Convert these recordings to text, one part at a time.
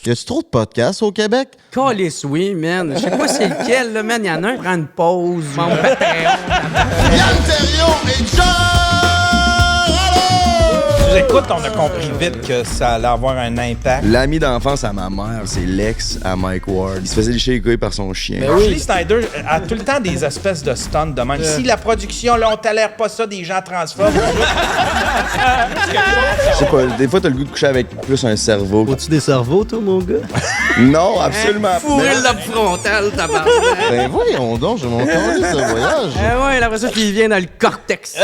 Y a-tu trop de podcasts au Québec? Calice, oui, man. Je sais pas c'est lequel, là, man. Il y en a un qui prend une pause. Mon Patreon. Yann Terriot et John Nous écoute, on a compris vite que ça allait avoir un impact. L'ami d'enfance à ma mère, c'est l'ex à Mike Ward. Il se faisait lécher les couilles par son chien. Ashley Snyder a tout le temps des espèces de stunts de même. Si la production, là, on tolère pas ça, des gens transphobes. Je sais pas, des fois, t'as le goût de coucher avec plus un cerveau. Faut-tu des cerveaux, toi, mon gars? Non, absolument pas. Fourré le lobe frontal, tabarnak. Ben voyons donc, j'ai mon tourné ce voyage. Ouais, après ça, qu'il vient dans le cortex.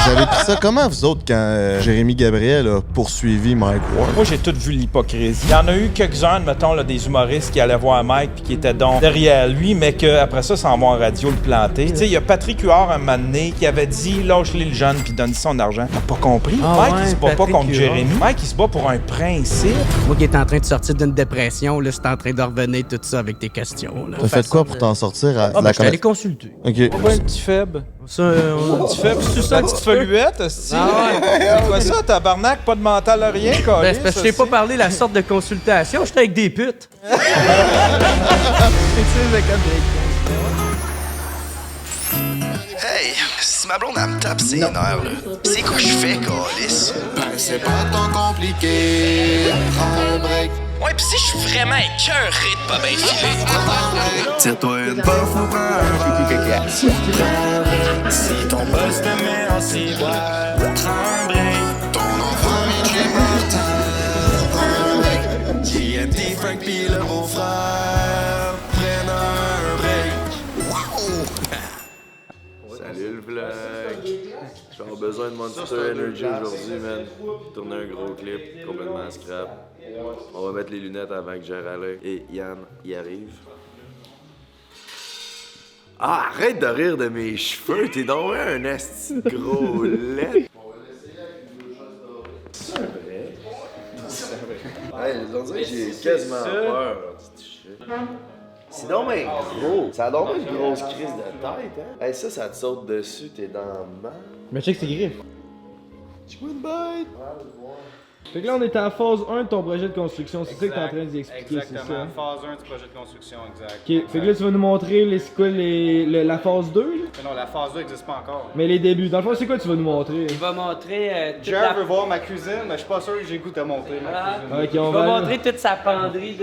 Vous avez pris ça comment, vous autres, quand Jérémy Gabriel a poursuivi Mike Ward? Moi, j'ai tout vu l'hypocrisie. Il y en a eu quelques-uns, mettons, là, des humoristes qui allaient voir Mike puis qui étaient donc derrière lui, mais qu'après ça, s'en vont en radio le planter. Tu sais, il y a Patrick Huard, un moment donné, qui avait dit « Lâche-les le jeune puis donne son argent ». T'as pas compris? Mike, il se bat pas contre Jérémy. Mike, il se bat pour un principe. Moi qui est en train de sortir d'une dépression, là, c'est en train de revenir tout ça avec tes questions. Là. T'as fait quoi pour t'en sortir à Je suis allé consulter. OK. Pas un petit faible. Ça, Un petit faible, c'est ça, une petite feluette, hostie? C'est quoi ça, tabarnak? Pas de mental à rien, quoi. Ben, c'est parce que je t'ai pas parlé de la sorte de consultation, j'étais avec des putes. Hey, si ma blonde, elle me tape ses nerfs, là, c'est quoi je fais, câlisse? Ben, c'est pas tant compliqué. Prends un break. Ouais, pis si je suis vraiment écœuré de pas bien filer. Tire-toi une bof ou prends un verre. Si ton boss te met en ciboire, prends un break. Ton enfant vient chez Martin. Prends un break. JMT, Frank pis le beau-frère prennent un break. Salut le vlog. J'ai besoin de Monster Energy aujourd'hui, man. Tourner un gros clip complètement scrap. On va mettre les lunettes avant que j'aille à l'œil. Et Yann y arrive. Ah, arrête de rire de mes cheveux. T'es donc un asti de gros lait. C'est vrai? Hey, on dirait que j'ai quasiment peur. C'est donc bien gros. Ça a donc une grosse crise de tête, hein? Hey, ça te saute dessus, t'es dans le mal. Mais check ses griffes. Tu peux une bite? Fait que là, on est à la phase 1 de ton projet de construction. C'est ça que t'es en train d'y expliquer, c'est ça? Exactement, phase 1 du projet de construction, exact. Ok, fait que là, tu vas nous montrer c'est quoi la phase 2, là? Mais non, la phase 2 n'existe pas encore. Mais les débuts. Dans le fond, c'est quoi tu vas nous montrer? Il va montrer toute Jer veut voir ma cuisine, mais je suis pas sûr que j'ai goût de montrer ma cuisine. Ok, Il on va va... montrer toute sa penderie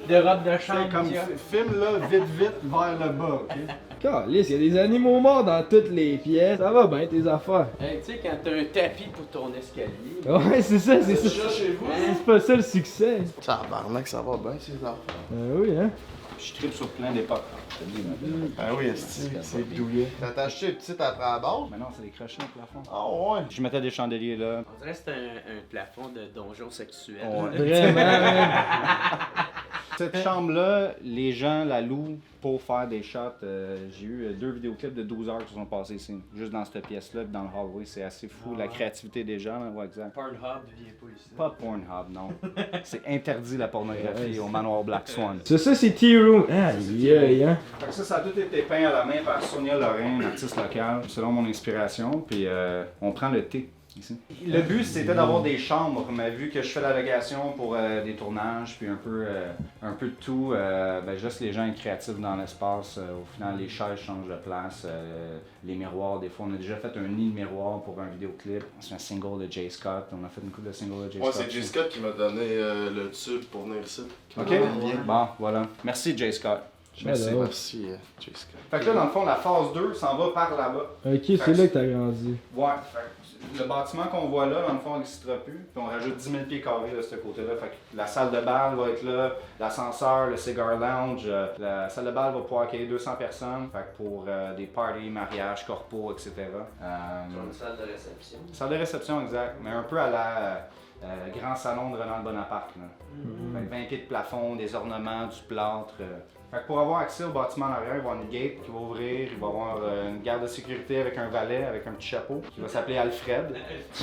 de robe de chambre. C'est comme filme là, vite vers le bas, ok? Calisse, il y a des animaux morts dans toutes les pièces. Ça va bien, tes affaires. Hey, tu sais, quand t'as un tapis pour ton escalier. Ouais, c'est ça, c'est ça. chez vous? C'est pas ça le succès. Tabarnak, ça va bien, ces affaires. Oui, hein? Je tripe sur plein d'époques. Ben oui, c'est douillet. T'as acheté une petite après la base? Mais non, c'est des crochets au plafond. Ah ouais? Je mettais des chandeliers là. On dirait que c'est un plafond de donjon sexuel. Vraiment. Cette chambre-là, les gens la louent pour faire des shots. J'ai eu 2 vidéoclips de 12 heures qui se sont passés ici, juste dans cette pièce-là, puis dans le hallway. C'est assez fou, la créativité des gens. Là. Ouais, exact. Pornhub vient pas ici. Pas Pornhub, non. C'est interdit la pornographie au manoir Black Swan. Ça, c'est Tea Room. Aïe, aïe, hein? Fait que ça a tout été peint à la main par Sonia Lorrain, une artiste locale, selon mon inspiration. Puis on prend le thé ici. Le but, c'était d'avoir des chambres, mais vu que je fais la location pour des tournages, puis un peu de tout, ben, juste les gens être créatifs dans l'espace. Au final, les chaises changent de place, les miroirs, des fois, on a déjà fait un nid de miroir pour un vidéoclip. C'est un single de Jay Scott, on a fait une couple de singles de Jay Scott. Ouais, c'est Jay Scott qui m'a donné le tube pour venir ici. Ok, bon, voilà. Merci Jay Scott. Merci, Jay Scott. Fait que là, dans le fond, la phase 2 s'en va par là-bas. Ok, c'est là que t'as grandi. Ouais, fait que le bâtiment qu'on voit là, dans le fond, il n'existera plus. Puis on rajoute 10 000 pieds carrés de ce côté-là. Fait que la salle de bal va être là, l'ascenseur, le cigar lounge. La salle de bal va pouvoir accueillir 200 personnes. Fait que pour des parties, mariages, corpos, etc. Une salle de réception. Salle de réception, exact. Mais un peu à la grand salon de Ronald Bonaparte. Là. Fait que 20 pieds de plafond, des ornements, du plâtre. Fait que pour avoir accès au bâtiment en arrière, il va y avoir une gate qui va ouvrir, il va y avoir une garde de sécurité avec un valet, avec un petit chapeau, qui va s'appeler Alfred.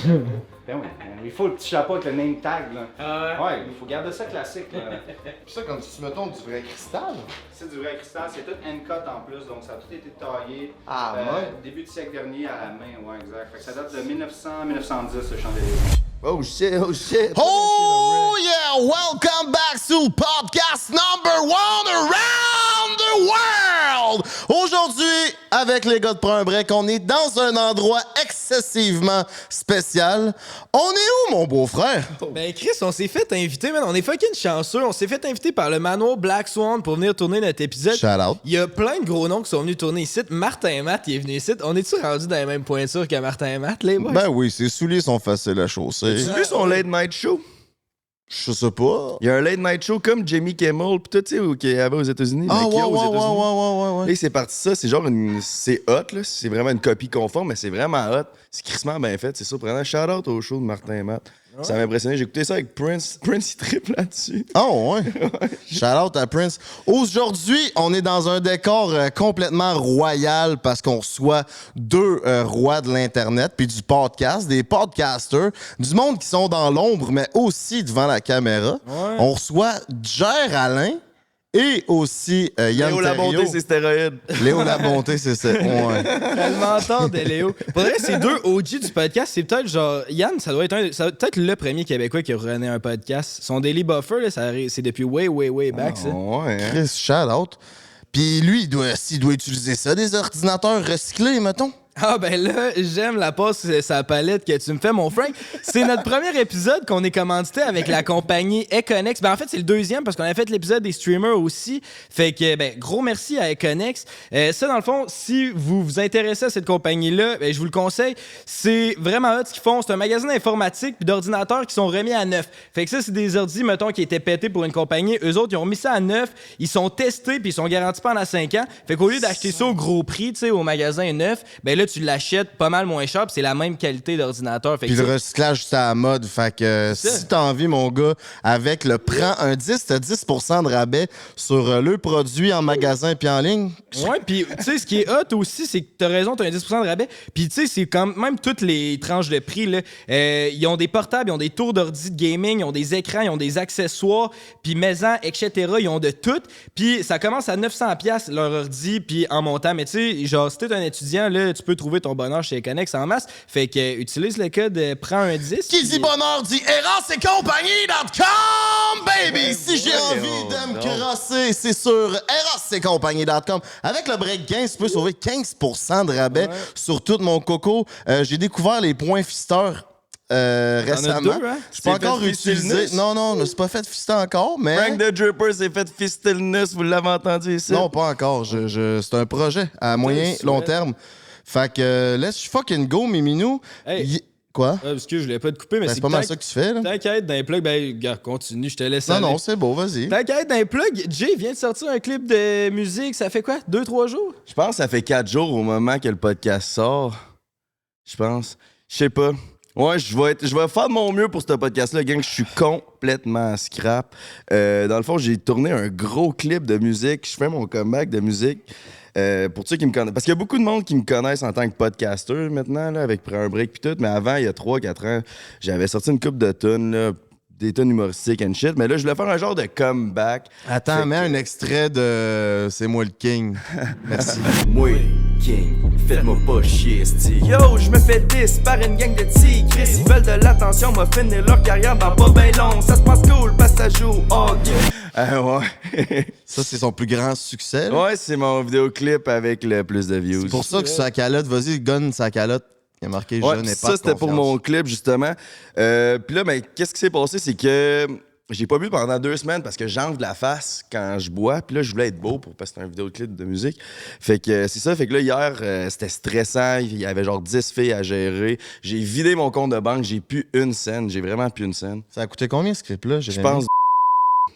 Ben oui, il faut le petit chapeau avec le name tag, là. Ouais, il faut garder ça classique, là. Pis ça, comme si tu mettons du vrai cristal? C'est du vrai cristal, c'est tout hand-cut en plus, donc ça a tout été taillé. Ah, ouais? Début du siècle dernier à la main, ouais, exact. Fait que ça date de 1900-1910, ce chandelier. Oh shit, oh shit! Oh yeah! Battle Podcast #1 around the world! Aujourd'hui, avec les gars de Prends un break, on est dans un endroit excessivement spécial. On est où, mon beau-frère? Ben Chris, on s'est fait inviter, man. On est fucking chanceux. On s'est fait inviter par le manoir Black Swan pour venir tourner notre épisode. Shout out. Il y a plein de gros noms qui sont venus tourner ici. Martin Matt, il est venu ici. On est-tu rendu dans les mêmes pointures que Martin Matt, les boys? Ben oui, ses souliers sont faciles à chausser. Tu as vu son late night show? Je sais pas. Il y a un late night show comme Jimmy Kimmel, pis tout, tu sais, qui avait aux États-Unis. Ah, mais qui ouais, a aux ouais, États-Unis. ouais. Et c'est parti ça, c'est genre c'est hot, là. C'est vraiment une copie conforme, mais c'est vraiment hot. C'est crissement bien fait, c'est surprenant. Shout out au show de Martin et Matt. Ça m'a impressionné. J'ai écouté ça avec Prince. Prince, il triple là-dessus. Oh, ouais. Shout out à Prince. Aujourd'hui, on est dans un décor complètement royal parce qu'on reçoit deux rois de l'Internet puis du podcast, des podcasters, du monde qui sont dans l'ombre, mais aussi devant la caméra. Ouais. On reçoit Jer Alain et aussi Yann Léo la bonté, Thériault. c'est stéroïde. Léo la bonté, c'est ça. Ouais. Elle m'entend de Léo. Pour vrai, ces deux OG du podcast, c'est peut-être genre. Yann, ça doit être peut-être le premier Québécois qui a rené un podcast. Son Daily Buffer, là, c'est depuis way back, ça. Ouais, hein. Chris, shout out. Puis lui, s'il doit utiliser ça, des ordinateurs recyclés, mettons. Ah ben là, j'aime la passe sa palette que tu me fais, mon Frank. C'est notre premier épisode qu'on est commandité avec la compagnie Econex. Ben en fait, c'est le deuxième parce qu'on a fait l'épisode des streamers aussi. Fait que, ben, gros merci à Econex. Ça, dans le fond, si vous vous intéressez à cette compagnie-là, ben, je vous le conseille. C'est vraiment hot ce qu'ils font. C'est un magasin d'informatique puis d'ordinateurs qui sont remis à neuf. Fait que ça, c'est des ordi, mettons, qui étaient pétés pour une compagnie. Eux autres, ils ont mis ça à neuf. Ils sont testés puis ils sont garantis pendant 5 ans. Fait qu'au lieu d'acheter ça au gros prix, tu sais, au magasin neuf, ben là, tu l'achètes pas mal moins cher, puis c'est la même qualité d'ordinateur. Fait Puis que le recyclage, c'est à la mode. Fait que si t'as envie, mon gars, avec le Prends un 10, t'as 10% de rabais sur le produit en magasin puis en ligne. ouais, puis tu sais, ce qui est hot aussi, c'est que t'as raison, t'as un 10% de rabais. Puis tu sais, c'est quand même toutes les tranches de prix, là. Ils ont des portables, ils ont des tours d'ordi de gaming, ils ont des écrans, ils ont des accessoires, puis maison, etc. Ils ont de tout. Puis ça commence à 900$ leur ordi, puis en montant. Mais tu sais, genre, si t'es un étudiant, là, tu peux trouver ton bonheur chez Econex en masse. Fait que utilise le code Prends un 10. Qui dit bonheur dit erossetcompagnie.com, baby! Si j'ai envie de me crosser, c'est sur erossetcompagnie.com. Avec le break 15, tu peux sauver 15% de rabais sur tout mon coco. J'ai découvert les points fisteurs récemment. deux, hein? Je peux C'est encore fait fister le utiliser. nus? Non, je me suis pas fait fister encore, mais. Frank the Dripper s'est fait fister le nus, vous l'avez entendu ici? Non, pas encore. C'est un projet à moyen, long terme. Fait que let's fucking go, Miminou. Hey. Quoi? Parce que je voulais pas te couper, mais Ben, c'est c'est pas mal ça que tu fais, là. Tant qu'à être dans les plugs, ben, gars, continue, je te laisse aller. Non, c'est beau, vas-y. Tant qu'à être dans les plugs, Jay vient de sortir un clip de musique, ça fait quoi? 2-3 jours? Je pense que ça fait 4 jours au moment que le podcast sort. Je pense. Je sais pas. Ouais, je vais faire de mon mieux pour ce podcast-là, gang. Je suis complètement scrap. Dans le fond, j'ai tourné un gros clip de musique. Je fais mon comeback de musique. Pour ceux qui me connaissent. Parce qu'il y a beaucoup de monde qui me connaissent en tant que podcaster maintenant, là, avec Prends un break pis tout. Mais avant, il y a 3-4 ans, j'avais sorti une couple de tunes, là, des tunes humoristiques and shit. Mais là, je voulais faire un genre de comeback. Attends, Fait mets que- un extrait de C'est moi le king. Merci. Moi, King, faites-moi pas chier, sti. Yo, je me fais 10 par une gang de tigres. Ils veulent de l'attention, m'a finir leur carrière dans pas ben long. Ça se passe cool, parce que ça joue hockey. Ouais. Ça, c'est son plus grand succès. là. Ouais, c'est mon vidéoclip avec le plus de views. C'est pour ça que sa calotte, vas-y, gonne sa calotte. Il y a marqué Ouais, Je n'ai pas ça, de c'était pour confiance. mon clip, justement. Puis là, ben, qu'est-ce qui s'est passé? C'est que j'ai pas bu pendant 2 semaines parce que j'enfle de la face quand je bois. Puis là, je voulais être beau parce que c'était un vidéoclip de musique. Fait que c'est ça. Fait que là, hier, c'était stressant. Il y avait genre 10 filles à gérer. J'ai vidé mon compte de banque. J'ai plus une scène. J'ai vraiment plus une scène. Ça a coûté combien ce clip-là? Je pense.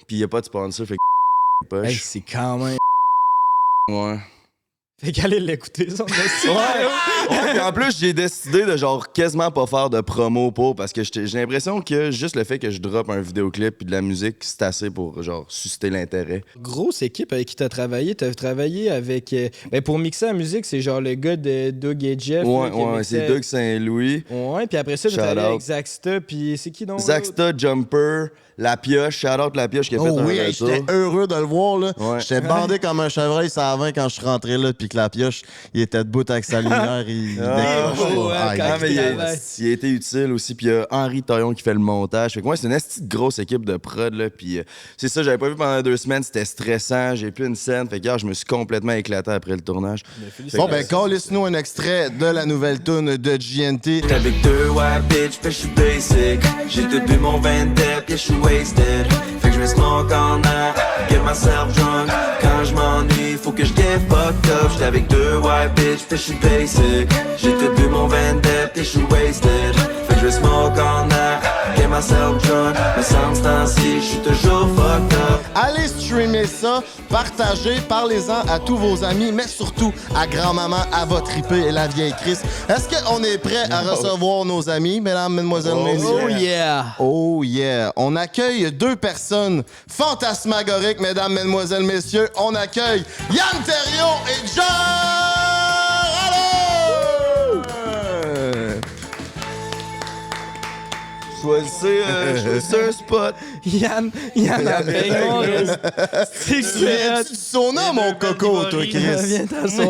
Puis il y a pas de sponsor. Fait que Hey, poche. c'est quand même. Ouais. Fait qu'allez l'écouter, son Ouais, puis en plus, j'ai décidé de genre quasiment pas faire de promo pour parce que j'ai l'impression que juste le fait que je drop un vidéoclip puis de la musique, c'est assez pour genre susciter l'intérêt. Grosse équipe avec qui t'as travaillé. T'as travaillé avec. Ben pour mixer la musique, c'est genre le gars de Doug et Jeff. là, Ouais, qui ouais, mixait- c'est Doug Saint-Louis, Ouais, puis après ça, t'as Shout travaillé out. avec Zaxta, puis c'est qui donc? l'autre? Zaxta, Jumper, La Pioche, shout-out La Pioche qui a fait Oh un oui, retour. j'étais heureux de le voir, là. Ouais. J'étais bandé comme un chevreuil sur la 20 quand je suis rentré là, puis que la pioche, il était debout avec sa lumière, il décroche ouais, pas. Ah, quand il- il il a été utile aussi. Puis il y a Henri Taillon qui fait le montage. Fait que moi, c'est une esti de grosse équipe de prod. Là, puis c'est ça, j'avais pas vu pendant 2 semaines. C'était stressant. J'ai plus une scène. Fait que je me suis complètement éclaté après le tournage. Bon, ben, calisse-nous un extrait de la nouvelle tune de GNT. J'étais avec 2 white bitch, fait que j'suis basic. J'ai tout bu mon 20 tête, que j'suis wasted. Fait que j'me smoke en air, get myself drunk. Quand j'm'ennuie, faut que j'get fucked up. J'étais avec 2 white bitch, fait que j'suis basic. J'ai tout bu mon 20 tête, que j'suis wasted. Fait que j'me smoke en air, get myself drunk. Mais sans ce temps-ci, j'suis toujours fucked up. Allez streamer ça, partagez, parlez-en à tous vos amis, mais surtout à grand-maman, à votre triper et la vieille Chris. Est-ce qu'on est prêt à recevoir nos amis, mesdames, mesdemoiselles, messieurs? Oh yeah! Oh yeah! On accueille 2 personnes fantasmagoriques, mesdames, mesdemoiselles, messieurs. On accueille Yann Terriot et John! Allô! Choisissez un spot. Yann a bien mon reste. C'est Tu viens-tu du sauna, mon coco, toi, Chris? Viens t'asseoir.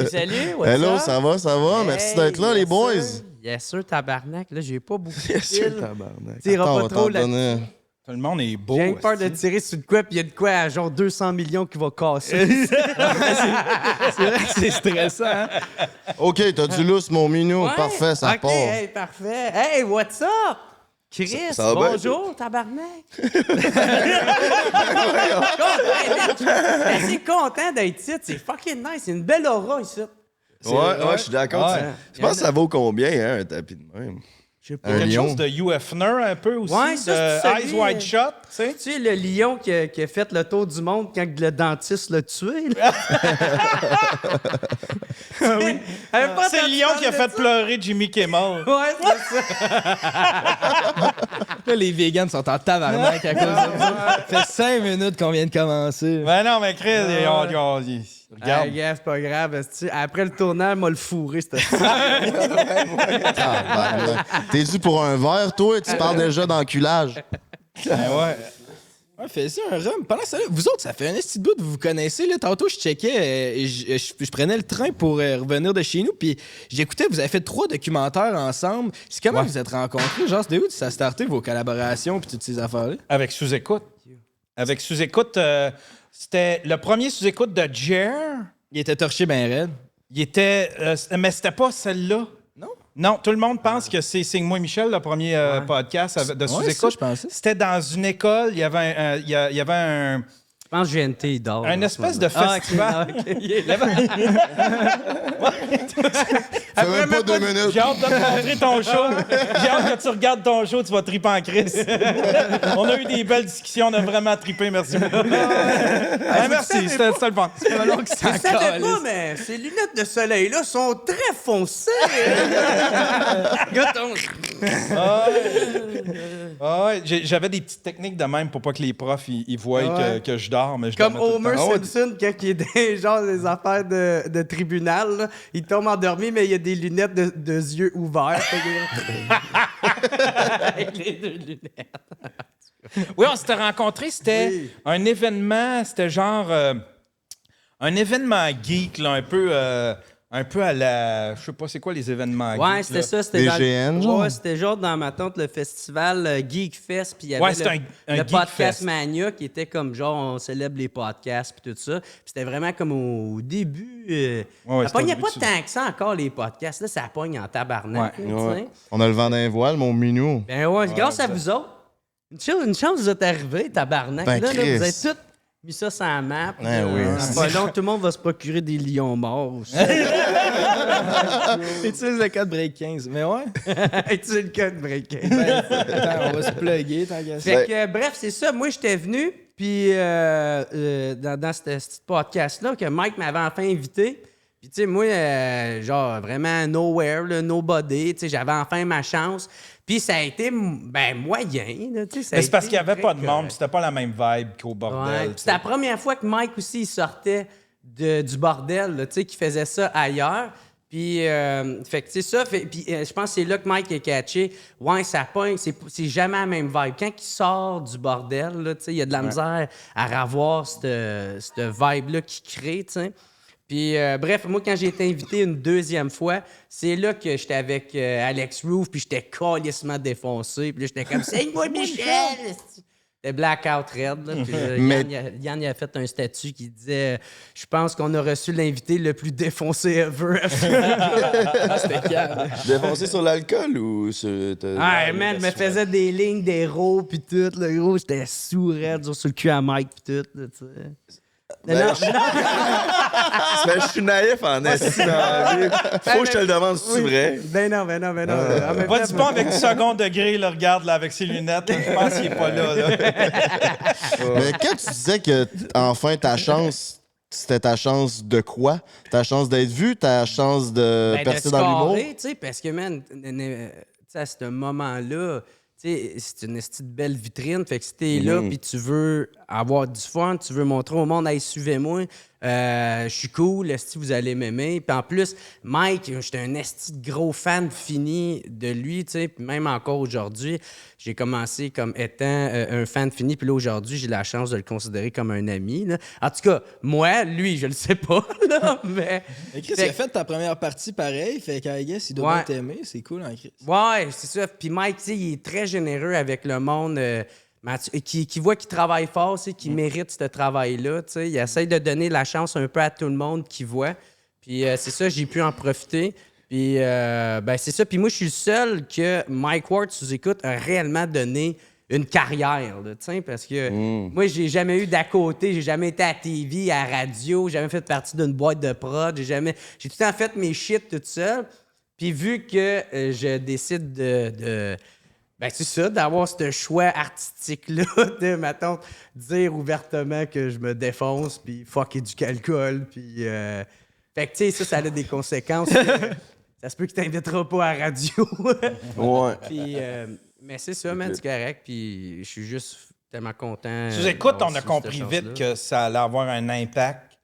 Salut, what's Hello, up? ça va? Merci d'être là, les yes boys. sir. Yes, sir, tabarnak. Là, j'ai pas beaucoup de Bien sûr, fil. tabarnak. Tira Attends, on pas va trop t'en là. donner. Tout le monde est beau. J'ai peur de esti. tirer sur de quoi, puis il y a de quoi à genre 200 millions qui va casser. C'est vrai que c'est stressant. Hein? OK, t'as du lousse, mon minou. Ouais? Parfait, ça OK, part. hey, parfait. Hey, what's up? Chris, ça va bien, bonjour, tabarnak. Je suis content d'être ici. C'est fucking nice. C'est une belle aura ici. Ouais, je suis d'accord. Ouais. Je pense que ça vaut combien, hein, un tapis de même? Je sais pas. Un Quelque lion. chose de UFner un peu aussi. Ouais, ça, c'est de celui, Eyes Wide Shut, tu sais. Tu sais, le lion qui a fait le tour du monde quand le dentiste l'a tué. Là. Oui. C'est le lion qui a fait pleurer Jimmy Kimmel. Ouais, c'est ça. Là, les vegans sont en tabarnak à cause de ça. Ça fait 5 minutes qu'on vient de commencer. Ben non, mais Chris, regarde. Ah, gars, c'est pas grave. esti. Après le tournage, m'a le fourré, c'était T'es dû pour un verre, toi? Tu parles déjà d'enculage. Ouais. Ouais, fais ça un rhum. Pendant ça, là, vous autres, ça fait un petit bout de vous connaissez. Là. Tantôt, je checkais, je prenais le train pour revenir de chez nous, puis j'écoutais, vous avez fait 3 documentaires ensemble. C'est comment vous êtes rencontrés? Genre, c'était où ça a starté, vos collaborations, puis toutes ces affaires-là? Avec sous-écoute. Avec sous-écoute, c'était le premier sous-écoute de Jer. Il était torché ben raide. Il était. Mais c'était pas celle-là. Non? Non, tout le monde pense que c'est Signe-moi Michel, le premier podcast de Ouais, ça, sous-écoute. je pensais. C'était dans une école, il y avait il y avait un Je pense que GNT, il dort. un espèce de festival. Fais même pas 2 minutes. J'ai hâte de te montrer ton show. J'ai hâte que tu regardes ton show, tu vas triper en crise. On a eu des belles discussions, on a vraiment trippé, merci beaucoup. Merci, c'était le fun. Je savais pas, mais ces lunettes de soleil-là sont très foncées. Regarde Ouais, j'avais des petites techniques de même pour pas que les profs ils voient Ouais. que je dors. Mais je Comme dormais tout le Homer temps. Simpson, quand il est dans genre, des affaires de tribunal, là, il tombe endormi, mais il a des lunettes de yeux ouverts. Avec les 2 lunettes. Oui, on s'était rencontrés, c'était Oui. un événement, c'était genre un événement geek, là, un peu à la. Je sais pas c'est quoi les événements geeks. Ouais, c'était là. ça. C'était Des dans GN, genre? Ouais, c'était genre dans ma tante, le festival Geek Fest. Puis il y avait Ouais, c'était un le Geek podcast Fest. Mania qui était comme genre, on célèbre les podcasts puis tout ça. Puis c'était vraiment comme au début. Ouais, ça c'était au pognait début pas de- tant que ça encore, les podcasts. Là, ça pogne en tabarnak. Ouais. là, tu sais. On a le vent d'un voile, mon minou. Ben ouais, grâce à vous autres. Une chance vous êtes arrivés, tabarnak. Ben, là, Chris. vous avez tous mis ça sur la map. Ben oui. C'est pas long, tout le monde va se procurer des lions morts aussi. Utilise le code Break 15. Mais ouais. Tu sais le code breaking. Attends, on va se plugger, tant qu'à ça. Fait que, bref, c'est ça. Moi, j'étais venu, puis dans ce podcast-là, que Mike m'avait enfin invité. Puis, tu sais, moi, genre, vraiment nowhere, là, nobody. Tu sais, j'avais enfin ma chance. Puis, ça a été, ben, moyen, là, tu sais. ça a Mais c'est parce été qu'il n'y avait très pas de monde, correct. puis c'était pas la même vibe qu'au Ouais. bordel. Puis C'était la première fois que Mike aussi, il sortait du bordel, là, tu sais, qu'il faisait ça ailleurs. Puis, fait que c'est ça. Puis, je pense que c'est là que Mike est catché. Ouais, ça pogne. C'est jamais la même vibe. Quand il sort du bordel, là, il y a de la misère à revoir cette vibe-là qu'il crée, tu sais. Puis, bref, moi, quand j'ai été invité une deuxième fois, c'est là que j'étais avec Alex Roof, puis j'étais calissement défoncé. Puis là, j'étais comme « Seigne-moi, Michel! » C'était blackout red. Là. Puis, Yann il a fait un statut qui disait « Je pense qu'on a reçu l'invité le plus défoncé ever. » C'était calme. Défoncé sur l'alcool ou sur. Ah, man, me faisait des lignes, des rows, puis tout. Le gros, j'étais sous raide, sur le cul à Mike, puis tout. Là, tu sais. Ben, je suis naïf en esti dans la vie. Faut que je te le demande si c'est vrai. Ben non. Vas-y pas avec du second degré, là, regarde là, avec ses lunettes. Là, je pense qu'il est pas là. Mais quand tu disais que, enfin, ta chance, c'était ta chance de quoi? Ta chance d'être vu? Ta chance de percer dans l'humour? Tu sais, parce que, man, à ce moment-là, c'est une esti de belle vitrine. Fait que si t'es là puis tu veux avoir du fun, tu veux montrer au monde, hey, suivez-moi, je suis cool, esti, vous allez m'aimer. Puis en plus, Mike, j'étais un esti de gros fan fini de lui, tu sais. Puis même encore aujourd'hui, j'ai commencé comme étant un fan fini. Puis là, aujourd'hui, j'ai la chance de le considérer comme un ami. Là. En tout cas, moi, lui, je le sais pas, là, mais... Chris, il a fait ta première partie pareil, fait qu'à guess, il doit bien t'aimer. C'est cool, hein, Chris? Ouais, c'est ça. Puis Mike, tu sais, il est très généreux avec le monde... qui voit qu'il travaille fort, qu'il mérite ce travail-là. Il essaie de donner la chance un peu à tout le monde qu'il voit. Puis c'est ça, j'ai pu en profiter. Puis c'est ça. Puis moi, je suis le seul que Mike Ward sous-écoute a réellement donné une carrière. Là, parce que moi, j'ai jamais eu d'à côté. J'ai jamais été à TV, à la radio. J'ai jamais fait partie d'une boîte de prod. J'ai tout le temps fait mes shit tout seul. Puis vu que je décide ben, c'est ça, d'avoir ce choix artistique-là, de, mettons, dire ouvertement que je me défonce, puis fucker du alcool, puis... Fait que, tu sais, ça a des conséquences. Ça se peut qu'il t'invitera pas à la radio. Ouais. Puis, mais c'est ça, man, c'est correct, puis je suis juste tellement content. Sous-écoute, on a compris vite que ça allait avoir un impact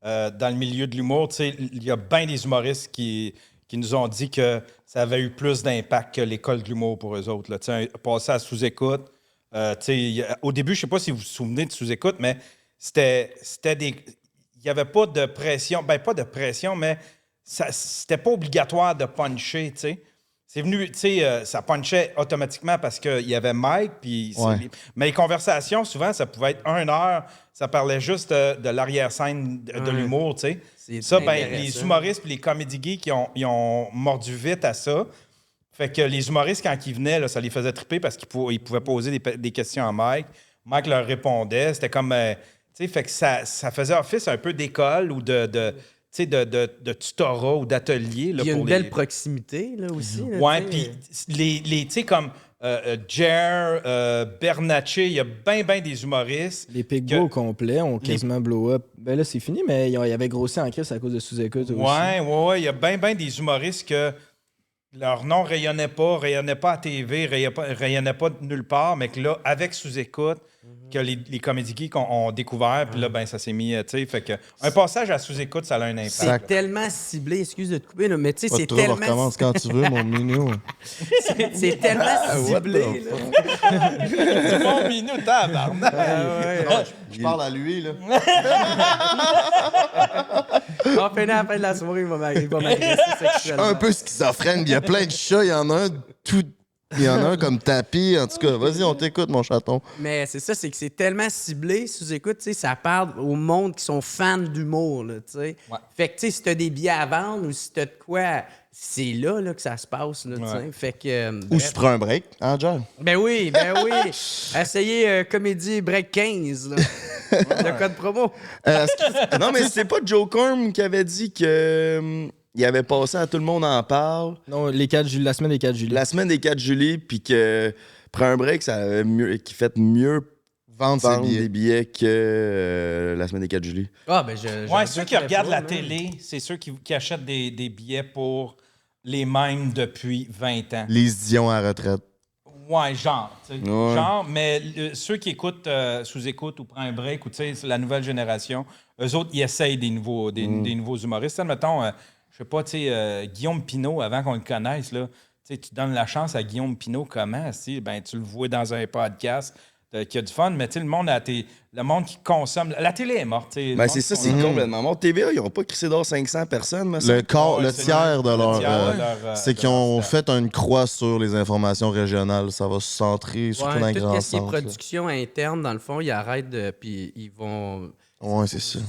dans le milieu de l'humour. Tu sais, il y a bien des humoristes qui nous ont dit que ça avait eu plus d'impact que l'école de l'humour pour eux autres. Là. Passer à sous-écoute. Au début, je ne sais pas si vous vous souvenez de sous-écoute, mais c'était des... Il n'y avait pas de pression. Ben, pas de pression, mais c'était pas obligatoire de puncher, tu sais. C'est venu, tu sais, ça punchait automatiquement parce qu'il y avait Mike, puis... Mais les conversations, souvent, ça pouvait être 1 heure. Ça parlait juste de l'arrière-scène de l'humour, tu sais. Ça, ben, les humoristes et les comédie geeks, ils ont mordu vite à ça. Fait que les humoristes, quand ils venaient, là, ça les faisait triper parce qu'ils pouvaient poser des questions à Mike. Mike leur répondait. C'était comme... tu sais, fait que ça faisait office un peu d'école ou de tutorat ou d'atelier. Il y a une belle proximité, là, aussi. Oui, puis tu sais, comme... Jer, Bernatchez, il y a bien des humoristes. Les Pigbois au complet ont quasiment blow up. Ben là, c'est fini, mais ils avaient grossi en crise à cause de sous-écoute aussi. Ouais. Il y a bien des humoristes que leur nom rayonnait pas à TV, rayonnait pas nulle part, mais que là, avec sous-écoute, que les comédie geeks ont découvert, puis là, ben, ça s'est mis, tu sais, fait que un passage à sous-écoute, ça a un impact. C'est tellement ciblé, excuse de te couper, là, mais tu sais, c'est tellement... On recommence quand tu veux, mon minou. C'est tellement ciblé, là. C'est mon minou, tabarnak! Je parle à lui, là. On finit à la fin de la soirée, il va m'agresser sexuellement. Un peu schizophrène, il y a plein de chats, il y en a un tout... Il y en a un comme tapis, en tout cas. Vas-y, on t'écoute, mon chaton. Mais c'est ça, c'est que c'est tellement ciblé, sous-écoute, tu sais, ça parle au monde qui sont fans d'humour, là, tu sais. Ouais. Fait que, tu sais, si t'as des billets à vendre ou si t'as de quoi, c'est là que ça se passe, là, tu sais. Fait que... Ou je prends un break, hein, John? Ben oui. Essayez Comédie Break 15, là. Le code promo. Non, mais c'est pas Joe Corm qui avait dit que... il avait passé à Tout le monde en parle. Non, la semaine des 4 juillet. La semaine des 4 juillet, puis que prend un break, ça avait fait mieux vendre des billets que la semaine des 4 juillet. Ah, ben ceux qui regardent la télé, c'est ceux qui achètent des billets pour les mêmes depuis 20 ans. Les Dion à retraite. Ouais, genre. Genre, mais ceux qui écoutent sous-écoute ou prend un break, ou tu sais, la nouvelle génération, eux autres, ils essayent des nouveaux humoristes. Mettons, je sais pas, tu sais, Guillaume Pinault, avant qu'on le connaisse, là, tu sais, tu donnes la chance à Guillaume Pinault comment? Si, ben, tu le vois dans un podcast qui a du fun, mais tu sais, le monde qui consomme... La télé est morte, tu sais. Ben, c'est ça, c'est complètement mort. TVA, ils n'ont pas crissé d'or 500 personnes, mais Le c'est tiers de leur... c'est de qu'ils ont leur fait une croix sur les informations régionales. Ça va se centrer surtout dans les tout grands ce qui est centres. là. production interne, dans le fond, ils arrêtent de... Puis ils vont... Ouais, c'est ça.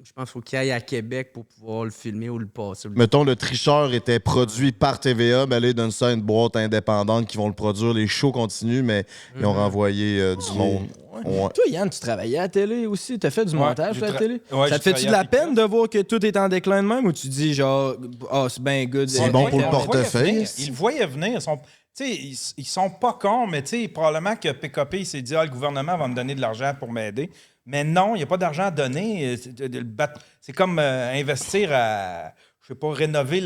Je pense qu'il faut qu'ils aillent à Québec pour pouvoir le filmer ou le passer. Mettons, le tricheur était produit par TVA, ben là, ils donnent ça à une boîte indépendante qui vont le produire. Les shows continuent, mais ils ont renvoyé du monde. Ouais. Toi, Yann, tu travaillais à la télé aussi? T'as fait du montage j'ai à la télé? ouais, ça j'ai te fait-tu de travaillé la à peine de voir que tout est en déclin de même ou tu dis genre, c'est bien good? C'est bon pour le On portefeuille. voyait venir. Ils le voyaient venir. Ils sont pas cons, mais probablement que PKP il s'est dit le gouvernement va me donner de l'argent pour m'aider. Mais non, il n'y a pas d'argent à donner. C'est comme investir à, je sais pas, rénover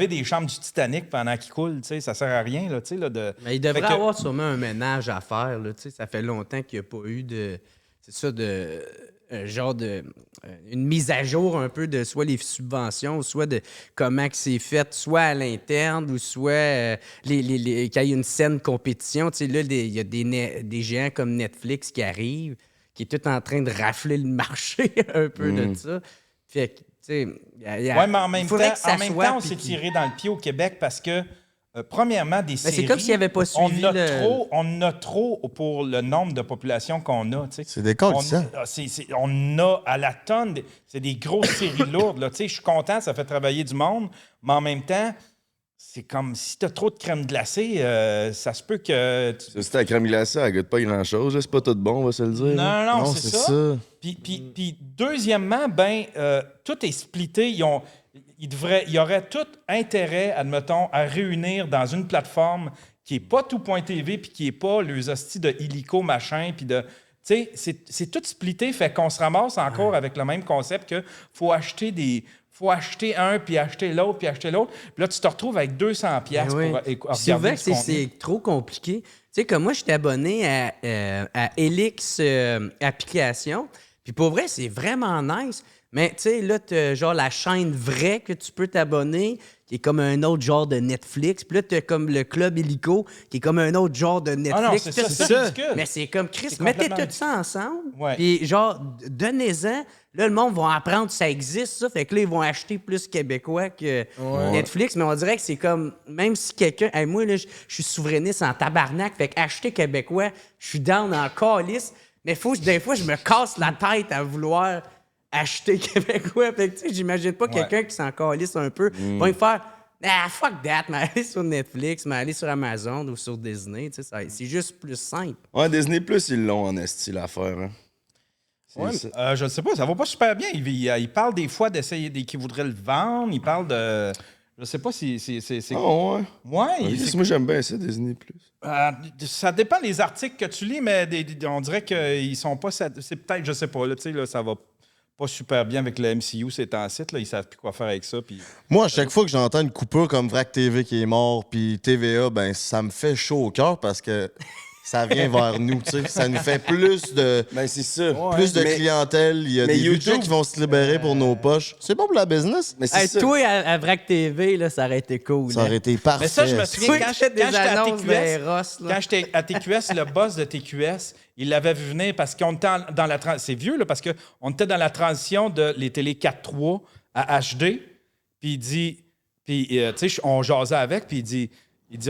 des chambres du Titanic pendant qu'il coule. Ça sert à rien. Là, Mais il devrait avoir sûrement un ménage à faire. Là, ça fait longtemps qu'il n'y a pas eu de... C'est ça, une mise à jour un peu de soit les subventions, soit de comment que c'est fait, soit à l'interne, ou soit qu'il y ait une saine compétition. Là, il y a des géants comme Netflix qui arrivent, qui est tout en train de rafler le marché un peu de ça. Fait que, tu sais, mais en même temps, on s'est tiré dans le pied au Québec parce que, premièrement, des séries... c'est comme s'il n'y avait pas suivi on a trop pour le nombre de population qu'on a. T'sais. C'est des cas, ça. On a à la tonne... C'est des grosses séries lourdes. Là. Je suis content, ça fait travailler du monde, mais en même temps... C'est comme si t'as trop de crème glacée, ça se peut que... C'est la crème glacée, elle goûte pas grand-chose. C'est pas tout bon, on va se le dire. Non, c'est ça. Puis deuxièmement, tout est splitté. Il y aurait tout intérêt, admettons, à réunir dans une plateforme qui n'est pas tout.tv puis qui n'est pas les hosties de illico, machin, puis de... Tu sais, c'est tout splitté, fait qu'on se ramasse encore avec le même concept que faut acheter un, puis acheter l'autre, puis acheter l'autre. Puis là, tu te retrouves avec 200$ pour regarder du contenu. C'est trop compliqué. Tu sais, comme moi, j'étais abonné à Elix Application. Puis pour vrai, c'est vraiment nice. Mais tu sais, là, t'as genre la chaîne vraie que tu peux t'abonner, qui est comme un autre genre de Netflix. Puis là, t'as comme le Club Illico, qui est comme un autre genre de Netflix. Ah non, c'est ça. Ridicule. Mais c'est comme Chris, mettez tout ça ensemble. Ouais. Puis genre, donnez-en. Là, le monde va apprendre que ça existe, ça. Fait que là, ils vont acheter plus québécois que Netflix. Mais on dirait que c'est comme, même si quelqu'un... Hey, moi, là, je suis souverainiste en tabarnak. Fait que acheter québécois, je suis down en calice. Mais des fois, je me casse la tête à vouloir acheter québécois. Fait que, tu sais, j'imagine pas quelqu'un qui s'en calisse un peu. Va me faire... fuck that, mais aller sur Netflix, mais aller sur Amazon ou sur Disney, tu sais, c'est juste plus simple. Ouais, Disney+, ils l'ont en esti l'affaire. Hein. Je ne sais pas, ça va pas super bien. Il parle des fois d'essayer qu'ils voudraient le vendre. Il parle de... Je sais pas si c'est... Oh, ouais. Ouais. Moi, j'aime bien ça, Disney+. Ça dépend des articles que tu lis, mais on dirait qu'ils sont pas... C'est peut-être, je sais pas, là, tu sais, là, ça va pas super bien avec le MCU, c'est en site, là, ils savent plus quoi faire avec ça. Puis... Moi, à chaque fois que j'entends une coupure comme Vrac TV qui est mort, puis TVA, ben ça me fait chaud au cœur parce que ça vient vers nous, tu sais. Ça nous fait plus de... Ben, c'est ça. Plus de clientèle. Il y a des budgets qui vont se libérer pour nos poches. C'est bon pour la business. Mais c'est ça. Toi, à Vrac TV, là, ça aurait été cool. Ça aurait été parfait. Mais ça, je me souviens, quand j'étais à TQS, le boss de TQS, il l'avait vu venir parce qu'on était dans la transition. C'est vieux, là, parce qu'on était dans la transition de les télé 4.3 à HD. Puis il dit... Puis, tu sais, on jasait avec, puis il dit il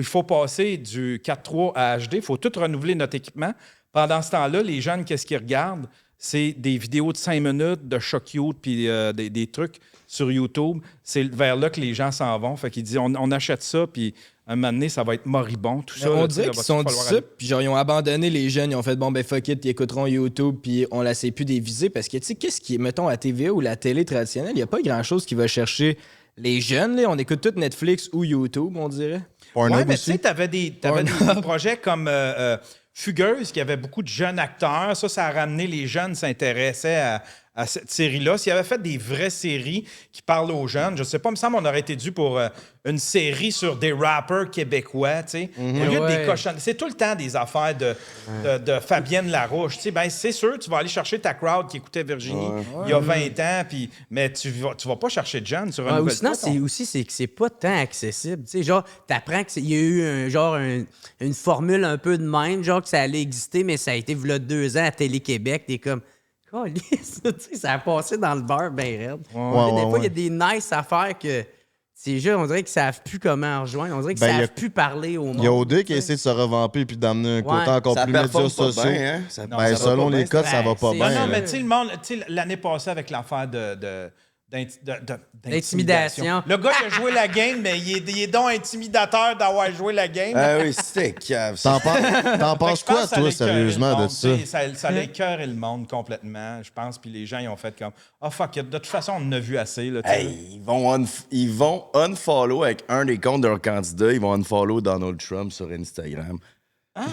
faut passer du 4.3 à HD. Il faut tout renouveler notre équipement. Pendant ce temps-là, les jeunes, qu'est-ce qu'ils regardent? C'est des vidéos de 5 minutes de Choc Youth puis des trucs sur YouTube. C'est vers là que les gens s'en vont. Fait qu'il dit, on achète ça, puis un moment donné, ça va être moribond, tout ça. On dirait qu'ils sont dit ça, puis genre, ils ont abandonné les jeunes, ils ont fait, bon, ben fuck it, ils écouteront YouTube, puis on la sait plus déviser, parce que, tu sais, qu'est-ce qui est, mettons, à TVA ou la télé traditionnelle, il n'y a pas grand-chose qui va chercher les jeunes, là. On écoute tout Netflix ou YouTube, on dirait. Oui, mais tu sais, t'avais des projets comme Fugueuse, qui avait beaucoup de jeunes acteurs. Ça a ramené les jeunes s'intéressaient à cette série-là. S'il avait fait des vraies séries qui parlent aux jeunes, je sais pas, il me semble qu'on aurait été dû pour une série sur des rappers québécois, tu sais. Au lieu de des cochonneries. C'est tout le temps des affaires de Fabienne Larouche. Tu sais, ben, c'est sûr, tu vas aller chercher ta crowd qui écoutait Virginie il y a 20 ans, mais tu vas pas chercher de jeunes sur un ou sinon, c'est que c'est pas tant accessible. Tu sais, genre, t'apprends qu'il y a eu une formule un peu de même, genre que ça allait exister, mais ça a été v'là 2 ans à Télé-Québec. T'es comme... Calisse, tu sais, ça a passé dans le beurre bien raide. Des fois, il y a des nice affaires que ces jeux, on dirait qu'ils savent plus comment rejoindre. On dirait qu'ils savent plus parler au monde. Il y a OD qui essaie de se revamper puis d'amener un côté encore plus médias sociaux. Hein? Selon les codes, ça va pas bien. Non, mais tu sais, le monde, l'année passée avec l'affaire d'intimidation. Le gars qui a joué la game, mais il est donc intimidateur d'avoir joué la game. Ah oui, c'était cave. T'en penses quoi, toi, sérieusement, de ça? Ça a écœuré le monde complètement, je pense. Puis les gens, ils ont fait comme « Ah, fuck, de toute façon, on en a vu assez. » Ils vont unfollow avec un des comptes de leurs candidats. Ils vont unfollow Donald Trump sur Instagram. Hein?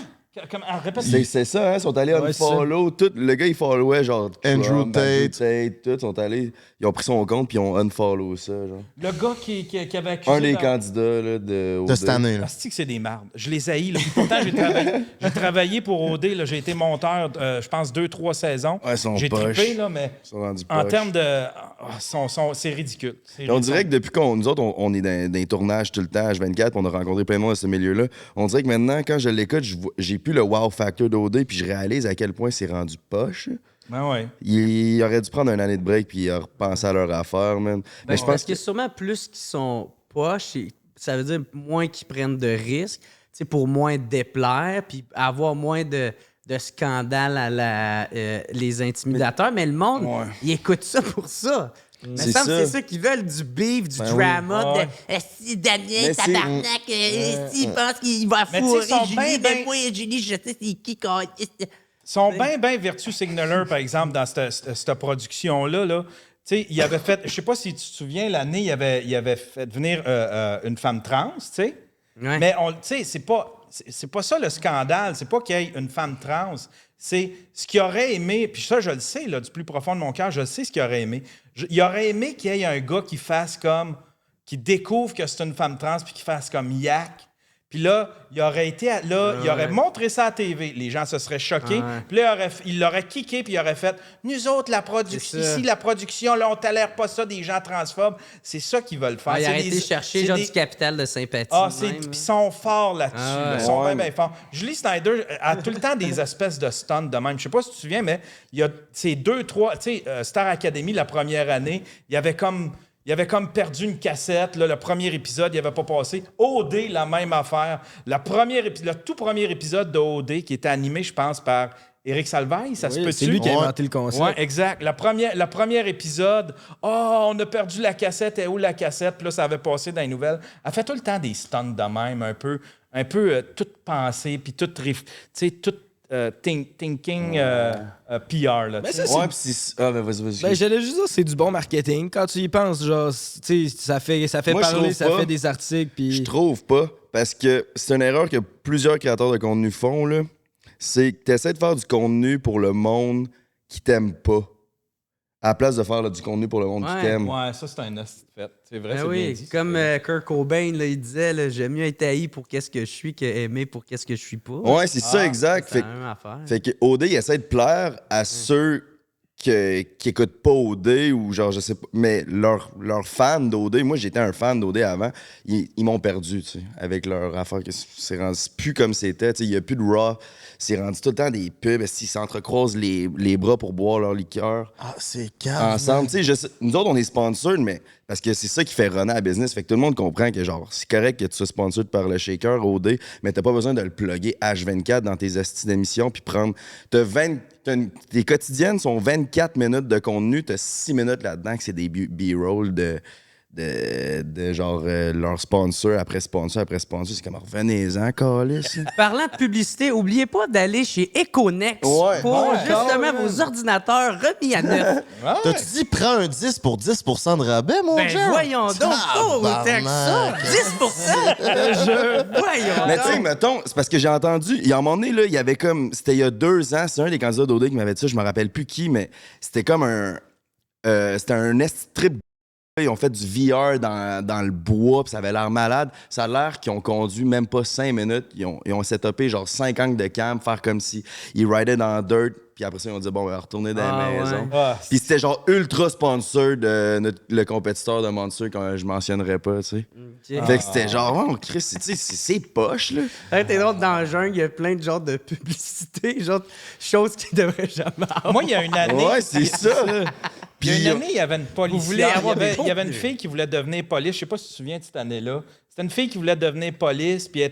C'est ça, hein? Ils sont allés unfollow. Le gars, il followait genre Andrew Tate, tout. Sont allés, ils ont pris son compte puis ils ont unfollow ça. Genre. Le gars qui avait accusé... Un des candidats là, de cette année. Là. C'est que c'est des mardes. Je les haïs. Là. Pourtant, j'ai travaillé pour OD. Là. J'ai été monteur, je pense, 2-3 saisons. Ouais, j'ai trippé, là, mais en termes de... c'est ridicule. On dirait que depuis nous autres, on est dans des tournages tout le temps, H24, on a rencontré plein de monde dans ce milieu-là. On dirait que maintenant, quand je l'écoute, j'ai plus le wow factor d'OD, puis je réalise à quel point c'est rendu poche. Ben ouais. Il aurait dû prendre une année de break puis repenser à leur affaire, man. Mais je pense qu'il y a sûrement plus qui sont poches, ça veut dire moins qu'ils prennent de risques, pour moins déplaire, puis avoir moins de scandales à les intimidateurs. Mais le monde, il écoute ça pour ça. Mais c'est ça qu'ils veulent, du beef, du drama, de si Damien, tabarnak, s'il pense qu'il va fourrer Julie, mais moi, Julie, je sais c'est qui quand... Ils sont bien Virtue Signaler, par exemple, dans cette production-là. Là. Il avait fait, je sais pas si tu te souviens, l'année, il avait fait venir une femme trans, tu sais. Ouais. Mais c'est pas ça le scandale. C'est pas qu'il y ait une femme trans. C'est ce qu'il aurait aimé, puis ça, je le sais, là, du plus profond de mon cœur, je le sais ce qu'il aurait aimé. Il aurait aimé qu'il y ait un gars qui découvre que c'est une femme trans, puis qui fasse comme yak. Puis là, il aurait montré ça à la TV. Les gens se seraient choqués. Puis là, il l'aurait kické, puis il aurait fait « Nous autres, la production, là, on tolère pas ça des gens transphobes. » C'est ça qu'ils veulent faire. Il aurait été chercher du capital de sympathie. Puis ils sont forts là-dessus. Ils sont bien forts. Julie Snyder a tout le temps des espèces de stunts de même. Je sais pas si tu te souviens, mais il y a ces 2-3... Tu sais, Star Academy, la première année, il avait comme perdu une cassette. Là, le premier épisode, il n'avait pas passé. OD, la même affaire. Le tout premier épisode de OD, qui était animé, je pense, par Éric Salvaille, ça se peut-tu? C'est lui qui a inventé le concept. Oui, exact. Le premier épisode, on a perdu la cassette. Et où la cassette? Puis là, ça avait passé dans les nouvelles. Elle fait tout le temps des stunts de même, un peu toute pensée, puis toute thinking PR. Là, mais ça, vas-y. J'allais juste dire, c'est du bon marketing. Quand tu y penses, genre, ça fait parler, ça fait des articles. Puis... Je trouve pas, parce que c'est une erreur que plusieurs créateurs de contenu font, là. C'est que tu essaies de faire du contenu pour le monde qui t'aime pas, à la place de faire du contenu pour le monde qui t'aime. Ouais, ça, c'est un asti de fait. C'est vrai, c'est bien bien dit. Comme Kurt Cobain, là, il disait, là, j'aime mieux être haï pour qu'est-ce que je suis qu'aimer pour qu'est-ce que je suis pas. Ouais, c'est ça, exact. C'est la même affaire. Fait que OD, il essaie de plaire à ceux qui écoutent pas OD ou genre, je sais pas, mais leurs fans d'OD, moi j'étais un fan d'OD avant, ils m'ont perdu, tu sais, avec leur affaire, que c'est rendu plus comme c'était, tu sais, il y a plus de raw, c'est rendu tout le temps des pubs, ils s'entrecroisent les bras pour boire leur liqueur. Ah, c'est calme. Ensemble, tu sais, nous autres on est sponsored, mais parce que c'est ça qui fait runner la business, fait que tout le monde comprend que genre, c'est correct que tu sois sponsored par le shaker OD, mais t'as pas besoin de le plugger H24 dans tes astis d'émission puis prendre, tes quotidiennes sont 24 minutes de contenu, t'as 6 minutes là-dedans que c'est des B-roll de genre leur sponsor après sponsor après sponsor. C'est comme revenez-en, câlisse. Parlant de publicité, oubliez pas d'aller chez Econex pour justement vos ordinateurs remis à neuf. T'as-tu dit prends un 10 pour 10% de rabais, mon gars? Ben voyons donc, pas autant que ça. 10%! Voyons mais tu sais, mettons, c'est parce que j'ai entendu, il y a un moment donné, là, il y avait comme, c'était il y a 2 ans, c'est un des candidats d'OD qui m'avait dit ça, je me rappelle plus qui, mais c'était comme C'était un esti trip. Ils ont fait du VR dans le bois, puis ça avait l'air malade. Ça a l'air qu'ils ont conduit même pas 5 minutes. Ils ont setupé genre 5 angles de cam, faire comme si ils ridaient dans le dirt. Puis après ça, ils ont dit, bon, on va retourner dans la maison. Ouais. Puis c'était genre ultra sponsor de le compétiteur de Monster, que je mentionnerais pas, tu sais. Fait que c'était genre, oh, Chris, tu sais, c'est poche, là. Hey, t'es drôle, dans le jungle, il y a plein de genres de publicités, genre de choses qu'ils devraient jamais avoir. Moi, il y a une année. Ouais, c'est ça. Il y a une année, il y avait une policière. avoir Il y avait une fille qui voulait devenir police. Je sais pas si tu te souviens de cette année-là. C'était une fille qui voulait devenir police, puis elle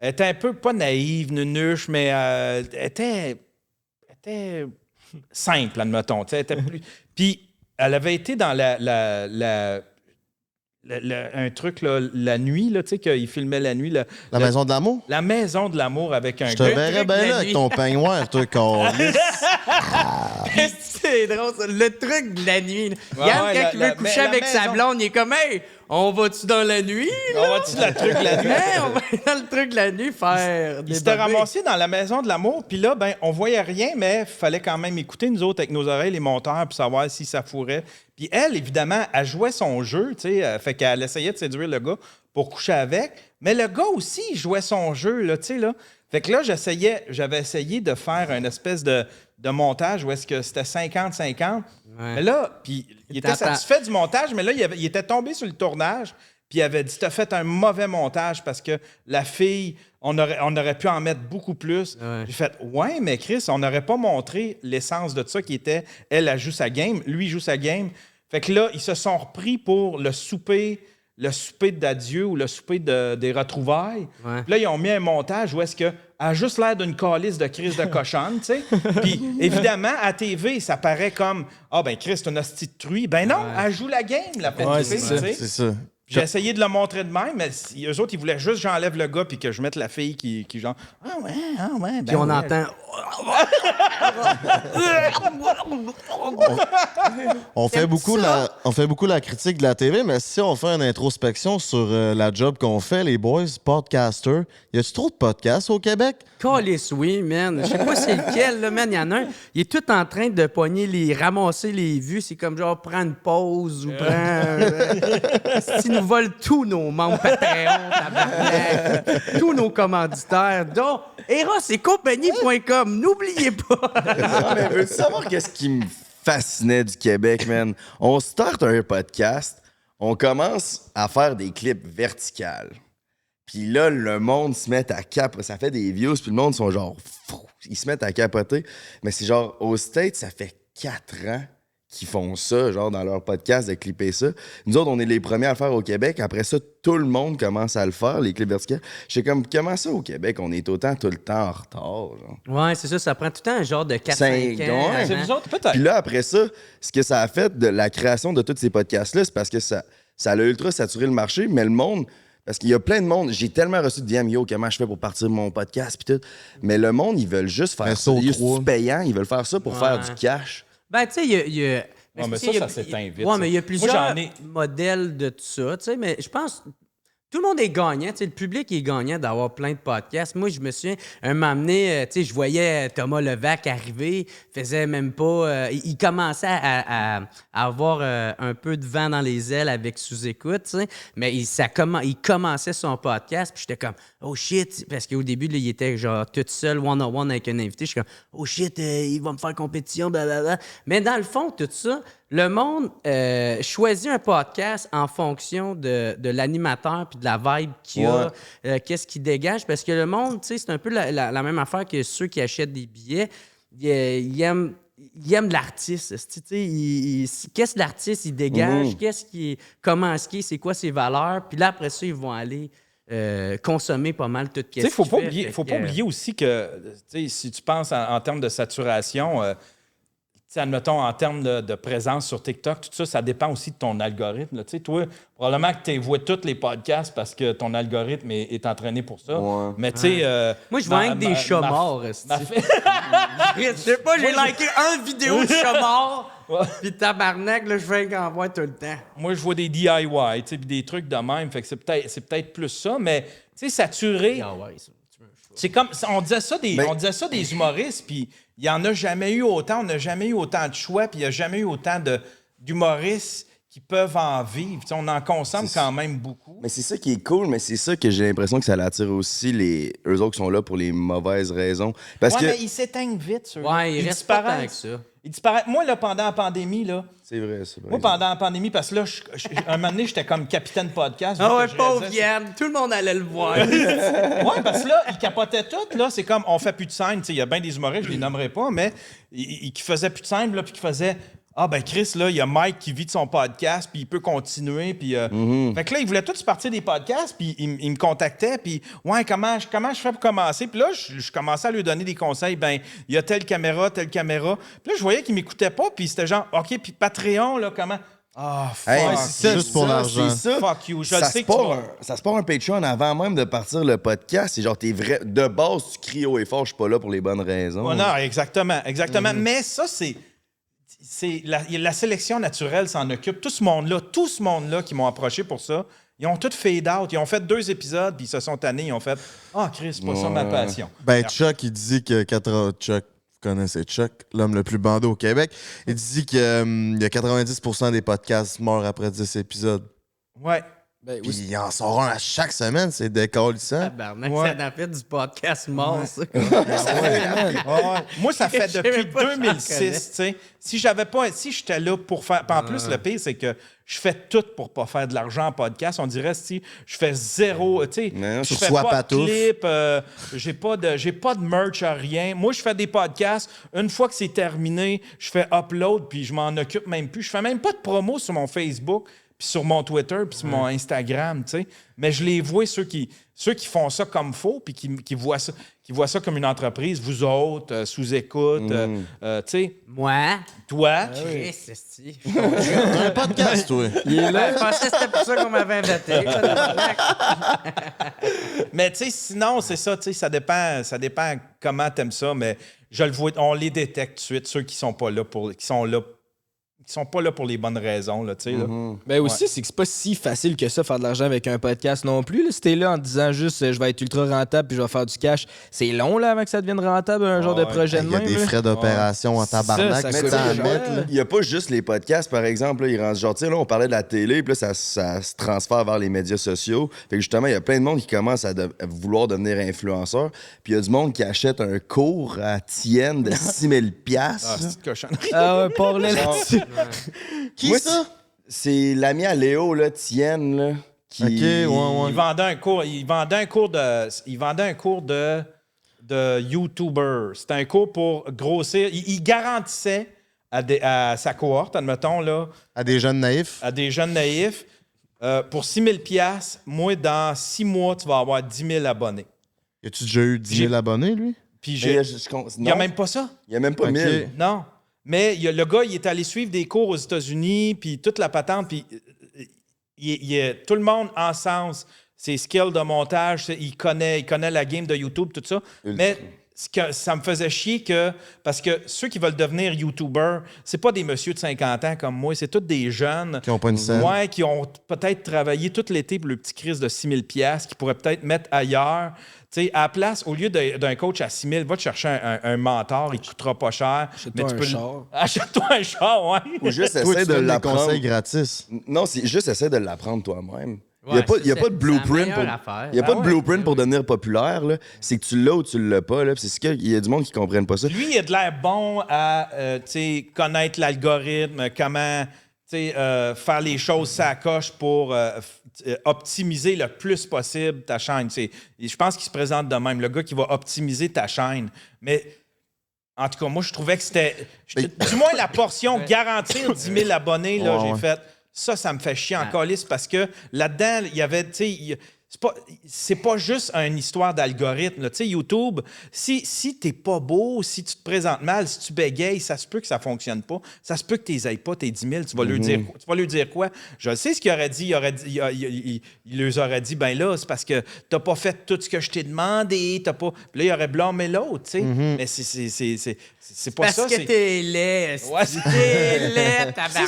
était un peu pas naïve, nunuche, mais elle était simple, admettons. Puis elle avait été dans un truc, là, la nuit, là, tu sais, qu'il filmait la nuit. La maison de l'amour? La maison de l'amour avec un Je te gars. verrais bien là avec ton peignoir, toi, câlisse. C'est drôle, ça. Le truc de la nuit. Ouais, Yann, ouais, quand il veut coucher avec sa maison. blonde, il est comme, hey, on va-tu dans la nuit? On va-tu le truc la nuit? Hey, on va dans le truc de la nuit faire des Il s'était bobés. ramassé dans la maison de l'amour, puis là, ben, on voyait rien, mais fallait quand même écouter, nous autres, avec nos oreilles, les monteurs, pour savoir si ça fourrait. Puis elle, évidemment, elle jouait son jeu, tu sais, fait qu'elle essayait de séduire le gars pour coucher avec, mais le gars aussi, il jouait son jeu, là, tu sais, là. Fait que là, j'avais essayé de faire une espèce de montage où est-ce que c'était 50-50. Mais là, puis il était satisfait du montage, mais là, il était tombé sur le tournage, puis il avait dit, t'as fait un mauvais montage parce que la fille, on aurait pu en mettre beaucoup plus. Ouais. J'ai fait, ouais, mais Chris, on n'aurait pas montré l'essence de ça qui était, elle joue sa game, lui il joue sa game. Fait que là, ils se sont repris pour le souper d'adieu ou le souper des retrouvailles. Ouais. Puis là, ils ont mis un montage où est-ce que a juste l'air d'une calice de crise de cochonne, tu sais. Puis évidemment, à TV, ça paraît comme ah ben Chris, c'est une hostie de truie. Ben non, elle joue la game, la petite fille, tu sais. C'est ça. J'ai essayé de le montrer de même, mais eux autres, ils voulaient juste que j'enlève le gars puis que je mette la fille qui genre ah ouais, ben Puis on ouais. entend. On fait beaucoup la critique de la TV, mais si on fait une introspection sur la job qu'on fait, les boys, podcasters, y a-tu trop de podcasts au Québec? Calice, oui, man. Je sais pas c'est lequel, là, man. Il y en a un. Il est tout en train de ramasser les vues. C'est comme genre, prends une pause ou prends. Ils nous volent tous nos membres Patreon, tabarnak. Tous nos commanditaires, dont Eros et compagnie.com. N'oubliez pas. Non, mais veux-tu savoir qu'est-ce qui me fascinait du Québec, man? On start un podcast, on commence à faire des clips verticales. Puis là, le monde se met à capoter. Ça fait des views, puis le monde sont genre fou. Ils se mettent à capoter. Mais c'est genre, aux States, ça fait 4 ans qu'ils font ça, genre dans leur podcast, de clipper ça. Nous autres, on est les premiers à le faire au Québec. Après ça, tout le monde commence à le faire, les clips verticales. Je sais comme, comment ça au Québec, on est tout le temps en retard, genre. Ouais, c'est ça. Ça prend tout le temps un genre de 4-5 5 ans. ans. C'est vous autres, peut-être. Puis là, après ça, ce que ça a fait de la création de tous ces podcasts-là, c'est parce que ça a ultra saturé le marché, mais le monde... Parce qu'il y a plein de monde. J'ai tellement reçu de DM, yo, comment je fais pour partir de mon podcast, puis tout. Mais le monde, ils veulent juste faire ça. C'est payant, ils veulent faire ça pour faire du cash. Ben, tu sais, il y a. mais ça s'éteint vite. Ouais, mais il y a Moi, plusieurs j'en ai- modèles de tout ça, tu sais, mais je pense. Tout le monde est gagnant, tu sais, le public est gagnant d'avoir plein de podcasts. Moi, je me souviens, un moment donné, tu sais, je voyais Thomas Levac arriver, faisait même pas... il commençait à avoir un peu de vent dans les ailes avec sous-écoute, tu sais, mais il commençait son podcast, puis j'étais comme, oh shit, parce qu'au début, là, il était genre tout seul, one-on-one avec un invité, je suis comme, oh shit, il va me faire compétition, blablabla. Mais dans le fond, tout ça, le monde choisit un podcast en fonction de l'animateur puis de la vibe qu'il a, qu'est-ce qu'il dégage. Parce que le monde, tu sais, c'est un peu la même affaire que ceux qui achètent des billets. Ils aiment de l'artiste. Tu sais, qu'est-ce que l'artiste il dégage? Comment est-ce qu'il est? C'est quoi ses valeurs? Puis là, après ça, ils vont aller consommer pas mal tout ce qu'il fait. Faut pas oublier aussi que, si tu penses en termes de saturation, admettons, en termes de présence sur TikTok, tout ça, ça dépend aussi de ton algorithme. Tu sais, toi, probablement que tu vois tous les podcasts parce que ton algorithme est entraîné pour ça. Ouais. Mais tu sais... moi, je vois rien que des chats morts. Je sais pas, j'ai liké une vidéo de chat mort. Puis tabarnak, là, je fais qu'en voir tout le temps. Moi, je vois des DIY, puis des trucs de même. Fait que c'est peut-être plus ça, mais tu sais, saturé... Ah ouais, ça. C'est comme, on disait ça des humoristes, puis il n'y en a jamais eu autant, on n'a jamais eu autant de choix, puis il n'y a jamais eu autant d'humoristes qui peuvent en vivre. T'sais, on en consomme quand même beaucoup. Mais c'est ça qui est cool, mais c'est ça que j'ai l'impression que ça attire aussi eux autres qui sont là pour les mauvaises raisons. Parce que... mais ils s'éteignent vite, ceux-là. Ouais, ils restent pas tant que ça. Ils disparaissent. Moi, là, pendant la pandémie, là... C'est vrai. Moi, pendant la pandémie, parce que là, un moment donné, j'étais comme capitaine podcast. Ah ouais, pauvre Yann, tout le monde allait le voir. Ouais, parce que là, ils capotaient tout, là. C'est comme, on fait plus de scène. Il y a bien des humoristes, je les nommerai pas, mais qui faisaient plus de scène, là, puis qui faisaient... Ah, ben Chris, là, il y a Mike qui vit de son podcast, puis il peut continuer, puis... Fait que là, ils voulaient tous partir des podcasts, puis ils me contactaient, puis « Ouais, comment je fais pour commencer? » Puis là, je commençais à lui donner des conseils. Ben, il y a telle caméra. Puis là, je voyais qu'il m'écoutait pas, puis c'était genre « OK, puis Patreon, là, comment? » Ah, fuck. Hey, c'est juste pour l'argent. C'est ça. Fuck you. Je Ça sais se que tu part vas... ça se part un Patreon avant même de partir le podcast. C'est genre, t'es vrai. De base, tu cries haut et fort, je suis pas là pour les bonnes raisons. Ouais, non, exactement. Mais ça, c'est la sélection naturelle s'en occupe. Tout ce monde-là qui m'ont approché pour ça, ils ont tout fade out. Ils ont fait 2 épisodes, puis ils se sont tannés. Ils ont fait « Ah, Chris, c'est pas ça ma passion. » Ben, Chuck, il dit que Chuck, vous connaissez Chuck, l'homme le plus bandé au Québec, il dit qu'il y a 90% des podcasts meurent après 10 épisodes. Ouais. Ben, Puis il en sort un à chaque semaine, c'est décalissant. Tabarnak, Ouais. ça en fait du podcast mort, ça. Moi, ça fait Je sais depuis même pas si j'en 2006, tu sais. Si j'étais là pour faire... Puis en plus, le pire, c'est que je fais tout pour pas faire de l'argent en podcast. On dirait, si je fais zéro, tu sais, Mais je sur fais Sois pas de Patouf. clip, j'ai pas de merch à rien. Moi, je fais des podcasts. Une fois que c'est terminé, je fais upload, puis je m'en occupe même plus. Je fais même pas de promo sur mon Facebook, puis sur mon Twitter, puis sur mon Instagram, tu sais. Mais je les vois, ceux qui font ça comme faux, puis qui voient ça comme une entreprise, vous autres, sous-écoute, tu sais, Moi? toi. Chris, esti. T'as un podcast, toi. Il est là. Je pensais que c'était pour ça qu'on m'avait invité. Mais tu sais, sinon, c'est ça, tu sais, ça dépend comment t'aimes ça, mais je le vois, on les détecte tout de suite, ceux qui sont pas là qui sont pas là pour les bonnes raisons, là, tu sais, là. Ben aussi, c'est que c'est pas si facile que ça, faire de l'argent avec un podcast non plus. Là. Si t'es là en te disant juste je vais être ultra rentable puis je vais faire du cash, c'est long là avant que ça devienne rentable, un genre de projet de Il y a même. des là. frais d'opération en tabarnak. ça mais coûte t'en cher. mettre, là. Il n'y a pas juste les podcasts, par exemple. Là, ils rendent genre, tu sais, là, on parlait de la télé, puis là, ça se transfère vers les médias sociaux. Fait que justement, il y a plein de monde qui commence à vouloir devenir influenceur. Puis il y a du monde qui achète un cours à Tienne de 6 000 Ah, c'est une cochonnerie. Ah ouais, parle-le là-dessus. Qui Moi, ça? C'est l'ami à Léo, là, Tienne, là, qui... Ok, ouais. Il vendait un cours de YouTuber. C'était un cours pour grossir. Il garantissait à sa cohorte, admettons, là, À des jeunes naïfs. à des jeunes naïfs, pour 6 000 $, moi, dans 6 mois, tu vas avoir 10 000 abonnés. Y a-tu déjà eu 10 000 abonnés, lui? Puis Mais il n'y a même pas ça. Il y a même pas Ok. 1000. Non. Mais le gars, il est allé suivre des cours aux États-Unis, puis toute la patente, puis tout le monde en sens, ses skills de montage, il connaît la game de YouTube, tout ça. Mais ça me faisait chier parce que ceux qui veulent devenir YouTubers, c'est pas des messieurs de 50 ans comme moi, c'est tous des jeunes. Qui ont pas une scène. Ouais, qui ont peut-être travaillé tout l'été pour le petit crise de 6 000 $, qui pourraient peut-être mettre ailleurs. Tu sais, à la place, au lieu d'un coach à 6 000, va te chercher un mentor, il ne coûtera pas cher. Achète-toi un char. Achète-toi un char, ouais. Ou juste Toi, essaie tu de donnes des l'apprendre. conseils gratis. Non, c'est juste essaie de l'apprendre toi-même. Il Ouais, n'y a ça, pas de c'est blueprint la pour. meilleure affaire. Il y a pas de ouais. blueprint pour devenir populaire. Là. C'est que tu l'as ou tu l'as pas. Là. Puis c'est ce qu'il y a du monde qui ne comprennent pas ça. Lui, il a de l'air bon à tu sais, connaître l'algorithme, comment tu sais, faire les choses ça coche pour optimiser le plus possible ta chaîne. Tu sais. Je pense qu'il se présente de même, le gars qui va optimiser ta chaîne. Mais en tout cas, moi, je trouvais que c'était... Du moins, la portion garantir 10 000 abonnés, là, Ouais, j'ai ouais. fait... Ça me fait chier en calice parce que là-dedans, il y avait, tu sais, c'est pas juste une histoire d'algorithme. Tu sais, YouTube, si t'es pas beau, si tu te présentes mal, si tu bégayes, ça se peut que ça fonctionne pas. Ça se peut que t'es ailles pas tes 10 000. Tu vas lui dire quoi? Je sais ce qu'il aurait dit. Il leur aurait dit, ben là, c'est parce que t'as pas fait tout ce que je t'ai demandé. T'as pas... Puis là, il aurait blâmé l'autre, tu sais. Mais c'est pas Parce ça. que t'es laid. Ouais, T'es laid, tabarnak.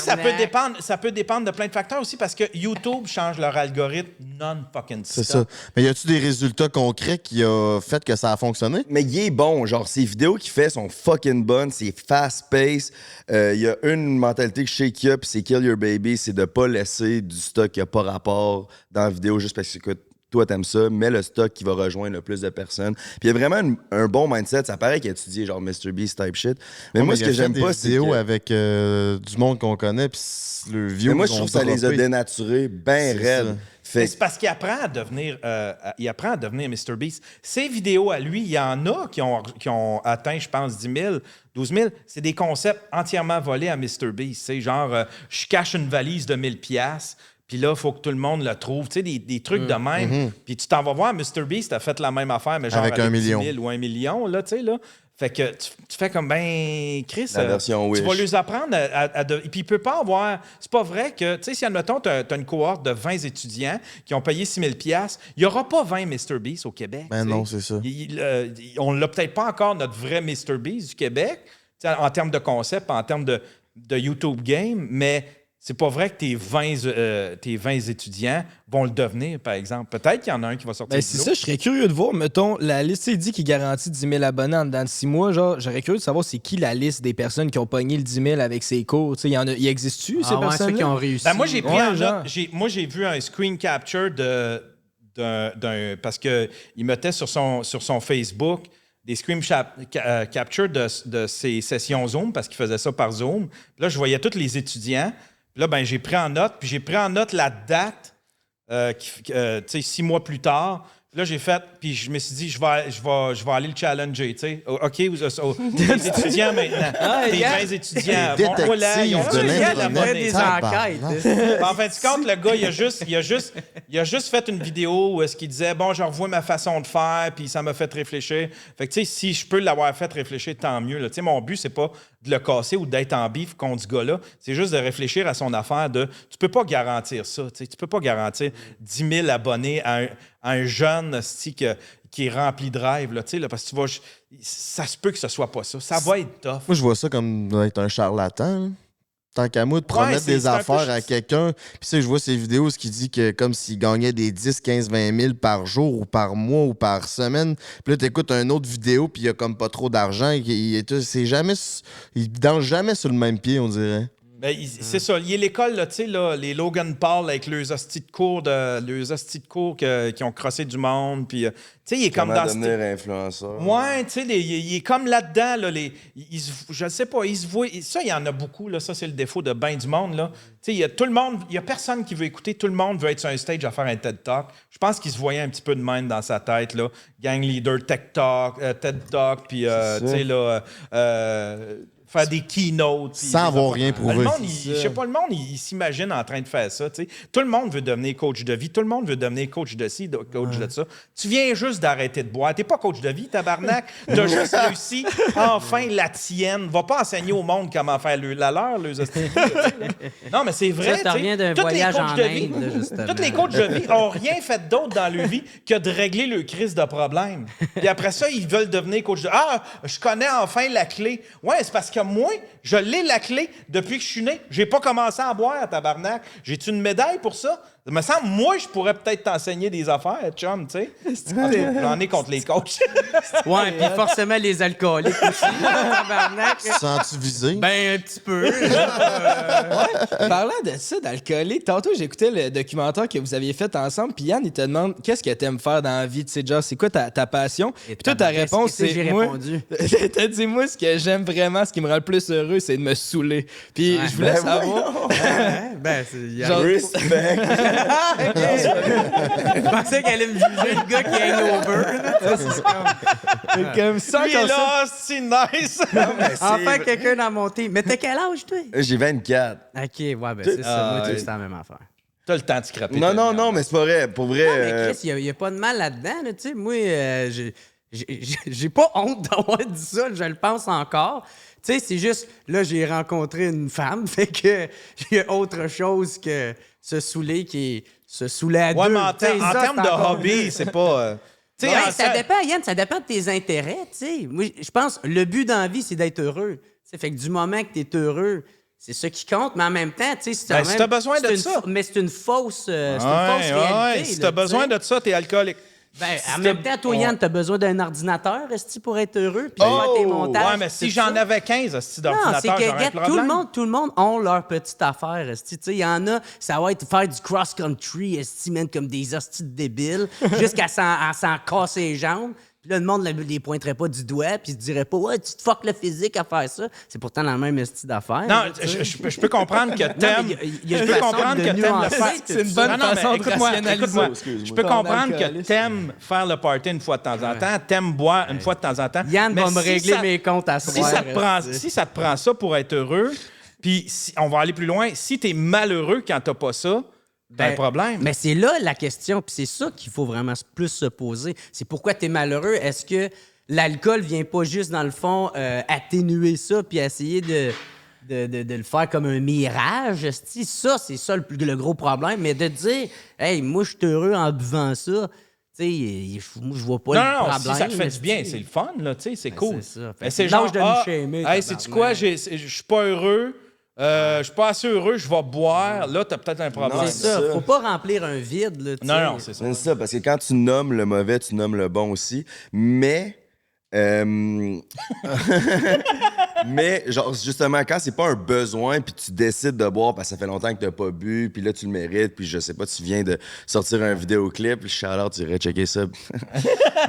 ça peut dépendre de plein de facteurs aussi parce que YouTube change leur algorithme non-fucking C'est ça. Mais y a-tu des résultats concrets qui a fait que ça a fonctionné? Mais il est bon, genre, ces vidéos qu'il fait sont fucking bonnes, c'est fast-paced. Il y a une mentalité que Shake Up, c'est Kill Your Baby, c'est de pas laisser du stock qui a pas rapport dans la vidéo juste parce que toi t'aimes ça, mais le stock qui va rejoindre le plus de personnes. Puis il y a vraiment un bon mindset, ça paraît qu'il a étudié genre MrBeast type shit. Mais moi, ce que j'aime pas, c'est vidéos que... avec du monde qu'on connaît, puis le vieux. Mais moi, je trouve que ça les a dénaturés ben raides. C'est parce qu'il apprend à devenir, MrBeast. Ces vidéos à lui, il y en a qui ont atteint, je pense, 10 000, 12 000. C'est des concepts entièrement volés à MrBeast. C'est genre, je cache une valise de 1000 $. Puis là, il faut que tout le monde le trouve. Tu sais, des trucs de même. Puis tu t'en vas voir, MrBeast a fait la même affaire, mais genre avec 1 million. 10 000 ou 1 million, là, tu sais, là. Fait que tu fais comme, ben, Chris, La version tu Wish. vas lui apprendre et puis il peut pas avoir... C'est pas vrai que, tu sais, si, admettons, t'as une cohorte de 20 étudiants qui ont payé 6 000 $, il y aura pas 20 MrBeast au Québec. Ben t'sais. non, c'est ça. On l'a peut-être pas encore, notre vrai MrBeast du Québec, en termes de concept, en termes de YouTube game, mais... C'est pas vrai que tes 20 étudiants vont le devenir, par exemple. Peut-être qu'il y en a un qui va sortir. Ben, c'est ça, je serais curieux de voir. Mettons, la liste, il dit qu'il garantit 10 000 abonnés en dedans de 6 mois. Genre, j'aurais curieux de savoir c'est qui la liste des personnes qui ont pogné le 10 000 avec ses cours. Tu sais, il existe-tu, ces personnes ceux qui ont réussi. Ben, moi, j'ai pris en genre. note. Moi, j'ai vu un screen capture d'un parce qu'il mettait sur son Facebook des screen capture de ses sessions Zoom parce qu'il faisait ça par Zoom. Puis là, je voyais tous les étudiants. Puis là, ben, j'ai pris en note. Puis j'ai pris en note la date, tu sais, 6 mois plus tard. Puis là, j'ai fait, puis je me suis dit, je vais aller le challenger, tu sais. OK, les étudiants maintenant. Les 20 étudiants. Des Bon, voilà, ils ont détectives de la l'Internet. bonne des Tabarnak. enquêtes. en fin de compte, le gars, il a juste fait une vidéo où est-ce qu'il disait, bon, je revois ma façon de faire, puis ça m'a fait réfléchir. Fait que, tu sais, si je peux l'avoir fait réfléchir, tant mieux. Tu sais, mon but, c'est pas de le casser ou d'être en bif contre ce gars-là. C'est juste de réfléchir à son affaire de, tu peux pas garantir ça. Tu sais, tu peux pas garantir 10 000 abonnés à un jeune qui est rempli de rêves, là, là, parce que tu vas, ça se peut que ce soit pas ça. Ça va être tough. Moi, je vois ça comme être un charlatan. Là. Tant qu'à moi, de promettre des affaires à quelqu'un. Puis, tu sais, je vois ces vidéos, ce qui dit que comme s'il gagnait des 10, 15, 20 000 par jour ou par mois ou par semaine. Puis là, t'écoutes une autre vidéo, puis il y a comme pas trop d'argent. Il danse jamais sur le même pied, on dirait. Ben, c'est ça. Il y a l'école, là, tu sais, là, les Logan Paul avec leurs hosties de cours qui ont crossé du monde. Puis, tu sais, il est comme Comment dans devenir influenceur. Ouais, tu sais, il est comme là-dedans. Là, je sais pas, il se voit. Ça, il y en a beaucoup. Là, ça, c'est le défaut de ben du monde. Tu sais, il y a tout le monde, il y a personne qui veut écouter. Tout le monde veut être sur un stage à faire un TED Talk. Je pense qu'il se voyait un petit peu de même dans sa tête. Là. Gang leader, TED Talk, puis, tu sais, là. Faire des keynotes. Sans avoir rien prouvé. Le monde, je sais pas, le monde, il s'imagine en train de faire ça. T'sais. Tout le monde veut devenir coach de vie. Tout le monde veut devenir coach de ci, coach de ça. Tu viens juste d'arrêter de boire. T'es pas coach de vie, tabarnak. T'as juste réussi, enfin, la tienne. Va pas enseigner au monde comment faire la leur, leurs hosties. Non, mais c'est vrai. Ça, t'as rien d'un voyage en Inde, justement. Tous les coachs de vie ont rien fait d'autre dans leur vie que de régler leur crise de problème. Puis après ça, ils veulent devenir coach de vie. Ah, je connais enfin la clé. Ouais, c'est parce que moi, je l'ai la clé depuis que je suis né. J'ai pas commencé à boire, tabarnak. J'ai-tu une médaille pour ça? Ça me semble, moi, je pourrais peut-être t'enseigner des affaires, chum, tu sais. J'en ai contre les coachs. Ouais, puis forcément les alcooliques aussi. Tabarnak. Sens-tu visé? Ben, un petit peu. Parlant de ça, d'alcoolique, tantôt j'écoutais le documentaire que vous aviez fait ensemble, puis Yann, il te demande qu'est-ce que t'aimes faire dans la vie, tu sais, genre, c'est quoi ta passion? Puis toi, ta réponse, c'est. J'ai moi, répondu. T'as dit, moi, ce que j'aime vraiment, ce qui me rend le plus heureux, c'est de me saouler. Puis je voulais savoir. Ben, c'est. Genre, Respect. Je pensais qu'elle allait me juger le gars qui est hangover. comme ça, Lui, comme ça. là, c'est nice. Enfin, quelqu'un dans mon team. Mais t'as quel âge, toi? J'ai 24. Ok, ouais, ben c'est ça. Moi, c'est la même affaire. T'as le temps de scraper. Non, mais c'est pas vrai. Pour vrai. Mais Chris, il n'y a pas de mal là-dedans. Là, tu sais, moi, j'ai pas honte d'avoir dit ça. Je le pense encore. Tu sais, c'est juste, là, j'ai rencontré une femme. Fait que j'ai autre chose que se saouler qui est se saouler à Ouais, deux. mais en T'sais, ça, termes c'est de encore hobby, mieux. c'est pas. Tu sais, Ouais, ça dépend, Yann, ça dépend de tes intérêts, tu sais. Moi, je pense le but dans la vie, c'est d'être heureux. T'sais, fait que du moment que tu es heureux, c'est ça qui compte, mais en même temps, tu sais, Ben, si t'as besoin de ça. Mais c'est une fausse, réalité. Si là, t'as besoin tu sais. de ça, t'es alcoolique. Ben, en même temps, toi, Yann, t'as besoin d'un ordinateur, esti, pour être heureux, puis faire tes montages. Ouais, mais si j'en avais 15 esti, Non, d'ordinateurs, c'est j'aurais un que regarde, problème. tout le monde ont leur petite affaire, esti. Tu sais, il y en a, ça va être faire du cross-country, esti, man, comme des hosties de débiles, jusqu'à s'en casser les jambes. Puis là, le monde ne les pointerait pas du doigt, puis il se dirait pas, ouais, tu te fuck le physique à faire ça. C'est pourtant la même esti d'affaires. Non, là, tu sais. je peux comprendre que t'aimes. il y a Je une peux façon comprendre de que t'aimes le nuancer faire. tout C'est une ça. bonne Non, mais façon de écoute-moi. rationaliser. Je peux comprendre que alcoolisme. t'aimes faire le party une fois de temps en temps, t'aimes boire une fois de temps en temps. Yann mais va me si régler ça- mes comptes à Si soir. ça te prend ça pour être heureux, puis on va aller plus loin, si t'es malheureux quand t'as pas ça, t'as un problème. Mais c'est là la question, puis c'est ça qu'il faut vraiment plus se poser. C'est pourquoi tu es malheureux. Est-ce que l'alcool vient pas juste, dans le fond, atténuer ça, puis essayer de le faire comme un mirage? esti? Ça, c'est ça le gros problème. Mais de dire, hey, moi, je suis heureux en buvant ça, tu sais, moi, je vois pas le Non, problème. si ça te fait du esti. bien, c'est le fun, là, tu sais, c'est cool. c'est ça. Fait Mais que c'est lâche genre, de nous shamer, hey, sais-tu quoi, je suis pas heureux, je suis pas assez heureux, je vais boire. Là, t'as peut-être un problème. C'est ça. Faut pas remplir un vide, là, tu sais. Non, c'est ça. C'est ça, parce que quand tu nommes le mauvais, tu nommes le bon aussi. Mais. Mais, genre, justement, quand c'est pas un besoin, puis tu décides de boire parce que ça fait longtemps que t'as pas bu, puis là, tu le mérites, puis je sais pas, tu viens de sortir un vidéoclip, shout-out, tu irais checker ça.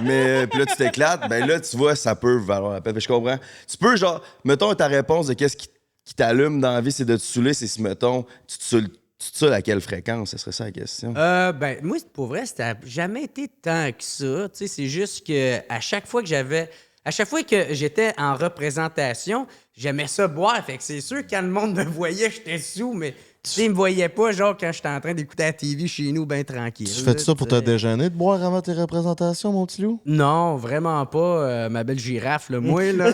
Mais, puis là, tu t'éclates, ben là, tu vois, ça peut valoir la peine. Je comprends. Tu peux, genre, mettons ta réponse de qu'est-ce qui t'allume dans la vie, c'est de te saouler, c'est si, mettons, tu te saoules à quelle fréquence? Ce serait ça la question. Ben, moi, pour vrai, ça n'a jamais été tant que ça. Tu sais, c'est juste que à chaque fois que j'étais en représentation, j'aimais ça boire. Fait que c'est sûr, quand le monde me voyait, j'étais sous, mais tu sais, ils me voyaient pas, genre, quand j'étais en train d'écouter la TV chez nous, bien tranquille. Tu fais ça pour te déjeuner de boire avant tes représentations, mon petit loup? Non, vraiment pas, ma belle girafe, là, moi, là.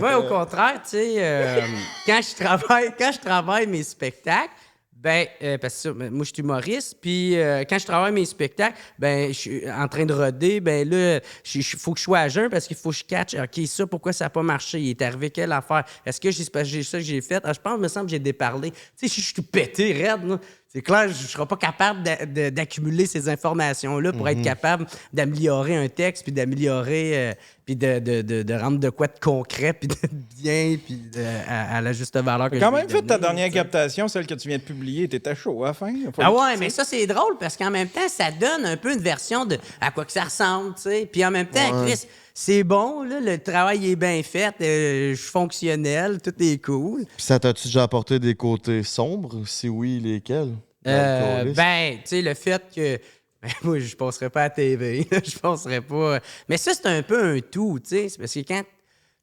Ouais, au contraire, tu sais, quand je travaille mes spectacles, ben, parce que moi, je suis humoriste, puis quand je travaille mes spectacles, ben, je suis en train de roder, ben là, il faut que je sois à jeun parce qu'il faut que je catch. OK, ça, pourquoi ça n'a pas marché? Il est arrivé quelle affaire? Est-ce que j'ai ça que j'ai fait? Ah, je pense, il me semble que j'ai déparlé. Tu sais, je suis tout pété, raide, là. C'est clair, je ne serai pas capable d'accumuler ces informations-là pour être capable d'améliorer un texte, puis d'améliorer, puis de rendre de quoi de concret, puis de bien, puis à la juste valeur que T'as quand je même vais fait ta donner, dernière tu sais. captation, celle que tu viens de publier, t'étais chaud à la fin. Ah ouais, mais ça, c'est drôle parce qu'en même temps, ça donne un peu une version de à quoi que ça ressemble, tu sais. Puis en même temps, Chris, c'est bon, là, le travail est bien fait, je suis fonctionnel, tout est cool. Puis ça t'a-tu déjà apporté des côtés sombres? Si oui, lesquels? Dans le colis? Ben, tu sais, le fait que. Ben, moi, je passerais pas à la TV. Je passerais pas. Mais ça, c'est un peu un tout, tu sais. C'est parce que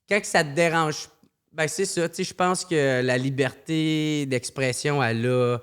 quand ça te dérange. Ben, c'est ça, tu sais. Je pense que la liberté d'expression, elle a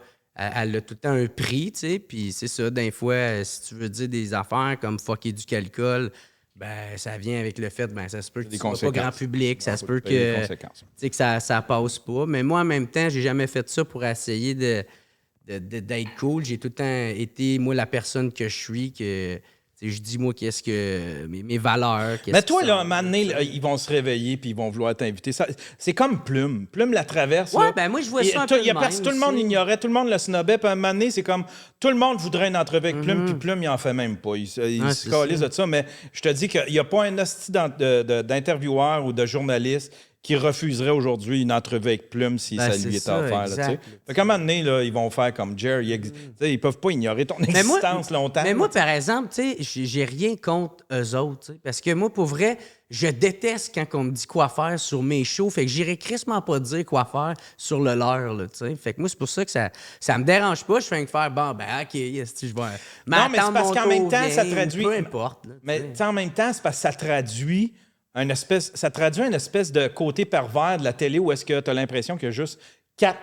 tout le temps un prix, tu sais. Puis c'est ça, des fois, si tu veux dire des affaires comme fucker du calcul, ben, ça vient avec le fait, ben, ça se peut que Des tu sois pas conséquences. grand public, ça se peut payer les que, conséquences. tu sais, que ça passe pas. Mais moi, en même temps, j'ai jamais fait ça pour essayer d'être cool. J'ai tout le temps été, moi, la personne que je suis, que tu sais, je dis, moi, qu'est-ce que mes valeurs. Mais toi, là, un moment donné, là, ils vont se réveiller puis ils vont vouloir t'inviter. C'est comme Plume. Plume la traverse. Ouais, là. ben moi, je vois Et ça un peu de même tout le monde aussi. l'ignorait, tout le monde le snobait. Puis à un moment donné, c'est comme tout le monde voudrait une entrevue avec Plume, puis Plume, il en fait même pas. Il Ah, se c'est calisse ça. de ça. Mais je te dis qu'il n'y a pas un hostie d'intervieweur ou de journaliste qui refuserait aujourd'hui une entrevue avec Plume si Ben, ça c'est lui était ça, offert. Là, tu sais. exact. Fait qu'à un moment donné, là, ils vont faire comme Jerry. Tu sais, ils peuvent pas ignorer ton Mais moi- existence longtemps. Mais là, moi, tu sais. par exemple, tu sais, j'ai rien contre eux autres. Tu sais, parce que moi, pour vrai, je déteste quand on me dit quoi faire sur mes shows. Fait que j'irai crissement pas dire quoi faire sur le leur. Là, tu sais. Fait que moi, c'est pour ça que ça me dérange pas. Je fais que faire, bon, ben, OK, yes, je vais. Non, mais c'est m'attendre parce mon qu'en même tour temps, ça vient, traduit. Peu importe. Là, tu Mais sais. tu sais, en même temps, c'est parce que ça traduit une espèce de côté pervers de la télé où est-ce que tu as l'impression qu'il y a juste quatre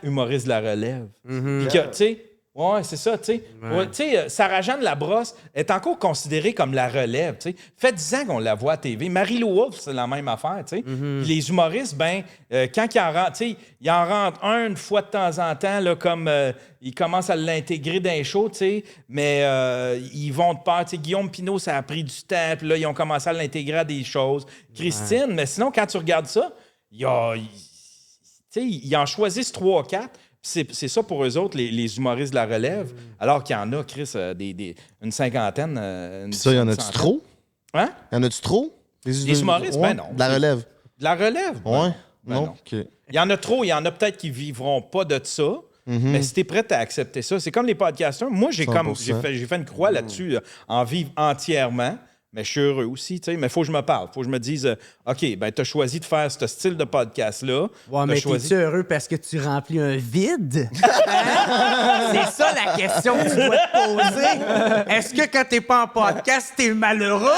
humoristes de la relève. Puis que, tu sais, Ouais, c'est ça, tu sais. Ouais, tu sais, Sarah-Jeanne Labrosse est encore considérée comme la relève, tu sais. Fait 10 ans qu'on la voit à TV. Marie-Lou Wolfe, c'est la même affaire, tu sais. Puis les humoristes, quand ils en rentrent, tu sais, ils en rentrent une fois de temps en temps, là, comme ils commencent à l'intégrer dans les shows, tu sais, mais ils vont de part. Tu sais, Guillaume Pinault, ça a pris du temps, puis là, ils ont commencé à l'intégrer à des choses. Christine, mais sinon, quand tu regardes ça, ils en choisissent 3-4. C'est ça pour eux autres, les humoristes de la relève, alors qu'il y en a, Chris, une cinquantaine. Puis ça, y en a-tu trop? Hein? Y en a-tu trop? Les humoristes? Ben non. De la relève? De la relève? Ouais. Ben non. OK. Il y en a trop, il y en a peut-être qui vivront pas de ça. Mais si t'es prêt à accepter ça, c'est comme les podcasters. Moi, j'ai fait une croix là-dessus, en vivre entièrement. Mais je suis heureux aussi, tu sais. Mais il faut que je me parle. Il faut que je me dise, OK, ben, tu as choisi de faire ce style de podcast-là. Ouais, mais t'es-tu heureux parce que tu remplis un vide? Hein? C'est ça la question que tu dois te poser. Est-ce que quand t'es pas en podcast, t'es malheureux?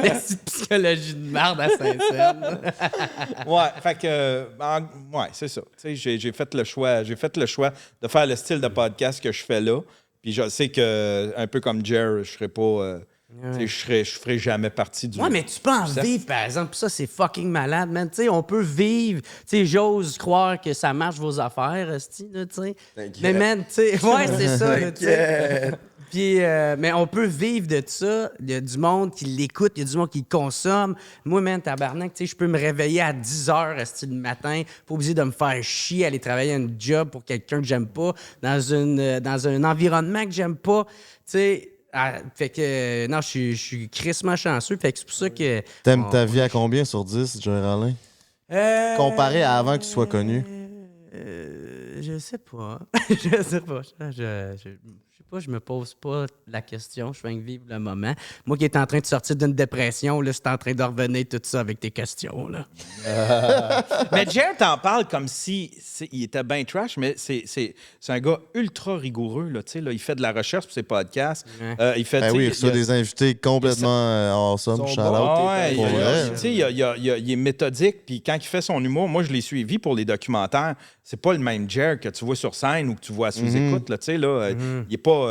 Merci de psychologie de merde à Saint-Saëns. Ouais, fait que, ouais, c'est ça. Tu sais, j'ai fait le choix de faire le style de podcast que je fais là. Puis je sais que, un peu comme Jer, je serais pas. Je ferai jamais partie du. Ouais, mais tu peux en vivre, par exemple. Ça, c'est fucking malade, man. Tu sais, on peut vivre. Tu sais, j'ose croire que ça marche vos affaires, tu sais. Mais, man, tu sais. Ouais, c'est ça, tu sais. Puis, mais on peut vivre de ça. Il y a du monde qui l'écoute, il y a du monde qui le consomme. Moi, man, tabarnak, tu sais, je peux me réveiller à 10 heures le matin, pas obligé de me faire chier, aller travailler un job pour quelqu'un que j'aime pas, dans un environnement que j'aime pas. Tu sais, fait que, non, je suis crissement chanceux. Fait que c'est pour ça que. T'aimes ta vie à combien sur 10, Géraldin? Comparé à avant que tu sois connu? Je sais pas. Je sais pas. Je me pose pas la question, je viens de vivre le moment. Moi qui est en train de sortir d'une dépression, là, c'est en train de revenir tout ça avec tes questions, là. Mais Jer t'en parle comme si il était bien trash, mais c'est un gars ultra rigoureux, là, tu sais, là, il fait de la recherche pour ses podcasts. Il fait, il reçoit des invités complètement awesome, shout-out. Ouais, tu sais, il est méthodique, puis quand il fait son humour, moi, je l'ai suivi pour les documentaires. C'est pas le même Jer que tu vois sur scène ou que tu vois à sous-écoute, là, tu sais, là. Il est pas...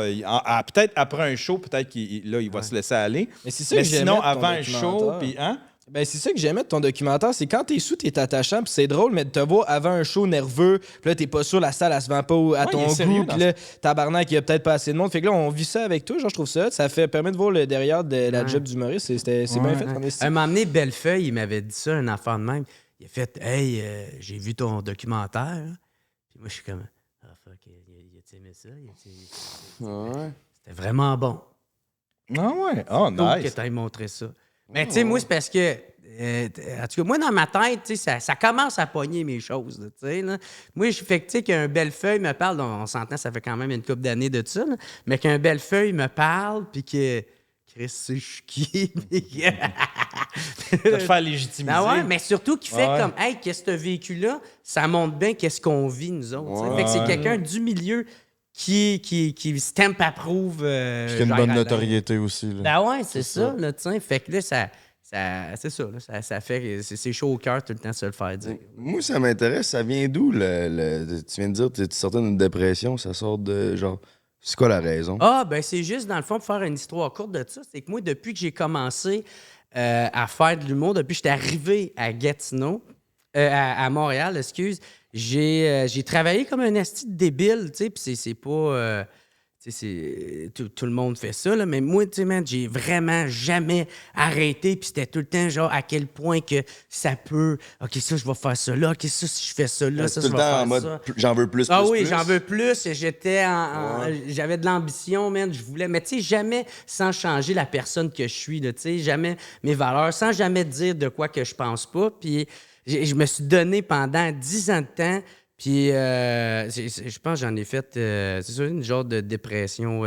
peut-être après un show, peut-être qu'il va se laisser aller. Mais c'est ça mais que sinon, avant un show, puis... Hein? Ben, c'est ça que j'aimais de ton documentaire, c'est quand t'es sous, t'es attachant, puis c'est drôle, mais de te voir avant un show nerveux, puis là, t'es pas sûr, la salle, elle se vend pas à ton goût, puis là, tabarnak, il y a peut-être pas assez de monde. Fait que là, on vit ça avec toi, genre, je trouve ça permet de voir le derrière de la job d'humoriste, c'est bien fait. Un moment donné, Bellefeuille, il m'avait dit ça, un enfant de même. Il a fait « Hey, j'ai vu ton documentaire. » Puis moi, je suis comme « Ah, fuck, il a aimé ça? C'était vraiment bon. » Ah ouais? Oh, nice. Que tu aies montré ça. Mais tu sais, moi, c'est parce que, en tout cas, moi, dans ma tête, tu sais, ça commence à pogner mes choses, tu sais. Moi, je fais que, tu sais, qu'un Bellefeuille me parle, on s'entend, ça fait quand même une couple d'années de ça, là, mais qu'un Bellefeuille me parle, puis que, Chris, je suis qui? De te faire légitimiser. Ben ouais, mais surtout qu'il fait comme, hey, qu'est-ce que tu as vécu là? Ça montre bien qu'est-ce qu'on vit, nous autres. Fait que c'est quelqu'un du milieu qui stamp approuve. Puis qui a une bonne notoriété aussi. Là. Ben ouais, c'est ça, là, tu sais. Fait que là, c'est ça, là, ça fait. C'est chaud au cœur tout le temps de se le faire dire. Moi, ça m'intéresse. Ça vient d'où? Tu viens de dire que tu sortais d'une dépression. Ça sort de genre. C'est quoi la raison? Ah, ben c'est juste, dans le fond, pour faire une histoire courte de ça, c'est que moi, depuis que j'ai commencé à faire de l'humour, depuis que j'étais arrivé à Gatineau, à Montréal, excuse, j'ai travaillé comme un asti de débile, tu sais, puis c'est pas... tout le monde fait ça, là, mais moi, tu sais, man, j'ai vraiment jamais arrêté, puis c'était tout le temps, genre, à quel point que ça peut... OK, ça, je vais faire ça là. OK, ça, si je fais ça là, ça, je vais faire ça. En mode, j'en veux plus, Ah oui, j'en veux plus. J'avais de l'ambition, man, je voulais... Mais tu sais, jamais sans changer la personne que je suis, tu sais, jamais mes valeurs, sans jamais dire de quoi que je pense pas, puis je me suis donné pendant 10 ans de temps. Puis, je pense que j'en ai fait, c'est ça, une genre de dépression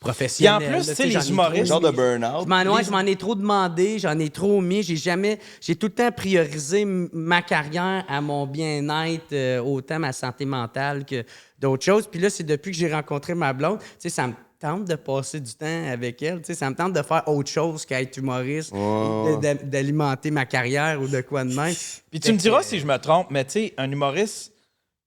professionnelle. Et en plus, tu sais, les humoristes... Genre de burn-out. Je m'en ai trop demandé, j'en ai trop mis. J'ai tout le temps priorisé ma carrière à mon bien-être, autant ma santé mentale que d'autres choses. Puis là, c'est depuis que j'ai rencontré ma blonde, tu sais, ça me tente de passer du temps avec elle. Tu sais, ça me tente de faire autre chose qu'être humoriste, d'alimenter ma carrière ou de quoi de même. Puis tu me diras si je me trompe, mais tu sais, un humoriste...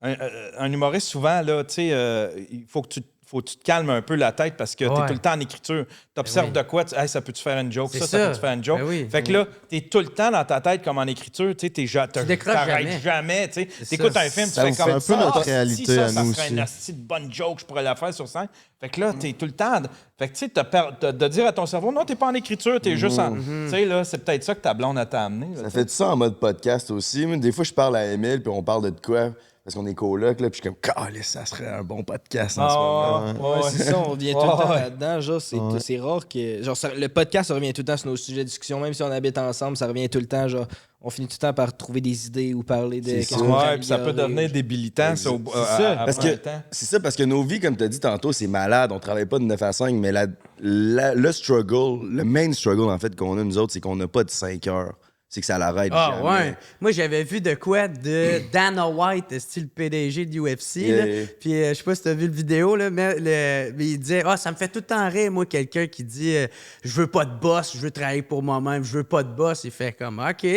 un humoriste, souvent, là, tu sais, il faut que tu te calmes un peu la tête parce que tu es tout le temps en écriture. Tu observes de quoi, hey, ça peut-tu faire une joke, ça peut-tu faire une joke. Fait que là, tu es tout le temps dans ta tête comme en écriture, tu t'arrêtes jamais. Tu écoutes un film, tu fais comme un peu notre réalité à nous ça serait aussi. une astuce de bonne joke, je pourrais la faire sur scène. Fait que là, tu es tout le temps. Fait que tu sais, de dire à ton cerveau, non, tu n'es pas en écriture, tu es juste en. Tu sais, là, c'est peut-être ça que ta blonde t'a amené. Ça fait ça en mode podcast aussi. Moi, des fois, je parle à Emile, puis on parle de quoi? Parce qu'on est coloc, là, puis je suis comme, calisse, ça serait un bon podcast en ce moment. Ouais, c'est ça, on revient tout le temps là-dedans. Genre, c'est rare que. Genre, le podcast, ça revient tout le temps sur nos sujets de discussion. Même si on habite ensemble, ça revient tout le temps. Genre, on finit tout le temps par trouver des idées ou parler de. Puis ça peut devenir débilitant, ça, c'est ça, parce que nos vies, comme tu as dit tantôt, c'est malade. On travaille pas de 9 à 5, mais le struggle, le main struggle, en fait, qu'on a, nous autres, c'est qu'on n'a pas de 5 heures. C'est que ça l'arrête jamais. Ouais. Moi, j'avais vu de quoi de Dana White, style PDG de UFC. Là. Puis, je sais pas si t'as vu le vidéo, là, mais il disait ça me fait tout le temps rire, moi, quelqu'un qui dit je veux pas de boss, je veux travailler pour moi-même, je veux pas de boss. Il fait comme OK.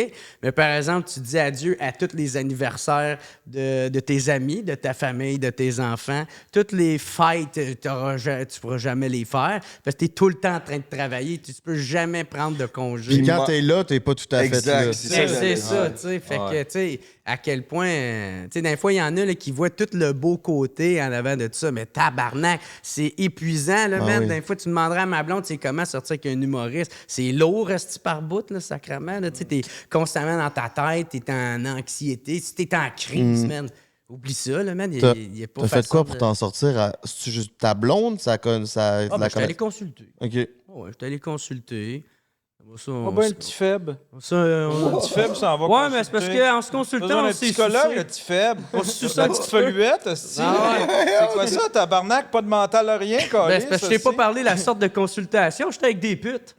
Mais par exemple, tu dis adieu à tous les anniversaires de tes amis, de ta famille, de tes enfants. Toutes les fêtes, tu pourras jamais les faire parce que t'es tout le temps en train de travailler. Tu peux jamais prendre de congé. Puis quand t'es là, t'es pas tout à fait. C'est ça, tu sais. Fait que, tu sais, à quel point. Tu sais, des fois, il y en a là, qui voient tout le beau côté en avant de tout ça, mais tabarnak, c'est épuisant, là, man. Des fois, tu demanderais à ma blonde, c'est comment sortir avec un humoriste. C'est lourd, rester par bout, là, sacrément. Tu sais, t'es constamment dans ta tête, t'es en anxiété, si t'es en crise, man. Oublie ça, là, man. Il est pas T'as fait quoi pour t'en sortir? C'est juste ta blonde? j'étais allé consulter. OK. Ouais, j'étais allé consulter. Un petit faible. Un petit faible, ça en va. Ouais, mais c'est parce qu'en se consultant, un psychologue, le petit faible. On se suce La petite feluette, c'est quoi ça, tabarnak? Pas de mental, rien, quoi. C'est parce que je t'ai pas parlé de la sorte de consultation, j'étais avec des putes.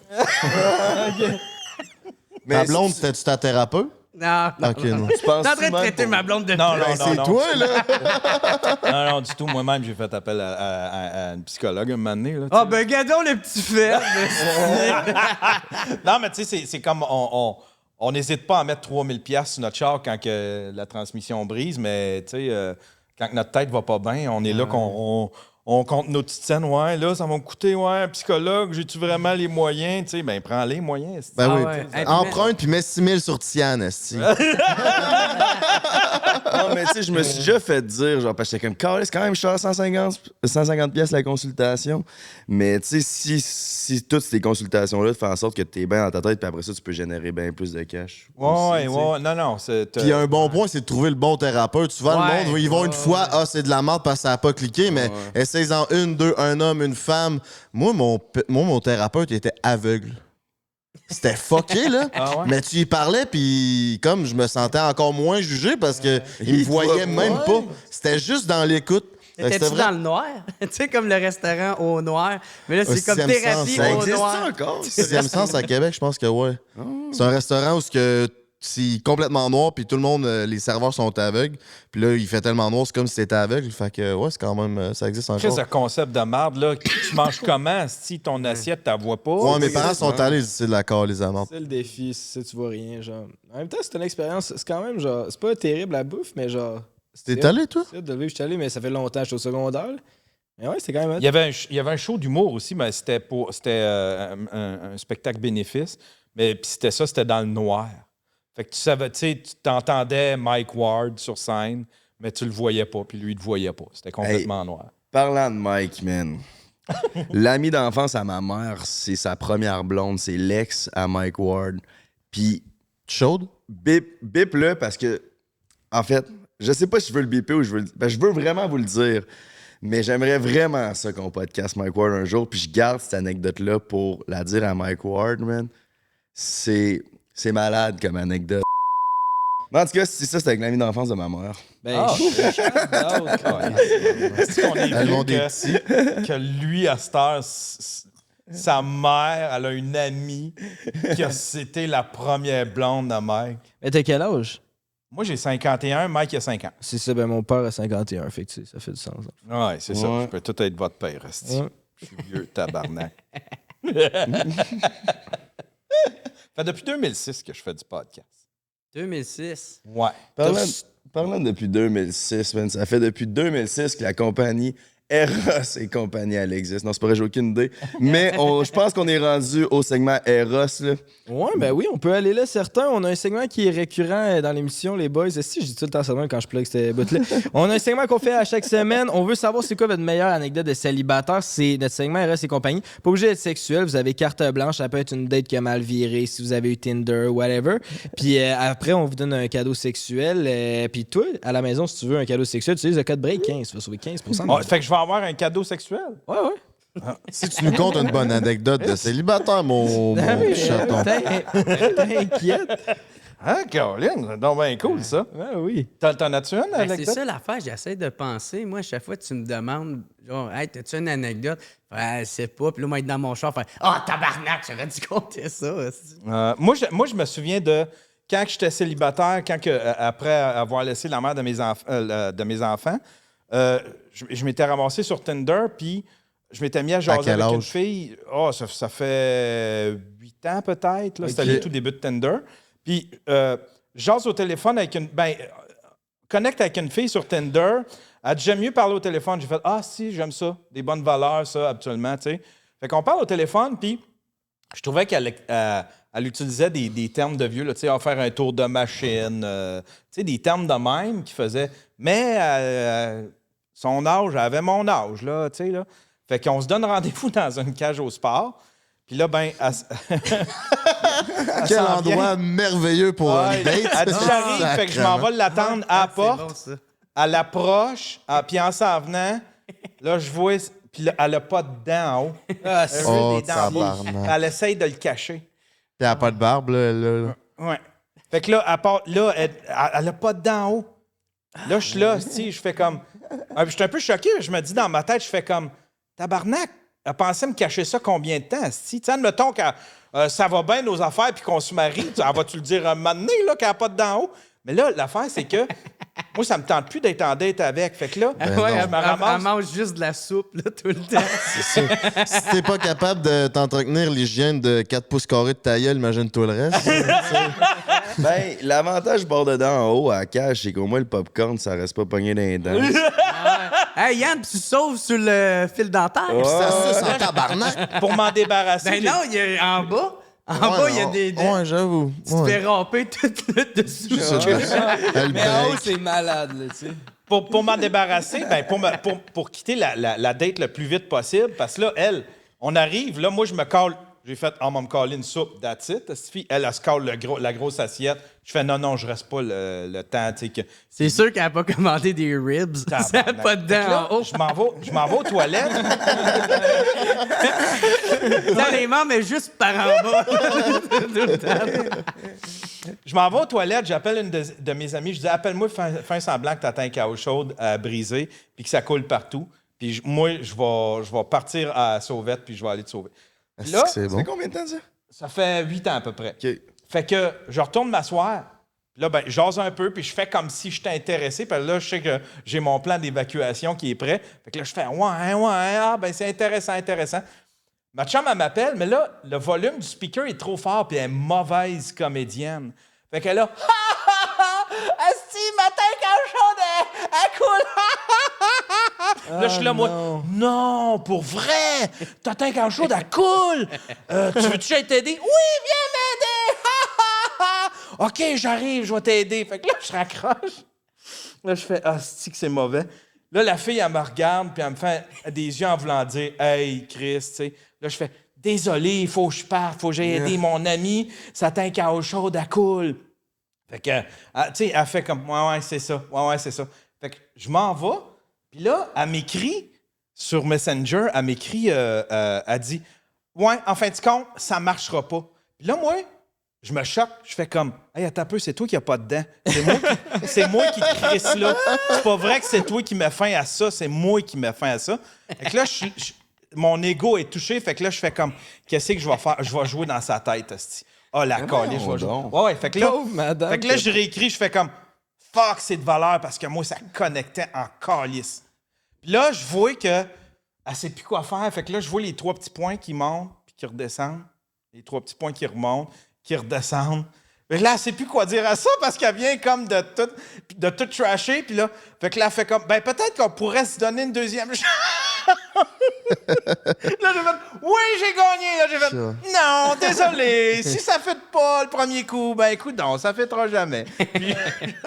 Ta blonde, c'était-tu ta thérapeute? Non. OK, non. T'es en train de traiter ma blonde de pute. Non, C'est toi, là? Non, du tout. Moi-même, j'ai fait appel à une psychologue un moment donné. Ben, gardons le petit faible. Non, mais tu sais, c'est comme on n'hésite pas à mettre 3000 $ sur notre char quand que la transmission brise, mais tu sais, quand notre tête va pas bien, on est là on compte nos petites scènes. Ouais, là, ça va me coûter, un psychologue. J'ai-tu vraiment les moyens? Tu sais, ben, prends les moyens. Ben oui. Hey, Emprunte puis mets 6 000 sur Tiane, esti. Non, mais tu sais, je me suis déjà fait dire, genre, parce que j'étais comme, c'est quand même cher, 150 pièces la consultation. Mais tu sais, si toutes ces consultations-là font en sorte que tu es bien dans ta tête, puis après ça, tu peux générer bien plus de cash. Ouais. Non. Puis un bon point, c'est de trouver le bon thérapeute. Souvent, le monde, ils vont une fois, c'est de la merde parce que ça n'a pas cliqué, mais essaye-en une, deux, un homme, une femme. Moi, mon thérapeute, il était aveugle. C'était fucké, là. Mais tu y parlais, puis comme je me sentais encore moins jugé parce que il me voyait même pas. C'était juste dans l'écoute. T'étais-tu dans le noir? Tu sais, comme le restaurant au noir. Mais là, c'est comme thérapie au noir. Encore? Sixième sens à Québec, je pense que ouais. C'est un restaurant où c'est complètement noir, puis tout le monde, les serveurs sont aveugles. Puis là, il fait tellement noir, c'est comme si t'étais aveugle. Fait que, ouais, c'est quand même, ça existe encore. Qu'est-ce que concept de merde, là? Tu manges comment si ton assiette, t'en vois pas? Ouais, mes parents sont allés, c'est de la corde, les amandes. C'est le défi, si tu vois rien, genre. En même temps, c'est une expérience, c'est quand même, genre, c'est pas terrible la bouffe, mais genre. T'es allé, toi? Je suis allé, mais ça fait longtemps, j'étais au secondaire. Mais ouais, c'était quand même. Il y avait un show d'humour aussi, mais c'était un spectacle bénéfice. Mais puis c'était dans le noir. Fait que tu savais, tu sais, tu t'entendais Mike Ward sur scène, mais tu le voyais pas, puis lui, il te voyait pas. C'était complètement noir. Parlant de Mike, man. L'ami d'enfance à ma mère, c'est sa première blonde, c'est l'ex à Mike Ward. Puis, chaude? Bip-le parce que, en fait, je sais pas si je veux le biper ou je veux le... Ben, je veux vraiment vous le dire, mais j'aimerais vraiment ça qu'on podcast Mike Ward un jour, puis je garde cette anecdote-là pour la dire à Mike Ward, man. C'est malade comme anecdote. Mais en tout cas, c'est ça, c'était avec l'ami d'enfance de ma mère. Ben, Est-ce qu'on est vu que lui, à cette heure, sa mère, elle a une amie qui a c'était la première blonde de Mike. Mais t'as quel âge? Moi, j'ai 51, Mike a 5 ans. C'est ça, ben mon père a 51, fait que ça fait du sens. Ouais, c'est ça. Je peux tout être votre père, esti. Je suis vieux, tabarnak. Fait depuis 2006 que je fais du podcast. 2006. Ouais. Parlant depuis 2006, man, ça fait depuis 2006 que la compagnie Eros et compagnie, elle existe. Non, c'est pas vrai, j'ai aucune idée. Mais je pense qu'on est rendu au segment Eros, là. Ouais, ben oui, on peut aller là, certains. On a un segment qui est récurrent dans l'émission, les boys. Si je dis tout le temps ça même quand je plug cette bout-là. On a un segment qu'on fait à chaque semaine. On veut savoir c'est quoi votre meilleure anecdote de célibataire. C'est notre segment Eros et compagnie. Pas obligé d'être sexuel. Vous avez carte blanche. Ça peut être une date qui a mal viré, si vous avez eu Tinder, whatever. Puis après, on vous donne un cadeau sexuel. Puis toi, à la maison, si tu veux un cadeau sexuel, tu utilises le code BREAK 15. Tu vas sauver 15%. Ah, fait que je vais avoir un cadeau sexuel. Ouais. Si tu nous comptes une bonne anecdote de célibataire, mon chaton. T'inquiète. Hein, Caroline? C'est donc bien cool, ça. Ah oui. T'en as-tu une Ben, c'est anecdote? ça l'affaire, j'essaie de penser. Moi, à chaque fois que tu me demandes, genre, hey, t'as-tu une anecdote? C'est pas. Puis là, moi, être dans mon char, faire tabarnak, j'aurais dû compter ça. Moi, je me souviens de quand j'étais célibataire, après avoir laissé la mère de mes enfants, je m'étais ramassé sur Tinder, puis je m'étais mis à jaser avec une fille. Oh, ça fait 8 ans peut-être. Là. C'était le tout début de Tinder. Puis, jase au téléphone avec connecte avec une fille sur Tinder. Elle dit, j'aime mieux parler au téléphone. J'ai fait, si, j'aime ça. Des bonnes valeurs, ça, habituellement, tu sais. Fait qu'on parle au téléphone, puis je trouvais qu'elle utilisait des termes de vieux, tu sais, faire un tour de machine, tu sais, des termes de même qui faisaient. Mais son âge, elle avait mon âge, là, tu sais, là. Fait qu'on se donne rendez-vous dans une cage au sport. Puis là, Quel endroit merveilleux pour un date. Elle dit, j'arrive, fait que je m'en vais l'attendre à la porte. Bon, Elle approche, puis en s'en venant, là, je vois, puis là, elle n'a pas de dents en haut. Elle a des dents en bas. Elle essaye de le cacher. Puis elle n'a pas de barbe, là. Ouais. Fait que là, elle n'a pas de dents en haut. Là, je suis là, je fais comme... Je suis un peu choqué, je me dis dans ma tête, je fais comme... Tabarnak, elle pensait me cacher ça combien de temps, asti? Tu sais, admettons que ça va bien nos affaires puis qu'on se marie, vas-tu le dire un moment donné, là, qu'elle n'a pas de dents en haut? Mais là, l'affaire, c'est que moi, ça me tente plus d'être en date avec. Fait que là, elle mange juste de la soupe, là, tout le temps. C'est ça. Si t'es pas capable de t'entretenir l'hygiène de 4 pouces carrés de ta gueule, imagine-toi le reste. Ben, l'avantage bord de dents en haut à la cage, c'est qu'au moins le popcorn, ça reste pas pogné dans les dents. Hey, Yann, tu sauves sur le fil dentaire. Ça suce en tabarnak. pour m'en débarrasser... Ben non, il y a en bas. En bas, il y a des dents. Ouais, j'avoue. Tu te fais ramper tout le dessous. Mais en haut, c'est malade, là, tu sais. Pour m'en débarrasser, pour quitter la date le plus vite possible, parce que là, on arrive, là, moi, je me colle. J'ai fait, on va me coller une soupe, that's it. Cette fille, elle se colle la grosse assiette. Je fais, non, je reste pas le temps, tu sais. Que... C'est sûr qu'elle n'a pas commandé des ribs. Ça n'a pas de dents en haut. Je m'en vais aux toilettes. Dans les mains, mais juste par en bas. Je m'en vais aux toilettes, j'appelle une de mes amies, je dis, appelle-moi, fais un semblant que t'as un chaos chaude à briser, puis que ça coule partout. Puis moi, je vais partir à la sauvette, puis je vais aller te sauver. Là, c'est bon. Ça fait combien de temps, ça? Ça fait 8 ans à peu près. OK. Fait que je retourne m'asseoir. Puis là, je jase un peu, puis je fais comme si j'étais intéressé. Puis là, je sais que j'ai mon plan d'évacuation qui est prêt. Fait que là, je fais c'est intéressant. Ma chum, elle m'appelle, mais là, le volume du speaker est trop fort, puis elle est mauvaise comédienne. Fait que là, asti, matin quand chaude, elle coule. Là, je suis là, moi, non, pour vrai, t'as quand chaude, elle coule. Tu veux-tu que j'aille t'aider? Oui, viens m'aider. OK, j'arrive, je vais t'aider. Fait que là, je raccroche. Là, je fais, asti que c'est mauvais. Là, la fille, elle me regarde, puis elle me fait des yeux en voulant dire, hey, Chris, tu sais. Là, je fais, désolé, il faut que je parte, il faut que j'aille aider mon ami, ça teint quand chaude, elle coule. Fait que, tu sais, elle fait comme, ouais, c'est ça. Fait que je m'en vais. Puis là, elle m'écrit sur Messenger, elle dit ouais, en fin de compte, ça marchera pas. Puis là, moi, je me choque, je fais comme hey, attends un peu, c'est toi qui n'as pas de dents. C'est moi qui te crisse là. C'est pas vrai que c'est toi qui mets fin à ça, c'est moi qui mets fin à ça. Fait que là, mon ego est touché, fait que là, je fais comme qu'est-ce que je vais faire? Je vais jouer dans sa tête, hostie. La calée, je vais jouer. Ouais, fait que là, je réécris, je fais comme fuck, c'est de valeur parce que moi, ça connectait en calice. Puis là, je vois qu'elle ne sait plus quoi faire. Fait que là, je vois les 3 petits points qui montent puis qui redescendent. Les 3 petits points qui remontent, qui redescendent. Mais là, elle sait plus quoi dire à ça parce qu'elle vient comme de tout trasher. Puis là, fait que là, elle fait comme, ben peut-être qu'on pourrait se donner une deuxième chance. Là, j'ai fait, oui, j'ai gagné. Là, j'ai fait, non, désolé. Si ça fait pas le premier coup, ben écoute, non, ça fêtera jamais. Puis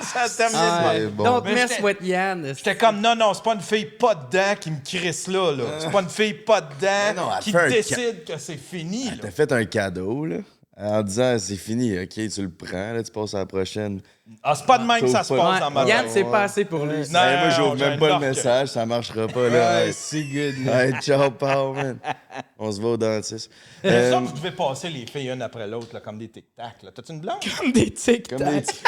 ça a terminé de même. Bon. Don't Mais mess j'étais- with Yann. J'étais comme, non, c'est pas une fille pas dedans qui me crisse là. C'est pas une fille pas dedans non, elle qui fait un décide que c'est fini. Là. T'as fait un cadeau, là, en disant c'est fini, ok, tu le prends, là, tu passes à la prochaine. Ah, c'est pas de même que ça se Ouais, passe dans ma Yann, tête. c'est pas assez pour lui. Non, Moi, j'ouvre j'ai même un pas le orque. message, ça marchera pas, là. Ouais, c'est good, man. Hey, ciao, pal, man. On se va au dentiste. Ça, vous devez passer les filles une après l'autre, là, comme des tic-tac. Là. T'as-tu une blonde? Comme des tic Comme des petits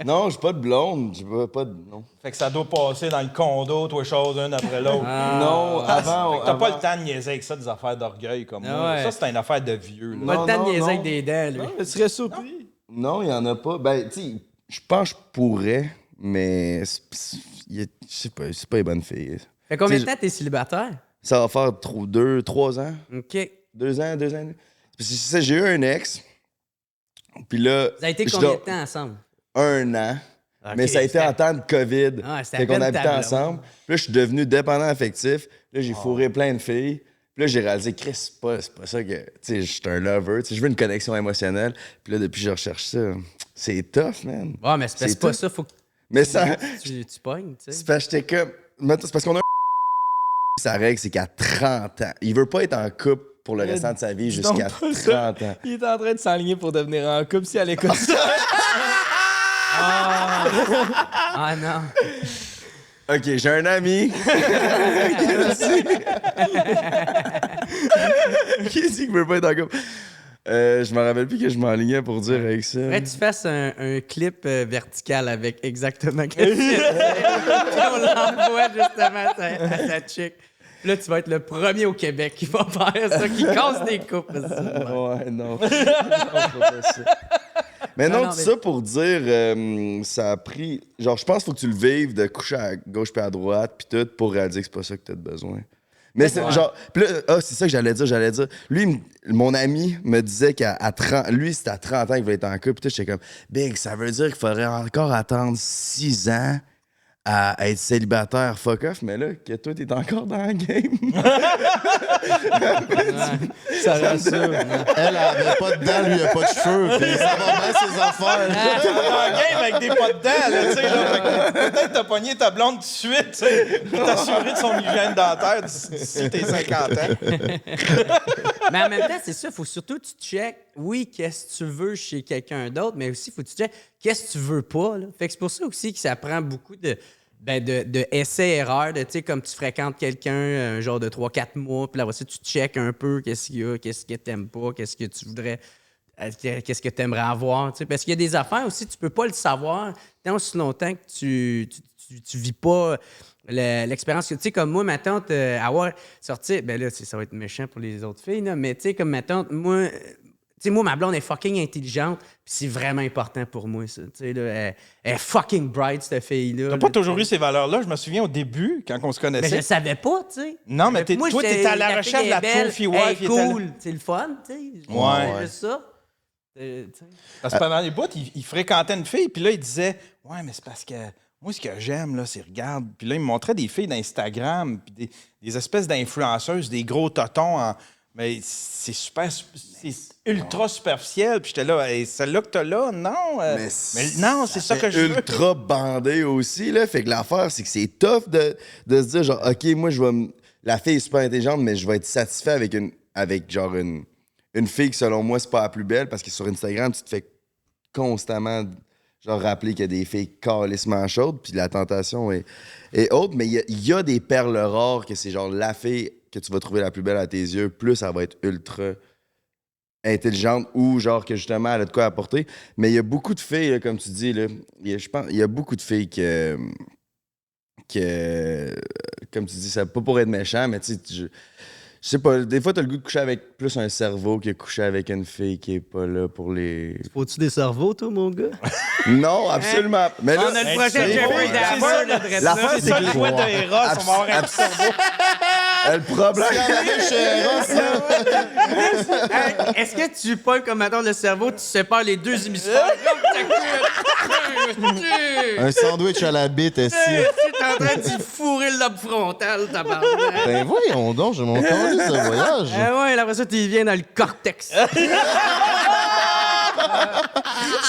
Non, j'ai pas de blonde, j'ai pas de... Non, Fait que ça doit passer dans le condo, toi, choses, une après l'autre. non avant... Fait que t'as pas avant- le temps de niaiser avec ça, des affaires d'orgueil comme Ah moi. ouais. Ça, c'est une affaire de vieux. Là. Pas le temps Non, de niaiser non. avec des dents, lui. Tu serais surpris. Non, il y en a pas. Ben, tu sais, je pense que je pourrais, mais... Je sais pas, c'est pas les bonnes filles. Fait combien de T'sais, temps t'es célibataire? Ça va faire 3 ans. OK. 2 ans, 2 ans. Parce que c'est ça, j'ai eu un ex, puis là... Vous avez été je combien de dois- temps ensemble? 1 an. OK, Mais ça a été c'était- en temps de COVID. Ah, c'était à fait qu'on peine habitait ta blonde. ensemble. Puis là, je suis devenu dépendant affectif. Là, j'ai fourré plein de filles. Puis là, j'ai réalisé, Chris, c'est pas ça que... Tu sais, je suis un lover. Tu sais, je veux une connexion émotionnelle. Puis là, depuis, je recherche ça. C'est tough, man. Ouais, mais c'est C'est pas tout. ça, faut que Mais ça... tu pognes, tu sais. C'est parce que j'étais comme... C'est parce qu'on a un... Sa règle, c'est qu'à 30 ans, il veut pas être en couple pour le restant de sa vie donc jusqu'à pas ça. 30 ans. Il est en train de s'enligner pour devenir en couple si elle écoute ça. Ah non. OK, j'ai un ami qui dit qu'il veut pas être en couple. Je me rappelle plus que je m'enlignais pour dire avec ça. Faudrait que tu fasses un clip vertical avec exactement ce que tu viens de dire. Puis on l'envoie justement à ta chick. Puis là, tu vas être le premier au Québec qui va faire ça, qui casse des couples. Ouais, non. Non, c'est pas ça. Mais non, non, tout mais- ça pour dire, ça a pris... Genre, je pense qu'il faut que tu le vives de coucher à gauche puis à droite puis tout pour réaliser que c'est pas ça que t'as besoin. Mais c'est genre... Puis là, c'est ça que j'allais dire. Lui, mon ami me disait qu'à 30... Lui, c'était à 30 ans qu'il voulait être en couple. Puis j'étais comme, Big, ça veut dire qu'il faudrait encore attendre 6 ans à être célibataire fuck off. Mais là, que toi, t'es encore dans le game. Ça rassure. Elle avait pas de dents, lui, il a pas de cheveux. Puis ça va bien, ses affaires. T'es en game avec des pas de dents, là, tu sais. là. Fait que peut-être t'as pogné ta blonde tout de suite, tu sais, pour t'assurer de son hygiène dentaire d'ici tes 50 ans. Mais en même temps, c'est ça, faut surtout que tu checkes, oui, qu'est-ce que tu veux chez quelqu'un d'autre, mais aussi, faut que tu checkes qu'est-ce que tu veux pas. Là. Fait que c'est pour ça aussi que ça prend beaucoup de essais-erreurs, tu sais, comme tu fréquentes quelqu'un un genre de 3-4 mois, puis là, aussi, tu checkes un peu qu'est-ce qu'il y a, qu'est-ce que t'aimes pas, qu'est-ce que tu voudrais, qu'est-ce que tu aimerais avoir, tu sais. Parce qu'il y a des affaires aussi, tu peux pas le savoir tant aussi longtemps que tu vis pas l'expérience. Tu sais, comme moi, ma tante, avoir sorti, ben là, ça va être méchant pour les autres filles, là, mais tu sais, comme ma tante, moi... Tu sais, moi, ma blonde est fucking intelligente, puis c'est vraiment important pour moi, ça. Tu sais, là, elle est fucking bright, cette fille-là. T'as pas toujours eu ces valeurs-là. Je me souviens au début, quand on se Mais je connaissait. le savais pas, tu sais. Non, mais Moi, toi, t'étais à la recherche de la trophy wife. Elle est cool, c'est le fun, tu sais. Ouais. C'est ça. Tu sais. Parce que pendant les bouts, il fréquentait une fille, puis là, il disait ouais, mais c'est parce que moi, ce que j'aime, là, c'est regarde. Puis là, il me montrait des filles d'Instagram, puis des espèces d'influenceuses, des gros totons. Mais c'est super, c'est ultra superficiel. Puis j'étais là, hey, celle-là que t'as là, non. Mais non, c'est ça que je veux. Ultra bandé aussi, là. Fait que l'affaire, c'est que c'est tough de se dire, genre, OK, moi, la fille est super intelligente, mais je vais être satisfait avec genre, une fille qui, selon moi, c'est pas la plus belle, parce que sur Instagram, tu te fais constamment, genre, rappeler qu'il y a des filles calissement chaudes, puis la tentation est haute, mais il y a des perles rares que c'est genre la fille que tu vas trouver la plus belle à tes yeux, plus elle va être ultra intelligente ou genre que justement elle a de quoi apporter. Mais il y a beaucoup de filles, là, comme tu dis, là, je pense il y a beaucoup de filles que comme tu dis, ça pas pour être méchant, mais tu sais, je sais pas, des fois t'as le goût de coucher avec plus un cerveau que coucher avec une fille qui est pas là pour les... Faut-tu des cerveaux, toi, mon gars? Non, absolument. Mais là, On a le prochain Jeffrey Dahmer, là, de l'affaire, C'est ça le choix de Eros, on va avoir un cerveau. Le problème... Hey, est-ce que tu pognes comme maintenant le cerveau, tu sépares les deux hémisphères? Un sandwich à la bite, ici. Tu es en train de fourrer le lobe frontal, tabarnak. Ben voyons donc, j'ai mon calice de voyage. Ah ouais, après ça, tu viens dans le cortex.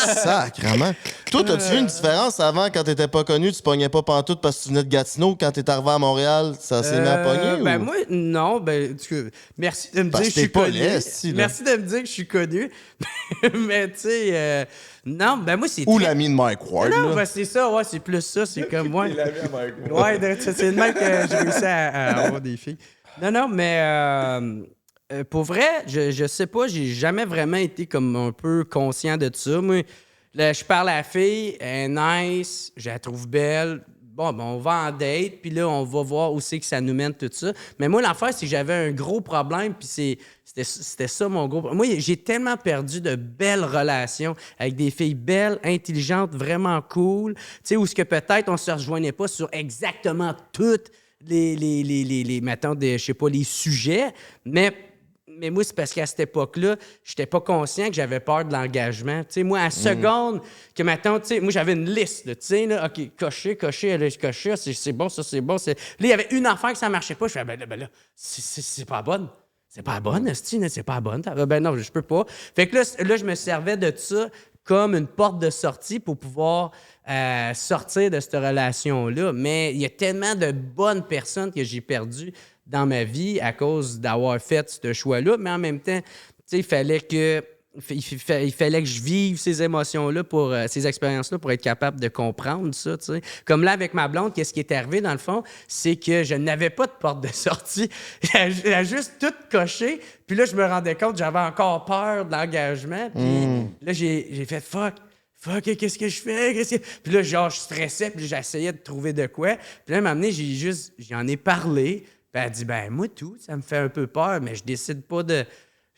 Sacrement. Toi, t'as-tu vu une différence avant, quand t'étais pas connu, tu pognais pas pantoute parce que tu venais de Gatineau, quand t'es arrivé à Montréal, ça s'est mis à pogner? Ben ou? moi, non, merci de me Parce dire que que je t'es suis pas connu. laid, si, là. Merci de me dire que je suis connu. Mais tu sais, non, ben moi, c'est Ou très- l'ami de Mike Ward, Non, là. ben c'est ça, ouais, c'est plus ça, c'est comme moi. Ouais, c'est le même que j'ai réussi à avoir des filles. Non, mais pour vrai, je sais pas, j'ai jamais vraiment été comme un peu conscient de ça. Moi, là, je parle à la fille, elle est nice, je la trouve belle. Bon, ben, on va en date, puis là, on va voir où c'est que ça nous mène, tout ça. Mais moi, l'affaire, c'est que j'avais un gros problème, puis c'était ça mon gros problème. Moi, j'ai tellement perdu de belles relations avec des filles belles, intelligentes, vraiment cool, tu sais, où ce que peut-être on se rejoignait pas sur exactement toutes mettons, je sais pas, les sujets, mais moi, c'est parce qu'à cette époque-là, j'étais pas conscient que j'avais peur de l'engagement. Tu sais, moi, à seconde que, mettons, tu sais, moi, j'avais une liste, tu sais, là, OK, cocher, elle a coché, c'est bon, ça, c'est bon. Là, il y avait une affaire que ça marchait pas. Je fais, ben là, c'est pas bonne. C'est pas bonne, esti, c'est pas bonne. Ben non, je peux pas. Fait que là, je me servais de ça comme une porte de sortie pour pouvoir sortir de cette relation-là. Mais il y a tellement de bonnes personnes que j'ai perdues dans ma vie à cause d'avoir fait ce choix-là. Mais en même temps, tu sais, il fallait que je vive ces émotions-là, ces expériences-là pour être capable de comprendre ça, tu sais. Comme là, avec ma blonde, qu'est-ce qui est arrivé, dans le fond, c'est que je n'avais pas de porte de sortie. Elle a juste tout coché. Puis là, je me rendais compte que j'avais encore peur de l'engagement. Puis là, j'ai fait « fuck, qu'est-ce que je fais? Puis là, genre, je stressais, puis j'essayais de trouver de quoi. Puis là, à un moment donné, j'en ai parlé. Puis elle a dit « ben moi, tout, ça me fait un peu peur, mais je décide pas de...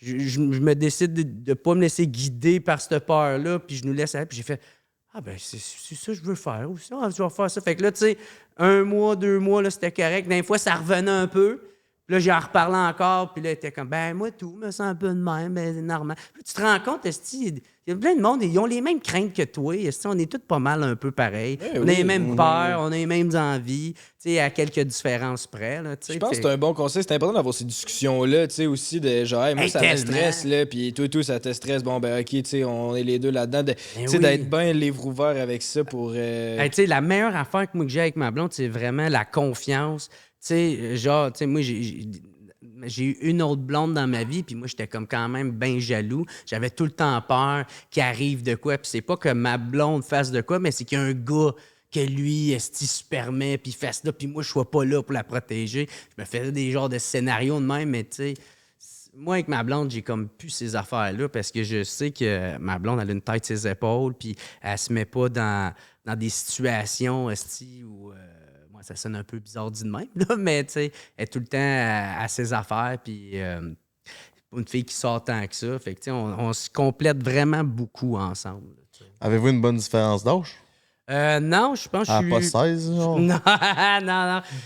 Je me décide de pas me laisser guider par cette peur-là, puis je nous laisse aller. » Puis j'ai fait « ah ben c'est ça que je veux faire aussi, je vais faire ça. » Fait que là, tu sais, 1 mois, 2 mois, là, c'était correct. Des fois, ça revenait un peu. Puis là, j'en reparlais encore, puis là, elle était comme « ben moi, tout, me sens un peu de même, ben c'est normal. » Puis tu te rends compte, esti, il y a plein de monde, ils ont les mêmes craintes que toi. Esti, on est tous pas mal un peu pareils. On a les mêmes peurs, on a les mêmes envies, tu sais, à quelques différences près. Là, je pense que c'est un bon conseil. C'est important d'avoir ces discussions-là, tu sais, aussi, de genre, hey, moi, ça me stresse, là, puis toi, ça te stresse. Bon, ben, OK, tu sais, on est les deux là-dedans. Tu sais, d'être bien livre ouvert avec ça pour. Tu sais, la meilleure affaire que j'ai avec ma blonde, c'est vraiment la confiance. Tu sais, genre, tu sais, moi, j'ai eu une autre blonde dans ma vie, puis moi, j'étais comme quand même bien jaloux. J'avais tout le temps peur qu'il arrive de quoi. Puis c'est pas que ma blonde fasse de quoi, mais c'est qu'il y a un gars que lui, esti, se permet, puis fasse là, puis moi, je sois pas là pour la protéger. Je me faisais des genres de scénarios de même, mais tu sais, moi, avec ma blonde, j'ai comme plus ces affaires-là parce que je sais que ma blonde, elle a une tête sur ses épaules, puis elle se met pas dans des situations, esti, où... ça sonne un peu bizarre dit de même, là, mais tu sais, elle est tout le temps à ses affaires, puis une fille qui sort tant que ça. Fait que tu sais, on se complète vraiment beaucoup ensemble. Là, avez-vous une bonne différence d'âge? Non, je pense que je suis... pas 16, genre? Non.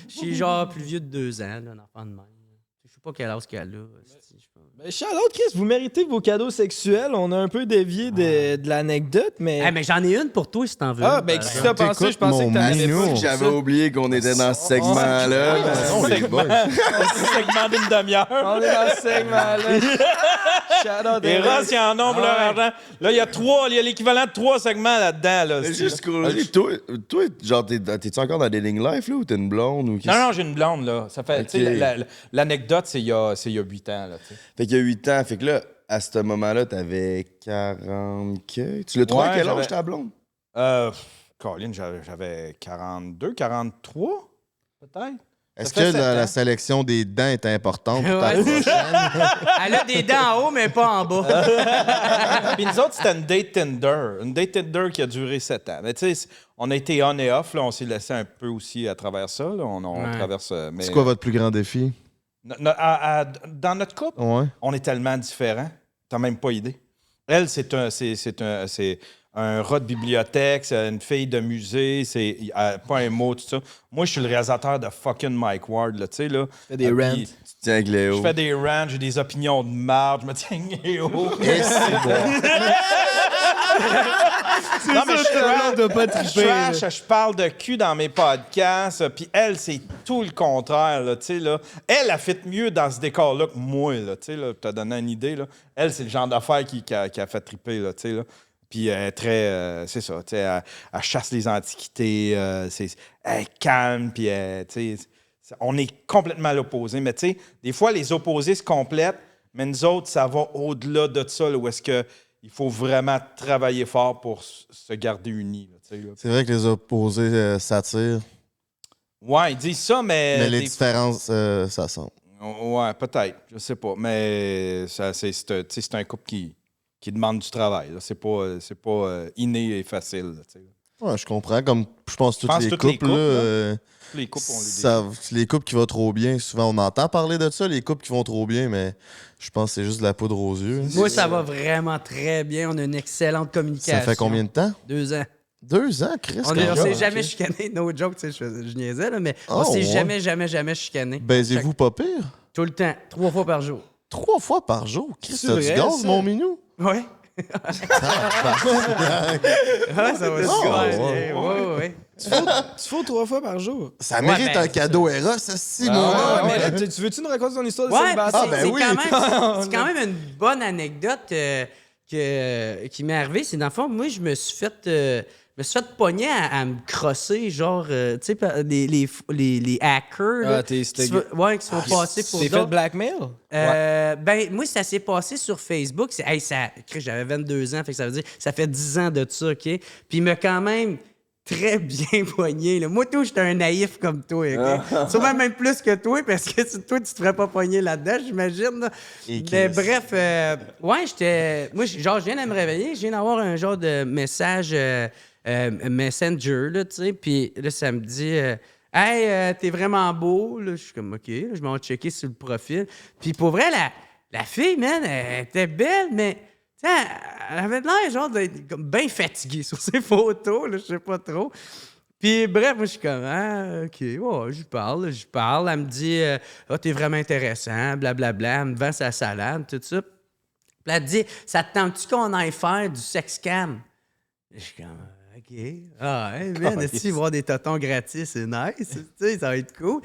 Je suis genre plus vieux de 2 ans, là, un enfant de même. Je sais pas quel âge qu'elle a. Ben, Charlotte, Chris, vous méritez vos cadeaux sexuels. On a un peu dévié de l'anecdote, mais. Mais j'en ai une pour toi si t'en veux. Ah, ben, si t'as pensé, je pensais que t'en avais pas. J'avais oublié qu'on était dans ce segment-là. Segment d'une demi-heure. On est dans ce segment-là. Shout-out Et à Ross, il en nombre leur argent. Là, il y a l'équivalent de 3 segments là-dedans. Là, Toi, genre, t'es-tu encore dans Dating Life, là, ou t'es une blonde? Ou non, j'ai une blonde, là. Ça fait, tu sais, l'anecdote, c'est il y a 8 ans, là, tu sais. Fait qu'il y a 8 ans. Fait que là, à ce moment-là, t'avais 40... Tu l'as trouvé à quel âge, ta blonde? Colin, j'avais 42, 43, peut-être. Est-ce que la sélection des dents est importante pour ta prochaine? Elle a des dents en haut, mais pas en bas. Puis nous autres, c'était une date Tinder. Une date Tinder qui a duré 7 ans. Mais tu sais, on a été on et off. Là, on s'est laissé un peu aussi à travers ça. Là. On traverse... Mais... C'est quoi votre plus grand défi? Dans notre couple, on est tellement différents. T'as même pas idée. Elle, c'est un rat de bibliothèque, c'est une fille de musée, c'est pas un mot, tout ça. Moi, je suis le réalisateur de fucking Mike Ward, là, tu sais, là. Fais des rants. Puis, Tu tiens avec Léo. je fais des rants, j'ai des opinions de marde, je me tiens Léo. Et c'est bon. Non, mais de pas tricher. je parle de cul dans mes podcasts, puis elle, c'est tout le contraire, là, tu sais, là. Elle a fait mieux dans ce décor-là que moi, là, tu sais, là, pour te donner une idée, là. Elle, c'est le genre d'affaire qui a fait triper, là, tu sais, là. Puis elle est très, c'est ça, tu sais, elle chasse les antiquités, elle est calme, puis tu sais, on est complètement à l'opposé. Mais tu sais, des fois, les opposés se complètent, mais nous autres, ça va au-delà de ça, là, où est-ce que il faut vraiment travailler fort pour se garder unis. Là, tu sais, là. C'est vrai que les opposés s'attirent, Ouais, ils disent ça, mais mais les différences, ça sent. Ouais, peut-être, je sais pas. Mais c'est un couple qui demande du travail. Là. C'est pas inné et facile. Là, tu sais. Ouais, je comprends. Comme je pense que tous les couples, là, Les couples ont les couples qui vont trop bien, souvent on entend parler de ça, les couples qui vont trop bien, mais je pense que c'est juste de la poudre aux yeux. Moi, ça va vraiment très bien. On a une excellente communication. Ça fait combien de temps? 2 ans. 2 ans, Chris. On s'est jamais chicané. No joke, tu sais, je niaisais, là, mais on s'est jamais chicané. Baisez-vous pas pire? Tout le temps. 3 fois par jour. 3 fois par jour? Chris, C'est t'as du vrai, gaz, ça? mon minou? Ouais. Ouais, ça va super bien. Ouais. Tu fous 3 fois par jour. Ça mérite ben, un cadeau Eros, ça, si, mon Ouais, gars. mais là, tu veux-tu nous raconter ton histoire de Ouais, célibataire? c'est oui. quand même une bonne anecdote qui m'est arrivée. C'est dans le fond, moi, je me suis fait pogner à me crosser, genre, tu sais, par les hackers. là, t'es- qui se font passer pour T'es fait d'autres. blackmail? Ben, moi, ça s'est passé sur Facebook. J'avais 22 ans, fait que ça veut dire ça fait 10 ans de ça, OK? Puis il m'a quand même très bien pogné. Là. Moi, toi, j'étais un naïf comme toi, OK? Sûrement même plus que toi, parce que toi, tu te ferais pas pogner là-dedans, j'imagine. Là. Et Mais Chris. bref, ouais, moi, genre, je viens de me réveiller, je viens d'avoir un genre de message Messenger, là, tu sais, puis là, ça me dit... Hey, t'es vraiment beau. Là, je suis comme, OK. Là, je m'en vais checker sur le profil. Puis pour vrai, la fille, man, elle était belle, mais tu sais, elle avait l'air genre d'être comme bien fatiguée sur ses photos. Là, je sais pas trop. Puis bref, moi, je suis comme, ah, OK, ouais, je parle. Elle me dit, t'es vraiment intéressant, blablabla. Elle me vend sa salade, tout ça. Puis elle dit, ça te tente-tu qu'on aille faire du sex cam? Je suis comme, OK. Ah, ouais, man, si voir des totons gratis, c'est nice. Tu sais, ça va être cool.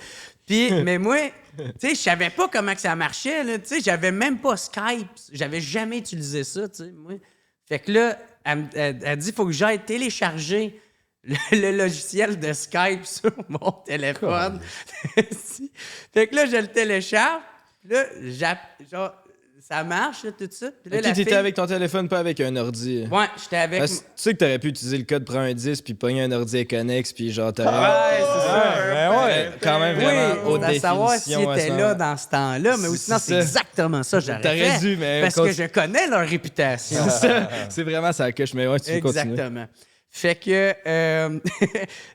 Puis, mais moi, tu sais, je savais pas comment que ça marchait, là. Tu sais, j'avais même pas Skype. J'avais jamais utilisé ça, tu sais, moi. Fait que là, elle dit, faut que j'aille télécharger le logiciel de Skype sur mon téléphone. Fait que là, je le télécharge. Là, genre, ça marche, là, tout ça. Puis là, Ok, la t'étais fille- avec ton téléphone, pas avec un ordi. Ouais, j'étais avec... Parce que tu sais que t'aurais pu utiliser le code prends un 10 puis pogner un ordi connexe puis genre t'aurais... Ouais, c'est ça. ouais. Quand même vraiment haute Oui, à savoir s'il définition. à était ce là moment. dans ce temps-là, mais sinon, c'est ça. exactement ça que j'aurais T'aurais fait. dû, mais Parce que je connais leur réputation. C'est ça. C'est vraiment ça coche, mais ouais, tu peux continuer. Exactement. Fait que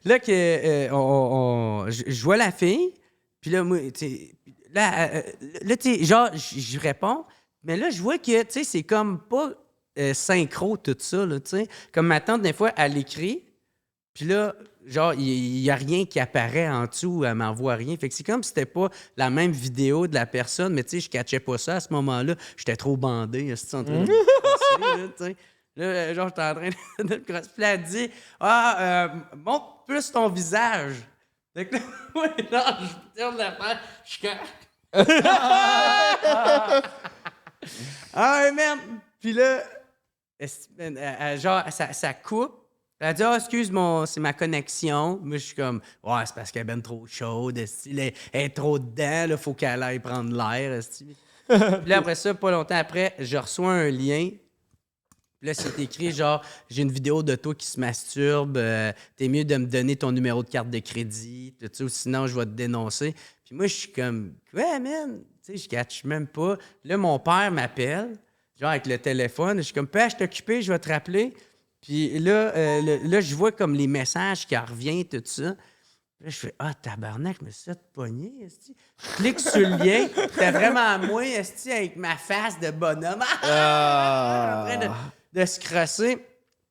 là, je vois la fille, puis là, moi, tu sais, là, tu sais, genre, je réponds, mais là, je vois que, tu sais, c'est comme pas synchro tout ça, là, tu sais. Comme ma tante, des fois, elle écrit, puis là, genre, il n'y a rien qui apparaît en dessous, elle m'envoie rien. Fait que c'est comme si c'était pas la même vidéo de la personne, mais tu sais, je catchais pas ça à ce moment-là. J'étais trop bandé, j'étais en train de me crosser, là, tu sais. Là, genre, j'étais en train de me crosser. Puis là, elle dit, montre plus ton visage. Fait que là, ouais, genre, je tourne la face, je suis comme... Ah ouais, man! Puis là, genre, ça coupe. Elle dit, excuse-moi, c'est ma connexion. Moi, je suis comme, ouais, c'est parce qu'elle est ben trop chaude. Elle est trop dedans, il faut qu'elle aille prendre l'air. Puis là, après ça, pas longtemps après, je reçois un lien. Puis là, c'est écrit, genre, j'ai une vidéo de toi qui se masturbe. T'es mieux de me donner ton numéro de carte de crédit. Tout ça, ou sinon, je vais te dénoncer. Puis moi, je suis comme, ouais, man, tu sais, je catch même pas. Là, mon père m'appelle, genre avec le téléphone. Je suis comme, père, je suis occupé, je vais te rappeler. Puis là, je vois comme les messages qui reviennent, tout ça. Là, je fais, tabarnak, je me suis fait pogner, esti. Je clique sur le lien. C'était vraiment moi, esti, avec ma face de bonhomme. En train de se crosser.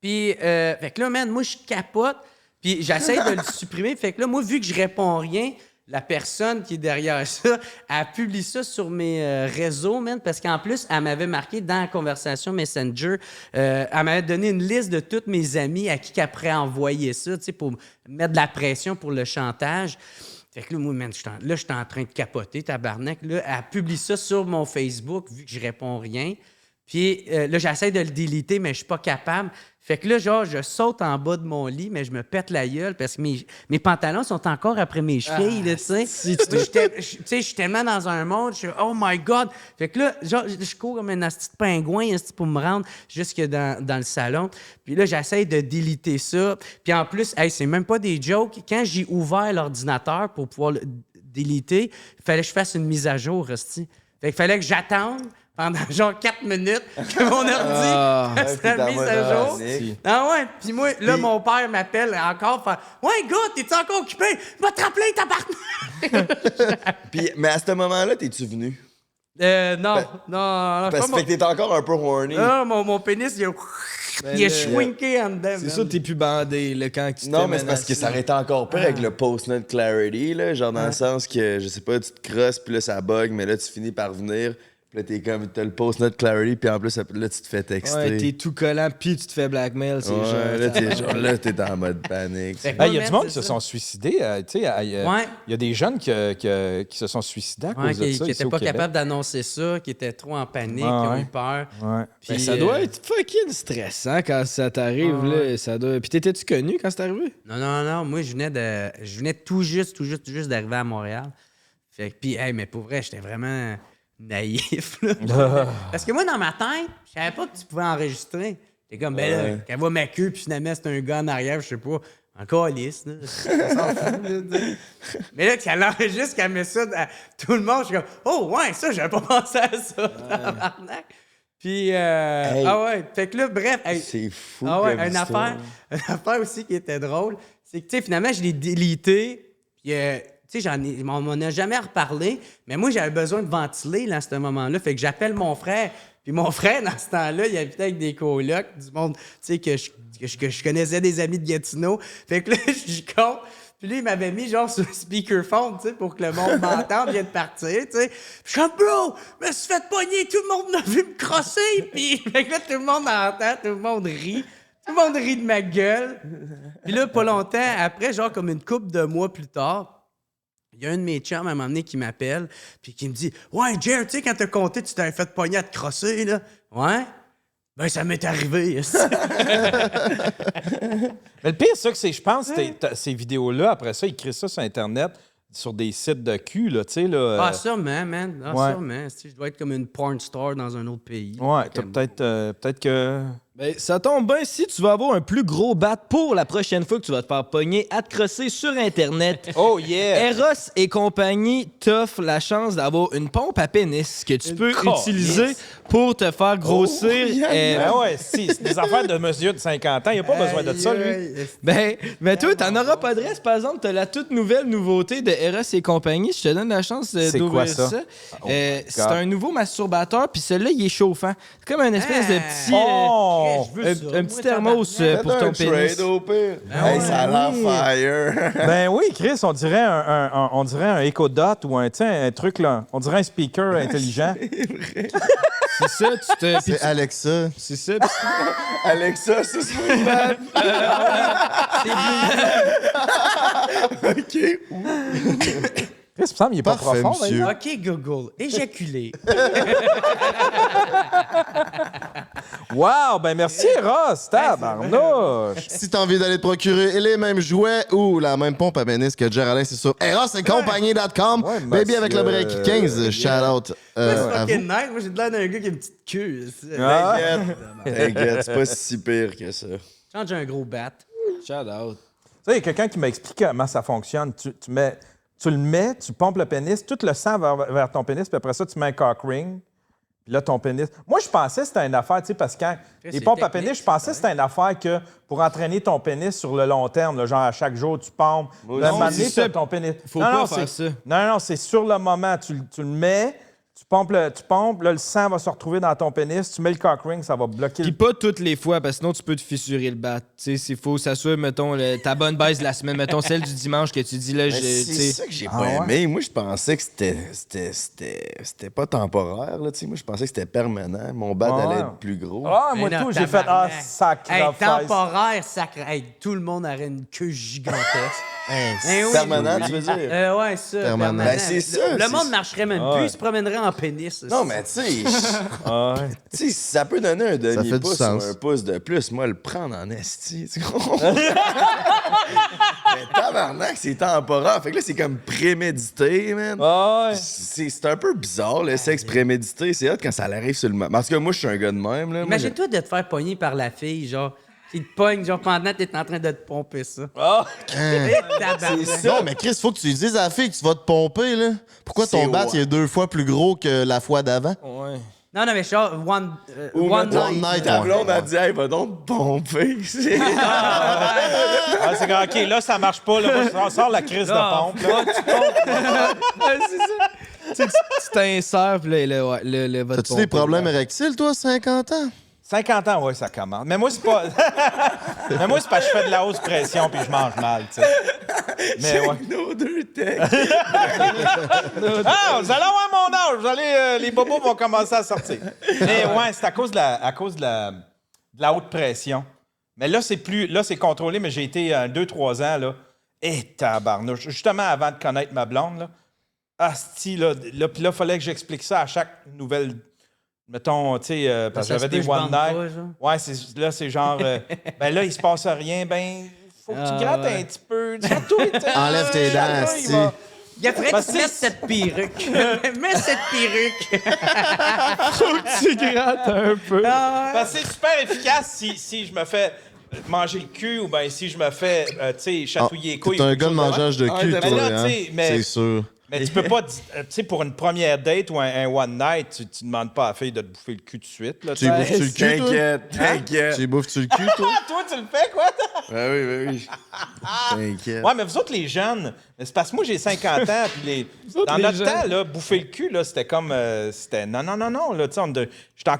Puis, fait que là, man, moi, je capote. Puis, j'essaie de le supprimer. Fait que là, moi, vu que je réponds rien, la personne qui est derrière ça, elle publie ça sur mes réseaux, man, parce qu'en plus, elle m'avait marqué dans la conversation Messenger, elle m'avait donné une liste de tous mes amis à qui qu'elle pourrait envoyer ça, tu sais, pour mettre de la pression pour le chantage. Fait que là, moi, man, je suis en train de capoter, tabarnak. Là, elle publie ça sur mon Facebook, vu que je réponds rien. Puis là, j'essaie de le déliter, mais je suis pas capable. Fait que là, genre, je saute en bas de mon lit, mais je me pète la gueule parce que mes pantalons sont encore après mes chevilles, là, tu sais. Je suis tellement dans un monde, je suis « Oh my God! » Fait que là, genre, je cours comme un asti de pingouin pour me rendre jusque dans le salon. Puis là, j'essaie de déliter ça. Puis en plus, hey, c'est même pas des jokes. Quand j'ai ouvert l'ordinateur pour pouvoir le déliter, il fallait que je fasse une mise à jour, esti. Fait qu'il fallait que j'attende pendant genre 4 minutes que mon ordi fasse la mise à jour. Ah ouais, puis moi, là, mon père m'appelle encore, fait « Ouais, gars, t'es-tu encore occupé? Va te rappeler, tabarnak! » Mais à ce moment-là, t'es-tu venu? Non. Parce que t'es encore un peu horny. Non, mon pénis, il a shrinké en dedans. C'est ça, t'es plus bandé là, quand tu Non, mais c'est parce que ça aurait été encore pire avec le post-nut clarity, là, genre dans le sens que, je sais pas, tu te crosses, puis là, ça bug, mais là, tu finis par venir. Puis là, t'es comme, t'as le post-nut clarity, puis en plus, là, tu te fais texter. Ouais, t'es tout collant, puis tu te fais blackmail, c'est là, t'es en mode panique. Il y a du monde qui se sont suicidés. Tu sais, il y a des jeunes qui se sont suicidés à cause de ça. Qui n'étaient pas capables d'annoncer ça, qui étaient trop en panique, qui ont eu peur. Ouais. Puis, ça doit être fucking stressant quand ça t'arrive, là. Ça doit... Puis t'étais-tu connu quand c'est arrivé? Non. Moi, je venais tout juste d'arriver à Montréal. Fait que, puis, hey, mais pour vrai, j'étais vraiment naïf, là. Parce que moi, dans ma tête, je savais pas que tu pouvais enregistrer. J'étais comme, ben là, qu'elle voit ma queue, puis finalement, c'est un gars en arrière, je sais pas, encore lisse, là. On s'en fout, là. Mais là, qu'elle enregistre, qu'elle met ça à tout le monde, je suis comme, oh, ouais, ça, j'avais pas pensé à ça, tabarnak. Puis, ah ouais, fait que là, bref. Hey, c'est fou. Ah ouais, une affaire aussi qui était drôle, c'est que, tu sais, finalement, je l'ai délité, puis, tu sais, on m'en a jamais reparlé, mais moi, j'avais besoin de ventiler là, à ce moment-là. Fait que j'appelle mon frère. Puis mon frère, dans ce temps-là, il habitait avec des colocs, du monde, tu sais, que je connaissais des amis de Gatineau. Fait que là, je compte. Puis lui, il m'avait mis genre sur le speakerphone, tu sais, pour que le monde m'entende, vient de partir, tu sais. Puis je suis comme, bro, je me suis fait pogner, tout le monde m'a vu me crosser. Puis fait que là, tout le monde entend, tout le monde rit. Tout le monde rit de ma gueule. Puis là, pas longtemps après, genre comme une couple de mois plus tard, il y a un de mes chums à un moment donné qui m'appelle, puis qui me dit « Ouais, Jer, tu sais, quand t'as compté, tu t'avais fait pogner à te crosser, là. » « Ouais? Ben, ça m'est arrivé. » Mais le pire, c'est que je pense que ces vidéos-là, après ça, ils créent ça sur Internet, sur des sites de cul, là, tu sais, là. Ah, sûrement, man. Ah, ouais. sûrement. Je dois être comme une porn star dans un autre pays. Ouais, t'as peut-être que... Ben, ça tombe bien si tu vas avoir un plus gros bat pour la prochaine fois que tu vas te faire pogner à te crosser sur Internet. Oh yeah! Eros et compagnie t'offrent la chance d'avoir une pompe à pénis que tu peux utiliser pour te faire grossir. Ben ouais, c'est des affaires de monsieur de 50 ans. Il a pas besoin de ça, lui. Ben toi, t'en auras pas de reste. Par exemple, t'as la toute nouvelle nouveauté de Eros et compagnie. Je te donne la chance d'ouvrir ça. C'est un nouveau masturbateur, puis celui-là, il est chauffant. C'est comme une espèce de petit... un petit thermos pour ton pénis. Trade au pire. Hey, ça a l'air fire. Ben oui, Chris, on dirait un Echo Dot ou un truc, là. On dirait un speaker intelligent. C'est ça, C'est Alexa. C'est ça. Alexa, c'est ça. OK. Chris, il me semble qu'il est pas Parfait, profond. monsieur. hein. OK, Google. Éjaculer. Wow, ben merci, Ross. Tabarnouche. Si t'as envie d'aller te procurer les mêmes jouets ou la même pompe à pénis que Jer Alain, c'est sur erosetcompagnie.com. Ouais, Baby avec le break 15. Shout out C'est à fucking vous. nice. Moi, j'ai de l'air d'un gars qui a une petite queue. T'inquiète, c'est pas si pire que ça. Change un gros bat. Shout out. Tu sais, il y a quelqu'un qui m'a expliqué comment ça fonctionne. Tu le mets, tu pompes le pénis, tout le sang va vers ton pénis, puis après ça, tu mets un cock ring. Puis là, ton pénis... Moi, je pensais que c'était une affaire, tu sais, parce que quand les pompes à pénis, je pensais que c'était une affaire que pour entraîner ton pénis sur le long terme, là, genre à chaque jour, tu pompes. Oui, Là, non, un moment donné, c'est ça. ton pénis... Faut pas faire ça. Non, c'est sur le moment. Tu le mets, Tu pompes, là, le sang va se retrouver dans ton pénis, tu mets le cock ring, ça va bloquer Puis pas toutes les fois, parce que sinon tu peux te fissurer le bat. Tu sais, s'il faut s'assurer, mettons, ta bonne baisse de la semaine, mettons celle du dimanche que tu dis là, C'est ça que j'ai pas aimé. Moi, je pensais que c'était pas temporaire. Là, moi, je pensais que c'était permanent. Mon bat allait être plus gros. Ah, moi, Mais non, tout, j'ai fait tabarnak. sacrifice. Temporaire, sacré. Hey, tout le monde aurait une queue gigantesque. Eh oui. Permanent, tu veux dire? Ouais, ça. Permanent. Ben, c'est ça, Le c'est- monde marcherait même plus, il se promènerait en pénis. Non, mais tu sais, Ouais. tu sais, ça peut donner un fait du demi-pouce ou sens. un pouce de plus. Moi, le prendre en esti, tu comprends? Mais tabarnak, c'est temporaire. Fait que là, c'est comme prémédité, man. Ouais. C'est un peu bizarre, le sexe prémédité. C'est hot quand ça arrive sur le moment. Parce que moi, je suis un gars de même. Là. Moi, Imagine-toi de te faire pogner par la fille, genre, qui te pogne, genre, pendant que t'es en train de te pomper ça. Ah. Tabarnak. Non, mais Chris, faut que tu lui dises à la fille que tu vas te pomper, là. Pourquoi ton C'est bat, ouais. il est 2 fois plus gros que la fois d'avant? Ouais. Non, mais genre, one One night. night, Ta ouais. blonde a dit, hey, va donc te pomper. Ah, c'est comme, OK, là, ça marche pas. Là, moi, je sors la crise de pompe. Là. Tu t'insères, puis là, ouais, le va te T'as-tu des pomper. problèmes érectiles, toi, 50 ans? 50 ans, oui, ça commence. Mais moi, c'est pas. Mais moi, c'est parce que je fais de la hausse pression puis je mange mal, tu sais. Mais ouais. Nos deux tech. Ah, vous allez avoir mon âge. Vous allez, les bobos vont commencer à sortir. Mais ouais, c'est à cause de la haute pression. Mais là, c'est contrôlé, mais j'ai été 2-3 ans, là. Et tabarnouche. Justement, avant de connaître ma blonde, là. Asti, là, puis là, il fallait que j'explique ça à chaque nouvelle. Mettons, tu sais, parce que Ça se j'avais peut, des je one bande night. pas, genre. Ouais, c'est genre. Ben là, il se passe rien. Ben, faut que tu grattes un petit peu. Tu Enlève tes dents, il asti. va- Il faudrait Parce que tu que mettes cette perruque. Mets cette perruque. Tu grattes un peu. Parce que c'est super efficace si je me fais manger le cul ou ben si je me fais, tu sais, chatouiller les couilles. T'es un ou gars de quelque chose mangeage de même. cul, Mais toi, là, hein? tu sais, mais- C'est sûr. Mais tu peux pas, tu sais, pour une première date ou un one night, tu demandes pas à la fille de te bouffer le cul tout de suite. Là, Tu y bouffes-tu le cul, toi? T'inquiète. Tu y bouffes-tu le cul, toi? Ah, toi, tu le fais, quoi? Ben oui. T'inquiète. Ouais, mais vous autres, les jeunes, mais c'est parce que moi, j'ai 50 ans, puis dans les notre jeunes. temps, là, bouffer le cul, là, c'était comme... c'était non, là, tu sais, j'étais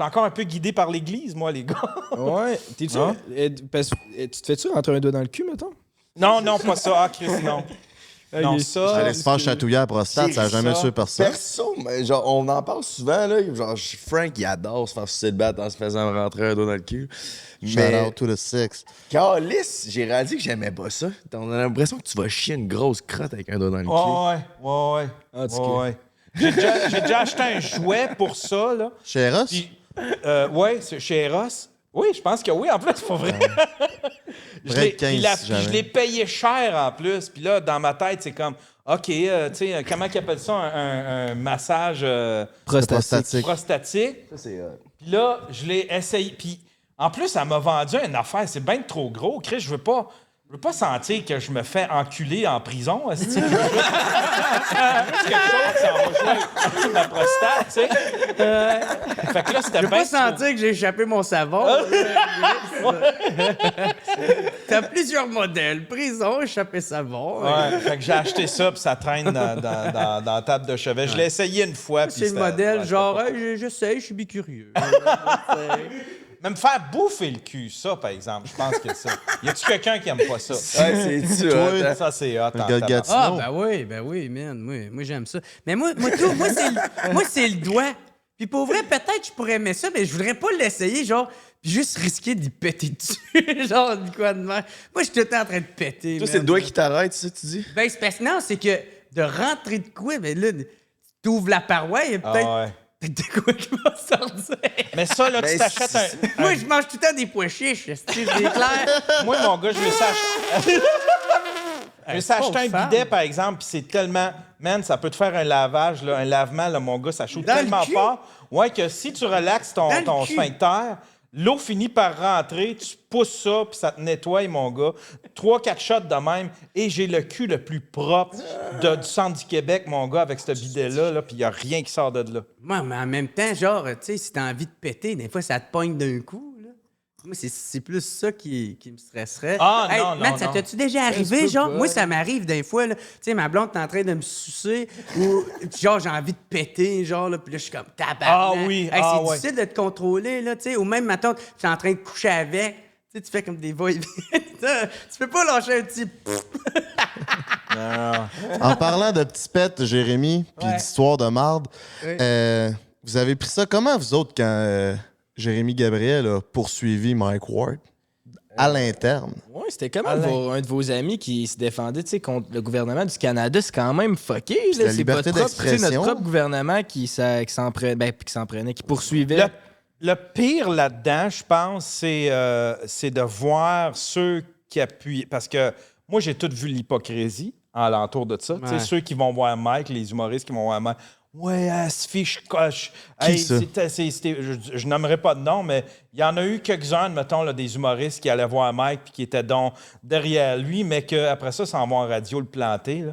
encore un peu guidé par l'Église, moi, les gars. Ouais. T'es-tu. Hein? Tu te fais-tu rentrer un doigt dans le cul, mettons? Non, pas ça. Ah, Chris, non. Non, Je ça... laisse faire chatouiller à la prostate, ça a jamais tué personne. Perso, mais genre, on en parle souvent, là. Genre, Frank, il adore se faire sucer le bat en se faisant rentrer un doigt dans le cul. Shout Mais, out to the sex. Calice, j'ai réalisé que j'aimais pas ça. On a l'impression que tu vas chier une grosse crotte avec un doigt dans le cul. Ouais. Ah, tu Ouais. J'ai déjà acheté un jouet pour ça, là. Chez Ross? Puis, ouais, c'est chez Eros. Oui, je pense que oui, en plus, c'est pas vrai. Vrai 15, puis si jamais. je l'ai payé cher en plus. Puis là, dans ma tête, c'est comme, OK, tu sais, comment ils appellent ça, un massage Prostatique. prostatique. Ça, c'est Puis là, je l'ai essayé. Puis en plus, elle m'a vendu une affaire. C'est bien trop gros. Chris, je veux pas sentir que je me fais enculer en prison. Est-ce que je veux juste quelque chose qui s'en va jouer avec ma prostate, tu sais. Fait que là, c'était Je veux bien pas trop- sentir que j'ai échappé mon savon. T'as plusieurs modèles. Prison, échappé savon. Ouais, fait que j'ai acheté ça, puis ça traîne dans la table de chevet. Je l'ai essayé une fois. puis C'est le c'était- modèle, ouais, genre, c'était hey, j'essaye, je suis bicurieux. pas- Mais me faire bouffer le cul, ça, par exemple, je pense que ça. Y a-tu quelqu'un qui aime pas ça? Ouais, c'est ça. Ça, c'est hot. en gars de tabarnak. Gatineau. Ah, ben oui, man. Moi j'aime ça. Mais moi c'est le doigt. Puis pour vrai, peut-être je pourrais aimer ça, mais je voudrais pas l'essayer, genre, puis juste risquer d'y péter dessus. Genre, du quoi de mer. Moi, je suis tout le temps en train de péter. Toi, man. c'est le doigt qui t'arrête, ça, tu dis? Ben, c'est parce que non, c'est que de rentrer de quoi, ben là, tu ouvres la paroi, il y a peut-être Ah ouais. de quoi qui va sortir. Mais ça, là, tu Ben, t'achètes un... Moi, je mange tout le temps des pois chiches, c'est clair. Moi, mon gars, je vais s'acheter... Je vais s'acheter un femme. bidet, par exemple, puis c'est tellement... Man, ça peut te faire un lavage, là, un lavement, là, mon gars, ça chauffe Dans le tellement cul? fort. Ouais, que si tu relaxes ton Dans le cul? sphincter, l'eau finit par rentrer, tu pousses ça, puis ça te nettoie, mon gars. 3-4 shots de même, et j'ai le cul le plus propre du centre du Québec, mon gars, avec ce bidet-là, là, puis il n'y a rien qui sort de là. Moi, mais en même temps, genre, tu sais, si t'as envie de péter, des fois, ça te pogne d'un coup, là. Moi, c'est plus ça qui me stresserait. Ah, Hey, non, Matt, non, ça non. t'as-tu déjà se arrivé, peut genre? pas. Moi, ça m'arrive des fois, là. Tu sais, ma blonde est en train de me sucer ou, genre, j'ai envie de péter, genre, là, puis là, je suis comme tabarnak. Ah oui, Hey, ah c'est ouais. difficile de te contrôler, là, tu sais. Ou même, maintenant, tu es en train de coucher avec. Tu sais, tu fais comme des va-et-vient. Tu peux pas lâcher un petit... En parlant de petits pets, Jérémy, puis d'histoire de marde, vous avez pris ça comment, vous autres, quand Jérémy Gabriel a poursuivi Mike Ward à l'interne? Ouais, c'était comme un de vos amis qui se défendait, tu sais, contre le gouvernement du Canada. C'est quand même fucké, C'est là. la liberté votre propre, tu sais, d'expression. notre propre gouvernement qui s'en prenait, qui poursuivait. Le pire là-dedans, je pense, c'est de voir ceux qui appuient. Parce que moi, j'ai tout vu l'hypocrisie alentour de ça. Tu sais, ceux qui vont voir Mike, les humoristes qui vont voir Mike. Ouais, elle se fiche coche. Qui ça? Je nommerai pas de nom, mais il y en a eu quelques-uns, mettons, là, des humoristes qui allaient voir Mike puis qui étaient donc derrière lui, mais qu'après ça, s'en vont en radio le planter. Là.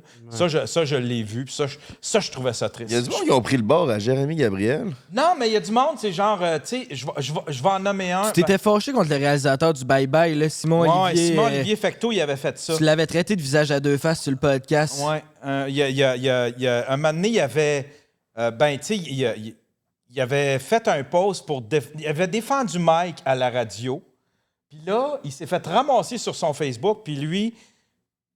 Ça, je l'ai vu. Puis ça, je trouvais ça triste. Il y a du monde qui ont pris le bord à Jérémy Gabriel. Non, mais il y a du monde, c'est genre, tu sais, je vais en nommer un. Tu t'étais fâché contre le réalisateur du Bye Bye, là, Simon Ouais, Olivier. Simon Olivier Fecteau, il avait fait ça. Tu l'avais traité de visage à deux faces sur le podcast. Ouais. Il y a un moment donné, il y avait. Tu sais, il avait fait un post pour. Il avait défendu Mike à la radio. Puis là, il s'est fait ramasser sur son Facebook. Puis lui,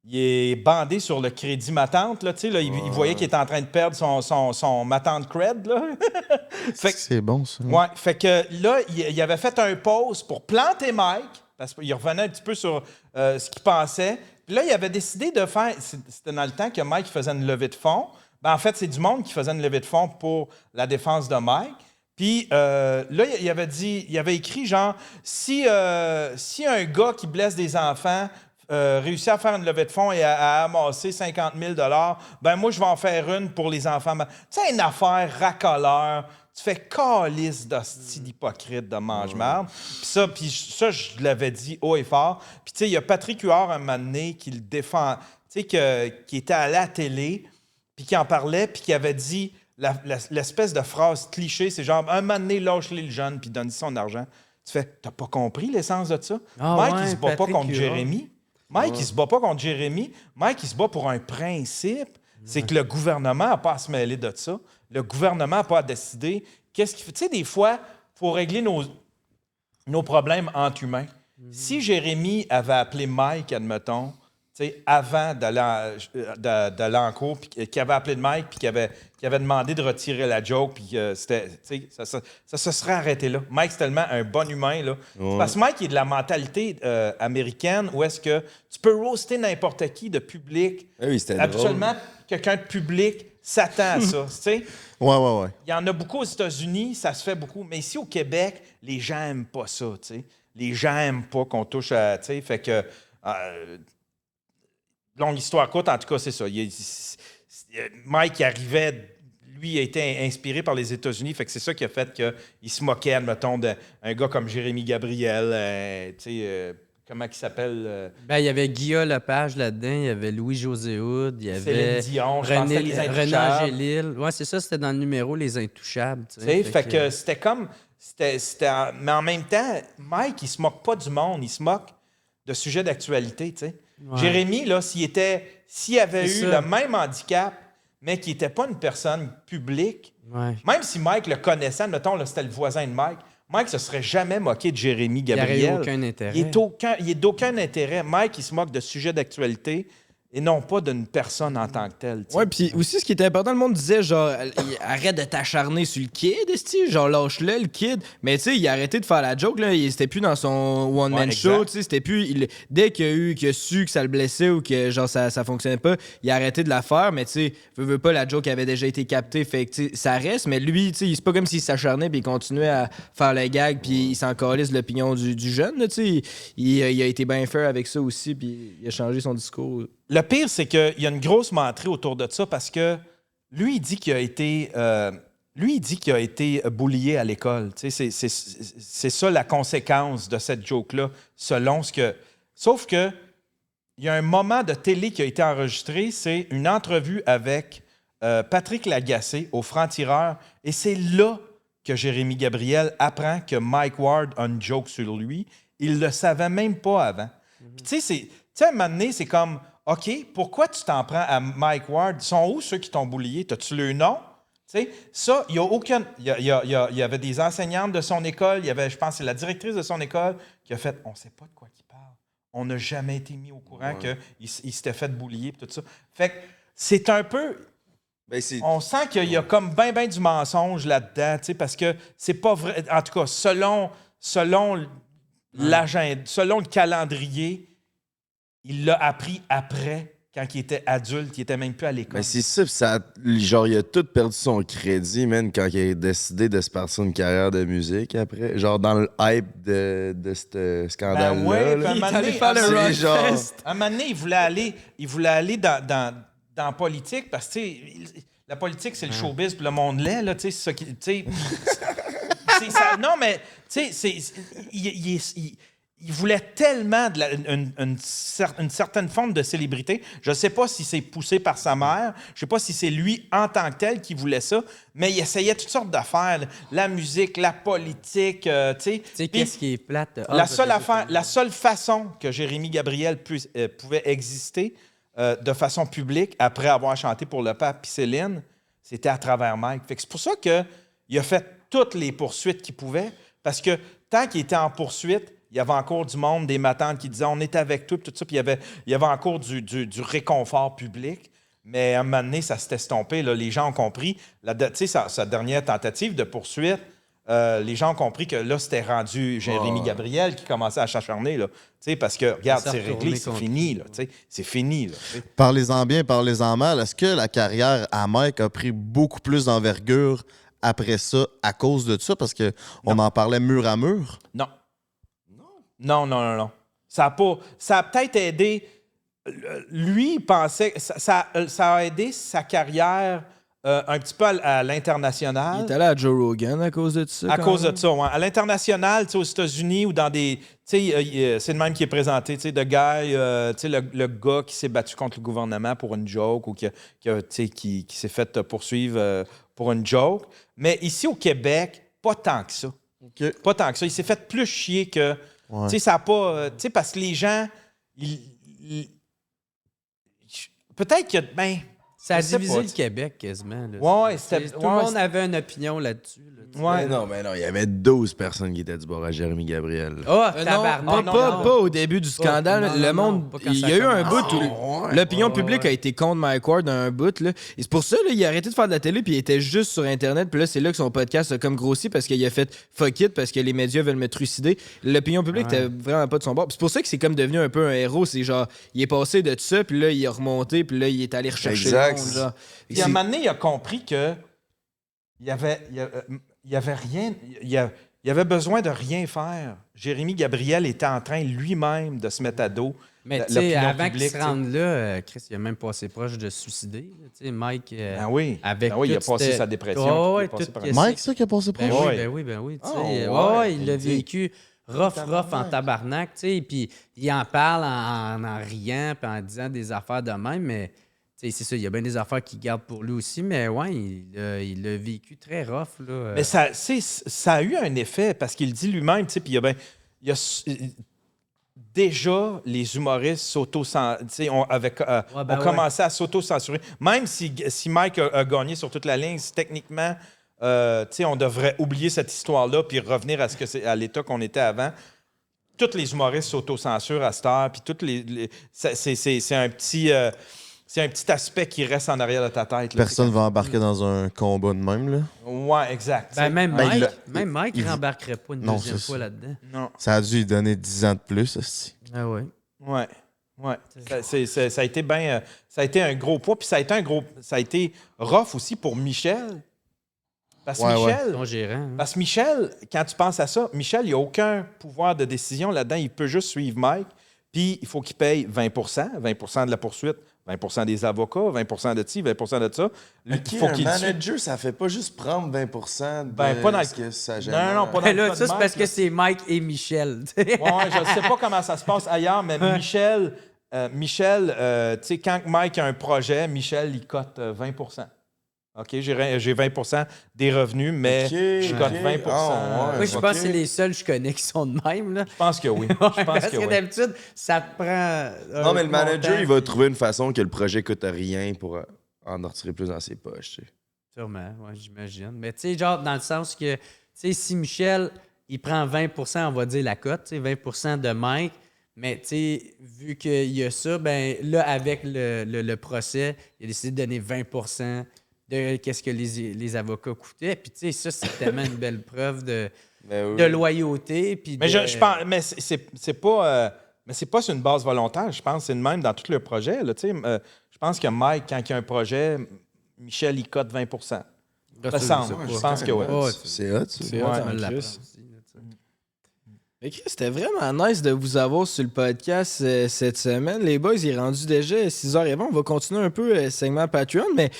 il est bandé sur le crédit matante. Là, tu sais, là, il voyait qu'il était en train de perdre son matante cred. Là. Fait que- C'est bon, ça. Ouais, fait que là, il avait fait un post pour planter Mike, parce qu'il revenait un petit peu sur ce qu'il pensait. Puis là, il avait décidé de faire. C'était dans le temps que Mike faisait une levée de fonds. Ben, en fait, c'est du monde qui faisait une levée de fonds pour la défense de Mike. Puis là, il avait écrit genre si un gars qui blesse des enfants réussit à faire une levée de fonds et à amasser 50 000 ben moi, je vais en faire une pour les enfants. Tu sais, une affaire racoleur. Tu fais calice d'hostie d'hypocrite de mange-marde. Puis ça, je l'avais dit haut et fort. Puis tu sais, il y a Patrick Huard, un moment donné, qui le défend, tu sais, qui était allé à la télé, puis qui en parlait, puis qui avait dit l'espèce de phrase cliché, c'est genre, un moment donné, lâche-les le jeune, puis donne son argent. Tu fais, t'as pas compris l'essence de ça? Ah Mike, ouais, il se bat pas Patrick contre Huard. Jérémy. Mike, il se bat pas contre Jérémy. Mike, il se bat pour un principe. C'est que le gouvernement n'a pas à se mêler de ça. Le gouvernement n'a pas à décider qu'est-ce qu'il fait. Tu sais, des fois, il faut régler nos problèmes entre humains. Si Jérémy avait appelé Mike, admettons, tu sais, avant d'aller en cours, puis qu'il avait appelé de Mike, puis qu'il avait demandé de retirer la joke, puis c'était, tu sais, ça se serait arrêté là. Mike, c'est tellement un bon humain, là. Ouais. Parce que Mike, il est de la mentalité américaine où est-ce que tu peux roaster n'importe qui de public. Ah oui, c'était Habituellement, quelqu'un de public s'attend à ça, tu sais. Ouais. Il y en a beaucoup aux États-Unis, ça se fait beaucoup. Mais ici, au Québec, les gens n'aiment pas ça, tu sais. Les gens n'aiment pas qu'on touche à, tu sais, fait que... longue histoire courte, en tout cas, c'est ça. Mike arrivait... Lui, il a été inspiré par les États-Unis, fait que c'est ça qui a fait qu'il se moquait, admettons, d'un gars comme Jérémy Gabriel, tu sais... comment il s'appelle? Ben, il y avait Guillaume Lepage là-dedans, il y avait Louis-José Hood, il y avait Céline Dion, je pense que c'était Les René Intouchables. Angélil. Ouais, c'est ça, c'était dans le numéro Les Intouchables. Tu sais, fait que c'était comme... mais en même temps, Mike, il se moque pas du monde, il se moque de sujets d'actualité, tu sais. Ouais. Jérémy, là, s'il avait C'est eu ça. le même handicap, mais qu'il n'était pas une personne publique, Ouais. même si Mike le connaissait, admettons, là, c'était le voisin de Mike se serait jamais moqué de Jérémy Il n'y Gabriel. aurait eu aucun intérêt. Il est d'aucun intérêt. Mike, il se moque de sujets d'actualité et non pas d'une personne en tant que telle. tu sais. Ouais, puis aussi, ce qui était important, le monde disait, genre, arrête de t'acharner sur le kid, esti, genre, lâche-le, le kid. Mais tu sais, il a arrêté de faire la joke, là. C'était plus dans son one-man Ouais, show, exact. tu sais. C'était plus. Dès qu'il a su que ça le blessait ou que, genre, ça fonctionnait pas, il a arrêté de la faire. Mais tu sais, veut pas, la joke avait déjà été captée. Fait que, tu sais, ça reste. Mais lui, tu sais, c'est pas comme s'il s'acharnait puis il continuait à faire le gag puis il s'en calisse de l'opinion du jeune, là, tu sais. Il a été bien fair avec ça aussi puis il a changé son discours. Le pire, c'est qu'il y a une grosse menterie autour de ça parce que lui, il dit qu'il a été bullié à l'école. Tu sais, c'est ça la conséquence de cette joke-là, selon ce que... Sauf que il y a un moment de télé qui a été enregistré, c'est une entrevue avec Patrick Lagacé au Franc-Tireur, et c'est là que Jérémy Gabriel apprend que Mike Ward a une joke sur lui il le savait même pas avant. Puis tu sais, à un moment donné, c'est comme, OK, pourquoi tu t'en prends à Mike Ward? Ils sont où ceux qui t'ont bullié? T'as-tu le nom? Tu sais, ça, il y a aucun... Il y avait des enseignantes de son école, il y avait, je pense, c'est la directrice de son école qui a fait, on sait pas de quoi il parle. On n'a jamais été mis au courant qu'il s'était fait bullier et tout ça. Fait que c'est un peu... On sent qu'il y a comme ben du mensonge là-dedans, tu sais, parce que c'est pas vrai. En tout cas, selon l'agenda, selon le calendrier, il l'a appris après, quand il était adulte, il était même plus à l'école. Mais c'est ça, genre, il a tout perdu son crédit, man, quand il a décidé de se partir une carrière de musique après. Genre, dans le hype de ce scandale-là. Ben ouais, là. puis un moment donné, il voulait aller dans la politique, parce que, tu sais, la politique, c'est le showbiz, puis le monde l'est, là, tu sais, c'est ça qui... Tu sais, c'est ça, non, mais, tu sais, il voulait tellement une certaine forme de célébrité. Je ne sais pas si c'est poussé par sa mère, je ne sais pas si c'est lui en tant que tel qui voulait ça, mais il essayait toutes sortes d'affaires, la musique, la politique, tu sais. Tu sais, qu'est-ce qui est plate? La seule façon que Jérémy Gabriel pouvait exister de façon publique, après avoir chanté pour le pape et Céline, c'était à travers Mike. Fait que c'est pour ça qu'il a fait toutes les poursuites qu'il pouvait, parce que tant qu'il était en poursuite, il y avait encore du monde, des matantes qui disaient « on est avec toi », tout ça, puis il y avait encore du réconfort public. Mais à un moment donné, ça s'était estompé. Là. Les gens ont compris. Tu sais, sa dernière tentative de poursuite, les gens ont compris que là, c'était rendu Jérémy Gabriel qui commençait à s'acharner. Tu sais, parce que, regarde, c'est réglé, c'est fini. Là, tu sais, c'est fini. Là, Parlez-en bien, parlez-en mal. Est-ce que la carrière à Mike a pris beaucoup plus d'envergure après ça à cause de ça? Parce qu'on en parlait mur à mur. Non. Ça a peut-être aidé. Lui, il pensait. Ça a aidé sa carrière un petit peu à l'international. Il est allé à Joe Rogan à cause de ça. À cause de ça, ouais. À l'international, aux États-Unis ou dans des. C'est le même qui est présenté, tu sais, de gars, le gars qui s'est battu contre le gouvernement pour une joke ou qui s'est fait poursuivre pour une joke. Mais ici au Québec, pas tant que ça. Okay. Pas tant que ça. Il s'est fait plus chier que. Ouais. Tu sais, ça n'a pas. Tu sais, parce que les gens. Peut-être que. Ben, ça a divisé le Québec quasiment. Là. Ouais, tout le monde avait une opinion là-dessus. Là, mais non, il y avait 12 personnes qui étaient du bord à Jérémy Gabriel. Pas au début du scandale. Le monde. Il y a eu un bout où l'opinion publique a été contre Mike Ward un bout. Là. Et c'est pour ça qu'il a arrêté de faire de la télé puis il était juste sur Internet. Puis là, c'est là que son podcast a comme grossi parce qu'il a fait fuck it parce que les médias veulent me trucider. L'opinion publique était vraiment pas de son bord. Puis c'est pour ça que c'est comme devenu un peu un héros. C'est genre, il est passé de ça puis là, il est remonté puis là, il est allé rechercher le monde. Genre. Puis à un moment donné, il a compris que il y avait rien. Il avait besoin de rien faire. Jérémy Gabriel était en train lui-même de se mettre à dos. Mais tu sais, avant qu'il se rende là, Chris, il a même passé proche de se suicider. Tu sais, Mike. Avec il a passé sa dépression. Mike, ça qui a passé proche? Ben oui. Il l'a vécu rough en tabarnak. Tu sais, puis il en parle en riant puis en disant des affaires de même, mais. C'est ça, il y a bien des affaires qu'il garde pour lui aussi, mais ouais, il l'a vécu très rough. Là. Mais ça a eu un effet, parce qu'il dit lui-même, puis déjà, les humoristes ont commencé à s'auto-censurer. Même si Mike a gagné sur toute la ligne, techniquement, on devrait oublier cette histoire-là puis revenir à l'état qu'on était avant. Tous les humoristes s'auto-censurent à cette heure, puis c'est un petit... c'est un petit aspect qui reste en arrière de ta tête. Là, personne ne va embarquer dans un combat de même. Là. Ouais, exact. Même Mike il n'embarquerait pas une deuxième fois là-dedans. Non. Ça a dû lui donner 10 ans de plus. Aussi. Ah oui. Ouais. Ça a été ça a été un gros poids. Puis ça a été rough aussi pour Michel. Parce que Son gérant, parce que Michel, quand tu penses à ça, Michel, il n'a aucun pouvoir de décision là-dedans. Il peut juste suivre Mike. Puis il faut qu'il paye 20 de la poursuite. 20 des avocats, 20 de ci, 20 de ça. Un manager, ça fait pas juste prendre 20 de pas dans ce que ça génère. Non, pas dans là, ça, c'est parce que c'est Mike et Michel. Je ne sais pas comment ça se passe ailleurs, mais Michel, tu sais, quand Mike a un projet, Michel, il cote 20 OK? OK, j'ai 20 des revenus, mais je cote 20 Moi, je pense que c'est les seuls que je connais qui sont de même. Là. Je pense que oui. Parce que d'habitude, ça prend. Non, mais le manager, il va trouver une façon que le projet coûte rien pour en retirer plus dans ses poches. Tu sais. Sûrement, ouais, j'imagine. Mais tu sais, genre, dans le sens que, tu sais, si Michel, il prend 20 on va dire la cote, tu sais, 20 de Mike, mais tu sais, vu qu'il y a ça, ben là, avec le procès, il a décidé de donner 20 de qu'est-ce que les avocats coûtaient. Puis tu sais, ça, c'est tellement une belle preuve de loyauté. Puis mais je pense, mais c'est pas... mais c'est pas sur une base volontaire, je pense. C'est le même dans tout le projet. Là, je pense que Mike, quand il y a un projet, Michel, il cote 20 Ça semble. Je pense que oui. C'est hot, ça. C'est hot, Mais Chris, c'était vraiment nice de vous avoir sur le podcast cette semaine. Les boys, il est rendu déjà 6h20. On va continuer un peu le segment Patreon, mais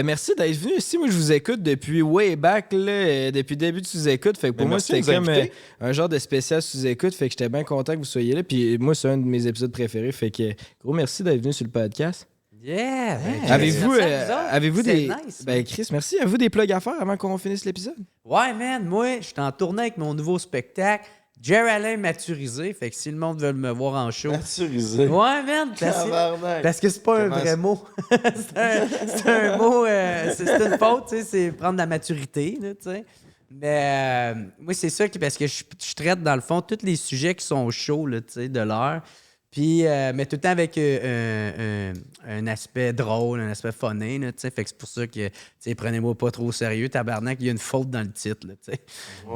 merci d'être venu ici. Moi, je vous écoute depuis way back, là, depuis le début de sous-écoute. Fait que pour moi, c'était comme un genre de spécial sous-écoute. Fait que j'étais bien content que vous soyez là. Puis moi, c'est un de mes épisodes préférés. Fait que gros merci d'être venu sur le podcast. Yeah! Avez-vous des... Nice. Ben Chris, merci. Avez-vous des plugs à faire avant qu'on finisse l'épisode? Ouais, man. Moi, je suis en tournée avec mon nouveau spectacle. Jerry Alain maturisé, fait que si le monde veut me voir en show. Maturisé. Ouais, man. Parce que c'est pas un vrai mot. c'est un mot. C'est une faute, tu sais. C'est prendre la maturité, tu sais. Mais moi, c'est ça parce que je traite, dans le fond, tous les sujets qui sont chauds, tu sais, de l'heure. Puis, mais tout le temps avec un aspect drôle, un aspect funny, tu sais. Fait que c'est pour ça que, tu sais, prenez-moi pas trop au sérieux, tabarnak, il y a une faute dans le titre, tu sais.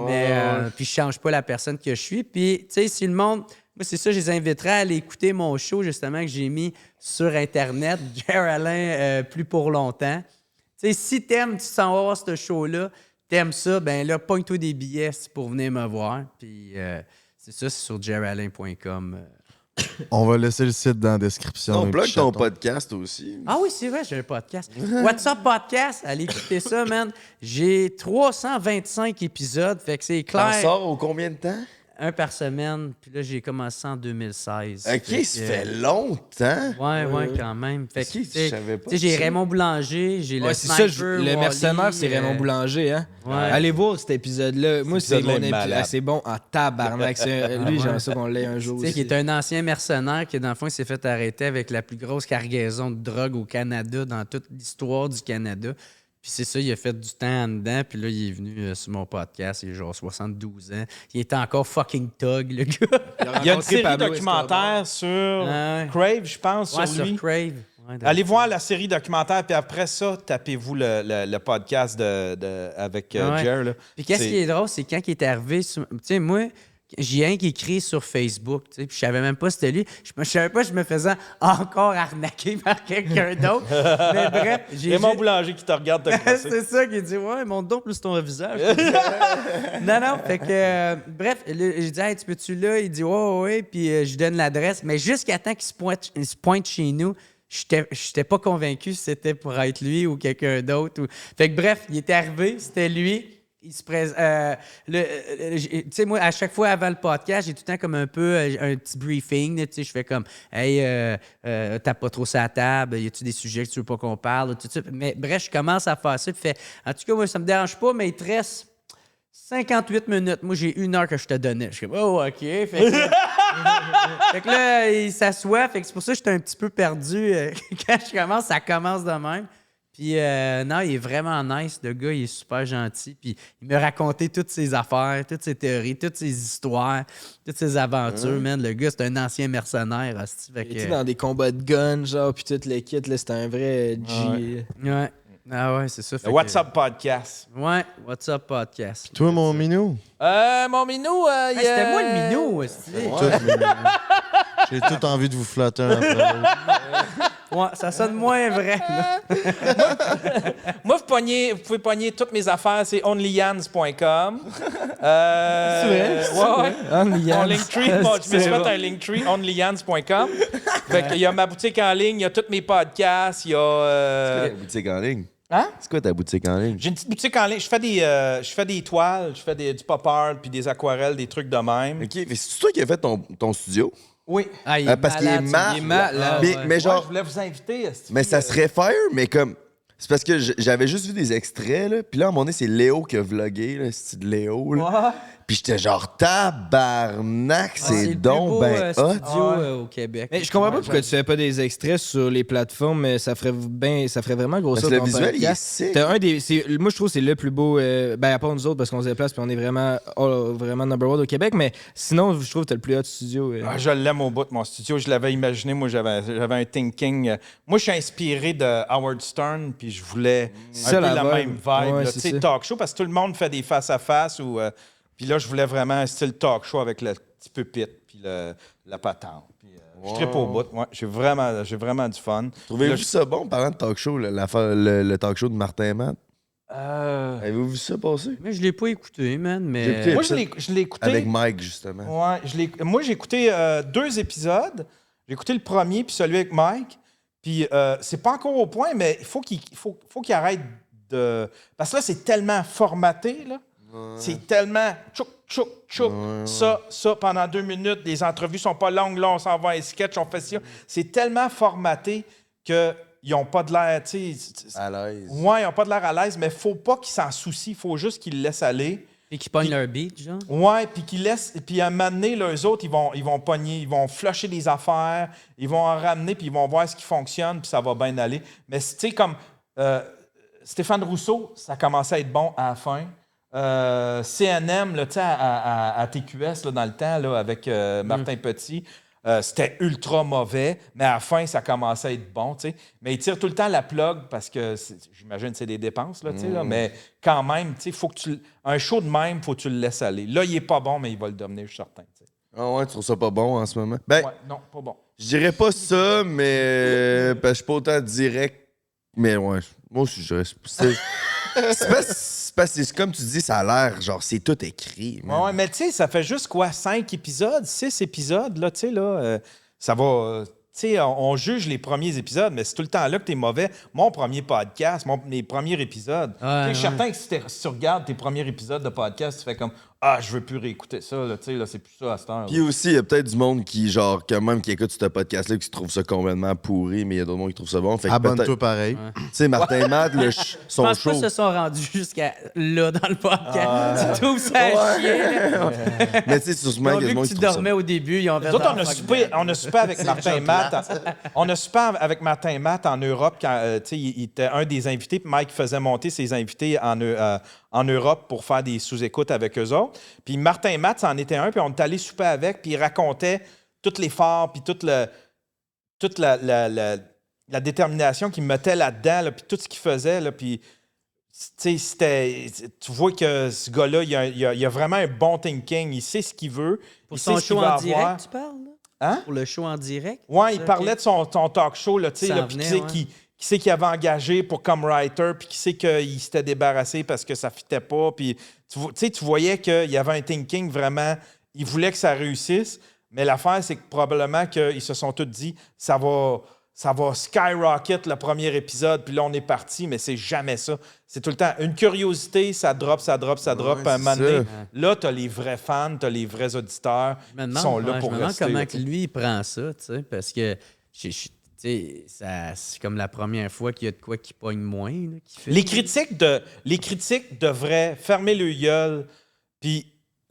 Mais, puis je change pas la personne que je suis. Puis, tu sais, si le monde... Moi, c'est ça, je les inviterais à aller écouter mon show, justement, que j'ai mis sur Internet, Jerry Alain, plus pour longtemps. Tu sais, si t'aimes, tu s'en vas voir ce show-là, t'aimes ça, ben là, pogne-toi des billets pour venir me voir. Puis, c'est ça, c'est sur jerryalain.com. On va laisser le site dans la description. On bloque ton podcast aussi. Ah oui, c'est vrai, j'ai un podcast. What's Up Podcast? Allez écouter ça, man. J'ai 325 épisodes, fait que c'est clair. Ça sort au combien de temps? Un par semaine, puis là, j'ai commencé en 2016. OK, ça fait longtemps. Ouais, quand même. Fait que, je savais pas. Tu sais, j'ai Raymond Boulanger, j'ai le c'est ça, Sniper, le mercenaire, Wally, c'est Raymond Boulanger, hein? Ouais. Allez voir cet épisode-là. Moi, c'est mon épisode-là est épisode. C'est bon en tabarnak. Lui, j'aimerais ça qu'on l'ait un jour Tu sais, aussi. qui est un ancien mercenaire qui, dans le fond, il s'est fait arrêter avec la plus grosse cargaison de drogue au Canada dans toute l'histoire du Canada. Puis c'est ça, il a fait du temps en dedans. Puis là, il est venu sur mon podcast. Il a genre 72 ans. Il était encore fucking thug, le gars. Il y a une série documentaire sur Crave, je pense, Ouais, sur lui. sur Crave. Ouais, Allez voir la série documentaire, puis après ça, tapez-vous le podcast avec Jer. là. Puis qu'est-ce qui est drôle, c'est quand il est arrivé... Tu sais, moi... J'ai un qui écrit sur Facebook, tu sais, puis je savais même pas c'était lui. Je savais pas que je me faisais encore arnaquer par quelqu'un d'autre. Mais bref, j'ai mon boulanger qui te regarde. C'est ça qui dit ouais, montre donc plus ton visage. non, fait que bref, j'ai dit hey, tu peux-tu là, il dit ouais, puis je donne l'adresse, mais jusqu'à temps qu'il se pointe chez nous. J'étais pas convaincu si c'était pour être lui ou quelqu'un d'autre. Fait que bref, il était arrivé, c'était lui. Il se présente. Tu sais, moi, à chaque fois avant le podcast, j'ai tout le temps comme un peu un petit briefing. Tu sais, je fais comme hey, t'as pas trop ça à table, y a-tu des sujets que tu veux pas qu'on parle? Tout ça. Mais bref, je commence à faire ça. Puis fait, en tout cas, moi, ça me dérange pas, mais il te reste 58 minutes. Moi, j'ai 1 heure que je te donnais. Je suis comme oh, OK. Fait que là, il s'assoit. Fait que c'est pour ça que j'étais un petit peu perdu. Quand je commence, ça commence de même. Puis, non, il est vraiment nice, le gars, il est super gentil. Puis, il me racontait toutes ses affaires, toutes ses théories, toutes ses histoires, toutes ses aventures, man. Le gars, c'est un ancien mercenaire, hostie. Il était dans des combats de guns, genre, puis tout le kit, là, c'était un vrai G. Ouais. Ah ouais, c'est ça. Le What's Up Podcast. Ouais, What's Up Podcast. Toi, mon minou? Mon minou, c'était moi le minou, hostie. J'ai tout envie de vous flatter un après l'autre. Ouais, ça sonne moins vrai. Moi, vous pouvez pogner toutes mes affaires, c'est onlyans.com. C'est vrai? Ouais. Onlyans. Linktree, je me suis fait un Linktree, onlyans.com. Fait qu'il y a ma boutique en ligne, il y a tous mes podcasts, il y a... C'est quoi ta boutique en ligne? Hein? C'est quoi ta boutique en ligne? J'ai une petite boutique en ligne. Je fais des toiles, je fais du pop art, puis des aquarelles, des trucs de même. OK, mais c'est toi qui as fait ton studio? Oui. Ah, il est parce qu'il est malade. Mais genre... je voulais vous inviter. Mais ça serait faire, mais comme... C'est parce que j'avais juste vu des extraits, là. Puis là, à un moment donné, c'est Léo qui a vlogué, là. C'est de Léo, là. Puis j'étais genre, tabarnak, c'est donc ben hot. studio au Québec. Mais je comprends pas pourquoi tu fais pas des extraits sur les plateformes, mais ça ferait vraiment grossir Parce que ton le visuel, il est podcast. sick. T'as moi, je trouve que c'est le plus beau, à part nous autres, parce qu'on se déplace puis on est vraiment number one au Québec, mais sinon, je trouve que t'as le plus hot studio. Ah, je l'aime au bout de mon studio. Je l'avais imaginé. Moi, j'avais un thinking. Moi, je suis inspiré de Howard Stern, puis je voulais Ça, un peu la la vibe. même vibe. Ouais, là. c'est Tu sais, ça. talk show, parce que tout le monde fait des face-à-face. Puis là, je voulais vraiment un style talk show avec le petit pupitre, puis la patente. Puis, je trippe au bout. Ouais, j'ai vraiment du fun. Trouvez-vous Là, ça bon, parlant de talk show, là, le talk show de Martin et Matt? Avez-vous vu ça passer? Mais je l'ai pas écouté, man, J'ai mais... écouté Moi, je l'ai écouté. avec Mike, justement. Ouais, moi, j'ai écouté 2 épisodes. J'ai écouté le premier, puis celui avec Mike. Puis c'est pas encore au point, mais il faut qu'il arrête de... Parce que là, c'est tellement formaté, là. C'est tellement tchouk, tchouk, tchouk. Ça, pendant 2 minutes. Les entrevues sont pas longues. Là, on s'en va à un sketch, on fait ça. C'est tellement formaté qu'ils n'ont pas de l'air, tu sais... À l'aise. Ouais, ils n'ont pas de l'air à l'aise, mais faut pas qu'ils s'en soucient. Il faut juste qu'ils le laissent aller. Et qui pognent leur beat, genre. Ouais, puis qu'ils laissent... Puis à un moment donné, là, eux autres, ils vont pogner, ils vont flusher des affaires, ils vont en ramener, puis ils vont voir ce qui fonctionne, puis ça va bien aller. Mais, tu sais, comme Stéphane Rousseau, ça commençait à être bon à la fin. CNM, là, tu sais, à TQS, là, dans le temps, là, avec Martin Petit, c'était ultra mauvais, mais à la fin, ça commençait à être bon, tu sais. Mais ils tirent tout le temps la plug parce que, j'imagine que c'est des dépenses, là, tu sais, là, mais quand même, tu sais, un show de même, faut que tu le laisses aller. Là, il est pas bon, mais il va le devenir, je suis certain, tu sais. Ah ouais, tu trouves ça pas bon en ce moment? Ben, Ouais, non, pas bon. je dirais pas ça, mais parce que je suis pas autant direct. Mais ouais, moi aussi, je reste. C'est parce que c'est comme tu dis, ça a l'air, genre, c'est tout écrit. man. Ouais, mais tu sais, ça fait juste quoi, 5 épisodes, 6 épisodes, là, tu sais, là, ça va... Tu sais, on juge les premiers épisodes, mais c'est tout le temps là que t'es mauvais. Mon premier podcast, mes premiers épisodes. Ouais, Je suis certain que si tu regardes tes premiers épisodes de podcast, tu fais comme « Ah, je veux plus réécouter ça, là, tu sais, là, c'est plus ça à cette heure. » Puis aussi, il y a peut-être du monde qui, genre, quand même, qui écoute ce podcast-là, qui trouve ça complètement pourri, mais il y a d'autres monde qui trouvent ça bon. Fait que Abonne-toi peut-être- pareil. Tu sais, Martin Matt, Je son pense show. pas qu'ils se sont rendus jusqu'à là dans le podcast. Tu trouves ça à chier, là? Mais tu sais, sur ce Ils moment, ont il y a vu du monde que qui tu trouve ça dormais au début, ils ont fait... Nous autres, Ah, fuck on a soupé avec Martin Matt. On a soupé avec Martin Matt en Europe quand tu sais, il était un des invités. Puis Mike faisait monter ses invités en Europe pour faire des sous-écoutes avec eux autres. Puis Martin Matt, c'en était un. Puis on est allé souper avec. Puis il racontait tous les forts, puis toute la détermination qu'il mettait là-dedans, là, puis tout ce qu'il faisait. Là, puis tu sais, tu vois que ce gars-là, il a vraiment un bon thinking. Il sait ce qu'il veut. Pour il sait son ce qu'il show veut en avoir. direct, tu parles, là? Hein? Pour le show en direct? Ouais, il Ça, parlait ok. de son talk show, là, tu sais, Ça là, en puis venait, qui ouais. qui sait qu'il avait engagé pour comme writer, puis qui sait qu'il s'était débarrassé parce que ça fitait pas, puis tu sais, tu voyais qu'il y avait un thinking vraiment, il voulait que ça réussisse, mais l'affaire, c'est que probablement qu'ils se sont tous dit, ça va skyrocket le premier épisode, puis là, on est parti, mais c'est jamais ça. C'est tout le temps une curiosité, ça drop, puis à un moment donné, là, t'as les vrais fans, t'as les vrais auditeurs Je me qui demande, sont là ouais, pour je me demande rester. comment là, que lui, il prend ça, tu sais, parce que, tu sais, c'est comme la première fois qu'il y a de quoi qui pogne moins, là, qui fait. Les critiques devraient fermer le gueule puis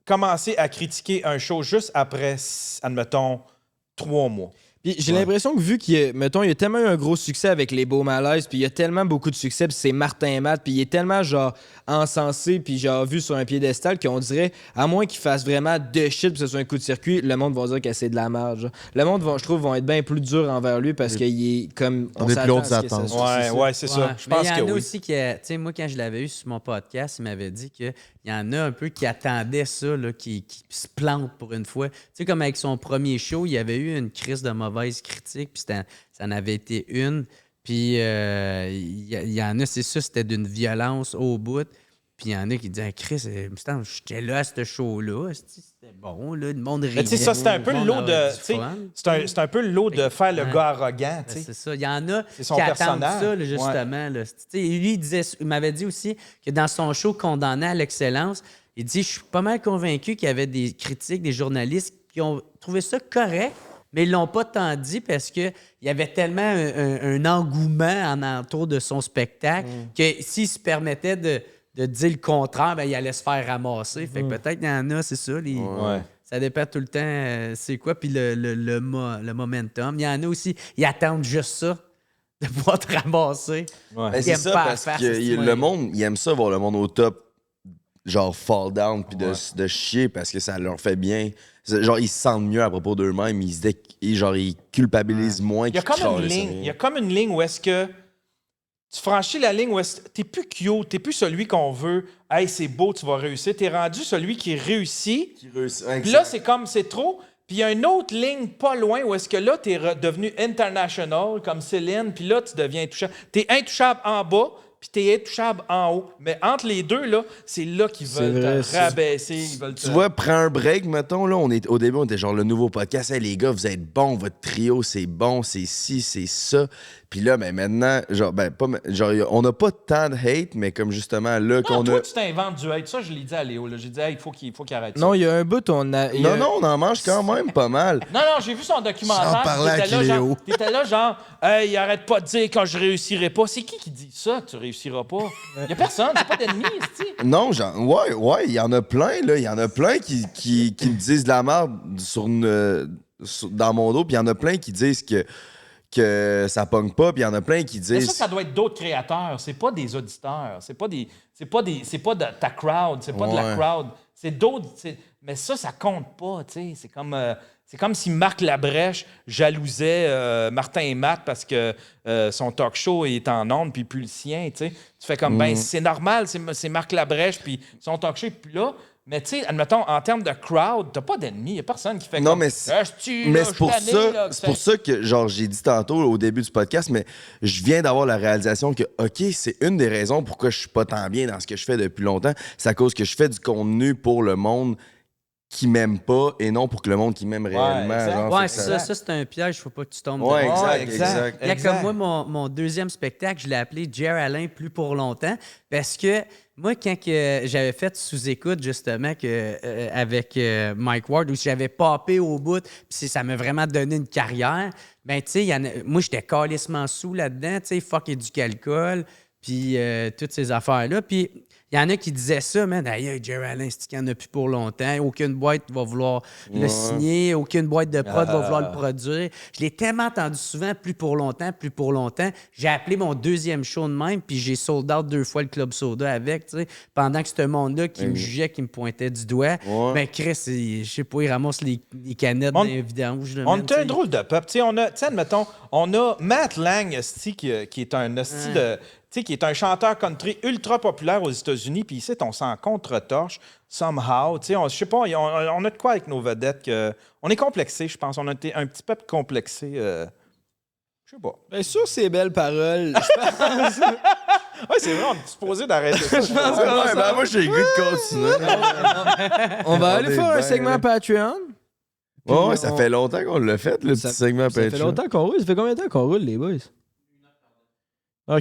commencer à critiquer un show juste après, admettons, 3 mois. Puis j'ai l'impression que vu qu'il y a, mettons, il y a tellement eu un gros succès avec les Beaux Malaises, puis il y a tellement beaucoup de succès, puis c'est Martin Matt, puis il est tellement genre encensé, puis genre vu sur un piédestal qu'on dirait, à moins qu'il fasse vraiment de shit, puis que ce soit un coup de circuit, le monde va dire que c'est de la merde. Genre. Le monde, je trouve, vont être bien plus durs envers lui parce qu'il est comme. On est plus s'attend hautes à ce que ça attentes. soit- Ouais, c'est ça. Je Mais pense il y que en a oui. aussi qui, tu sais, moi, quand je l'avais eu sur mon podcast, il m'avait dit qu'il y en a un peu qui attendaient ça, là, qui se plantent pour une fois. Tu sais, comme avec son premier show, il y avait eu une crise de mauvaise critique, puis ça en avait été une. Puis il y en a, c'est ça, c'était d'une violence au bout. Puis il y en a qui disaient, Chris, j'étais là à ce show-là, c'était bon, là, le monde riait. Mais tu sais, ça, c'est un peu le le monde lot de. avait du tu sais, fun. c'est un peu le lot de faire le Ouais. gars arrogant, tu sais. C'est ça. Il y en a C'est son qui attendent personnage. ça, là, justement. Là. Tu sais, lui, il m'avait dit aussi que dans son show Condamné à l'excellence, il dit, je suis pas mal convaincu qu'il y avait des critiques, des journalistes qui ont trouvé ça correct, mais ils l'ont pas tant dit parce qu'il y avait tellement un engouement en entour de son spectacle que s'il se permettait de dire le contraire, ben, il allait se faire ramasser. Fait que peut-être qu'il y en a, c'est ça. Ça dépend tout le temps c'est quoi, puis le momentum. Il y en a aussi, ils attendent juste ça, de pouvoir te ramasser. Ben, c'est ça, parce que le monde, il aime ça, voir le monde au top, genre fall down, puis de chier, parce que ça leur fait bien. Genre, ils se sentent mieux à propos d'eux-mêmes, ils culpabilisent moins. Il y a comme une ligne où est-ce que tu franchis la ligne où t'es plus cute, t'es plus celui qu'on veut. Hey, c'est beau, tu vas réussir. T'es rendu celui qui réussit. Puis là, c'est comme, c'est trop. Puis il y a une autre ligne pas loin où est-ce que là, t'es devenu international, comme Céline, puis là, tu deviens intouchable. T'es intouchable en bas, puis t'es intouchable en haut. Mais entre les deux, là, c'est là qu'ils veulent te rabaisser. Tu vois, prends un break, mettons, là, au début, on était genre le nouveau podcast. Hey, les gars, vous êtes bons, votre trio, c'est bon, c'est ci, c'est ça. Puis là, ben maintenant, on n'a pas tant de hate, mais comme justement, là, toi, tu t'inventes du hate. Ça, je l'ai dit à Léo. J'ai dit, hey, il faut qu'il arrête ça. Non, il y a un bout, on en mange quand même pas mal. Non, j'ai vu son documentaire. J'en parlais avec Léo. T'étais là, genre, hey, arrête pas de dire quand je réussirai pas. C'est qui dit ça, que tu réussiras pas? Il y a personne, c'est pas d'ennemis, c'est-tu? Non, ouais, il y en a plein, là. Il y en a plein qui me disent de la merde dans mon dos, puis il y en a plein qui disent que ça pogne pas, puis il y en a plein qui disent... Mais ça doit être d'autres créateurs, c'est pas des auditeurs, c'est pas de ta crowd, c'est pas de la crowd, c'est d'autres... Mais ça compte pas, tu sais, c'est comme si Marc Labrèche jalousait Martin et Matt parce que son talk show est en ondes puis plus le sien, tu sais. Tu fais comme, ben c'est normal, c'est Marc Labrèche puis son talk show est plus là. Mais tu sais, admettons, en termes de crowd, t'as pas d'ennemis. Il n'y a personne qui fait non, comme... mais c'est pour ça que, genre, j'ai dit tantôt au début du podcast, mais je viens d'avoir la réalisation que, OK, c'est une des raisons pourquoi je suis pas tant bien dans ce que je fais depuis longtemps. C'est à cause que je fais du contenu pour le monde qui m'aime pas et non pour que le monde qui m'aime réellement. Ouais, ça c'est un piège, faut pas que tu tombes dedans. Exact. Comme moi, mon deuxième spectacle, je l'ai appelé Jer Alain plus pour longtemps parce que moi, quand j'avais fait sous-écoute, justement, avec Mike Ward, où j'avais popé au bout, puis ça m'a vraiment donné une carrière, ben tu sais, moi, j'étais calissement sous là-dedans, tu sais, fuck éduc-alcool, puis toutes ces affaires-là, puis... Il y en a qui disaient ça, man. Aïe, Jer Alain, c'est qu'il n'y en a plus pour longtemps. Aucune boîte va vouloir le signer. Aucune boîte de prod va vouloir le produire. Je l'ai tellement entendu souvent, plus pour longtemps. J'ai appelé mon deuxième show de même, puis j'ai sold out 2 fois le Club Soda avec, tu sais. Pendant que ce monde-là qui me jugeait, qui me pointait du doigt, ben Chris, je sais pas, il ramasse les canettes dans les vidanges. On est un drôle de peuple. Tu sais, admettons, on a Matt Lang, qui est un hostie de... Tu sais, qui est un chanteur country ultra populaire aux États-Unis, puis ici, on s'en contre-torche, somehow. Tu sais, je sais pas, on a de quoi avec nos vedettes que... On est complexé, je pense. On a été un petit peu complexé. Je sais pas. Bien sûr, ces belles paroles. Oui, c'est vrai, on est supposé d'arrêter ça. Je pense moi, j'ai le goût de continuer. On va aller faire un segment Patreon. Ouais, ça fait longtemps qu'on l'a fait, le petit segment Patreon. Ça fait longtemps qu'on roule. Ça fait combien de temps qu'on roule, les boys?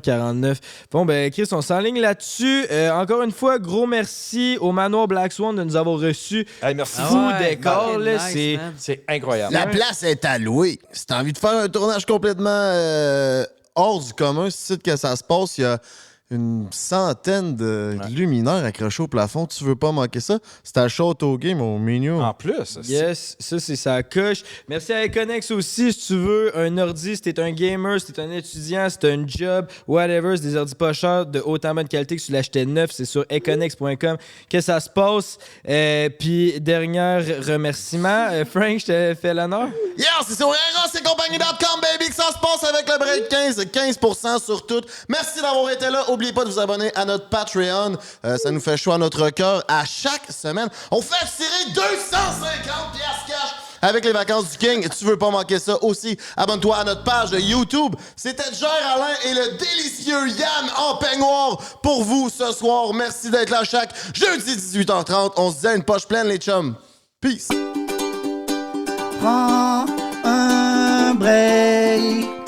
49. Bon, ben, Chris, on s'enligne là-dessus. Encore une fois, gros merci au Manoir Black Swan de nous avoir reçus. Hey, merci. Fou décor, là. C'est incroyable. La place est allouée. Si t'as envie de faire un tournage complètement hors du commun, c'est que ça se passe. Il y a une centaine de luminaires accrochés au plafond. Tu veux pas manquer ça? C'est à Château Game au menu. En plus. Yes, ça, c'est sa coche. Merci à Econex aussi. Si tu veux un ordi, si t'es un gamer, si t'es un étudiant, si t'as un job, whatever, c'est des ordis pas chers de haute en bonne qualité que tu l'achetais neuf. C'est sur econex.com que ça se passe. Puis, dernier remerciement. Frank, je te fais l'honneur. Yeah, c'est sur eros-et-compagnie.com, baby, que ça se passe avec le break 15. 15% sur tout. Merci d'avoir été là. N'oubliez pas de vous abonner à notre Patreon. Ça nous fait chaud à notre cœur. À chaque semaine, on fait tirer 250 piastres cash avec les vacances du King. Tu veux pas manquer ça aussi? Abonne-toi à notre page de YouTube. C'était Jer Alain et le délicieux Yann en peignoir pour vous ce soir. Merci d'être là chaque jeudi 18h30. On se dit à une poche pleine, les chums. Peace. Prends un break.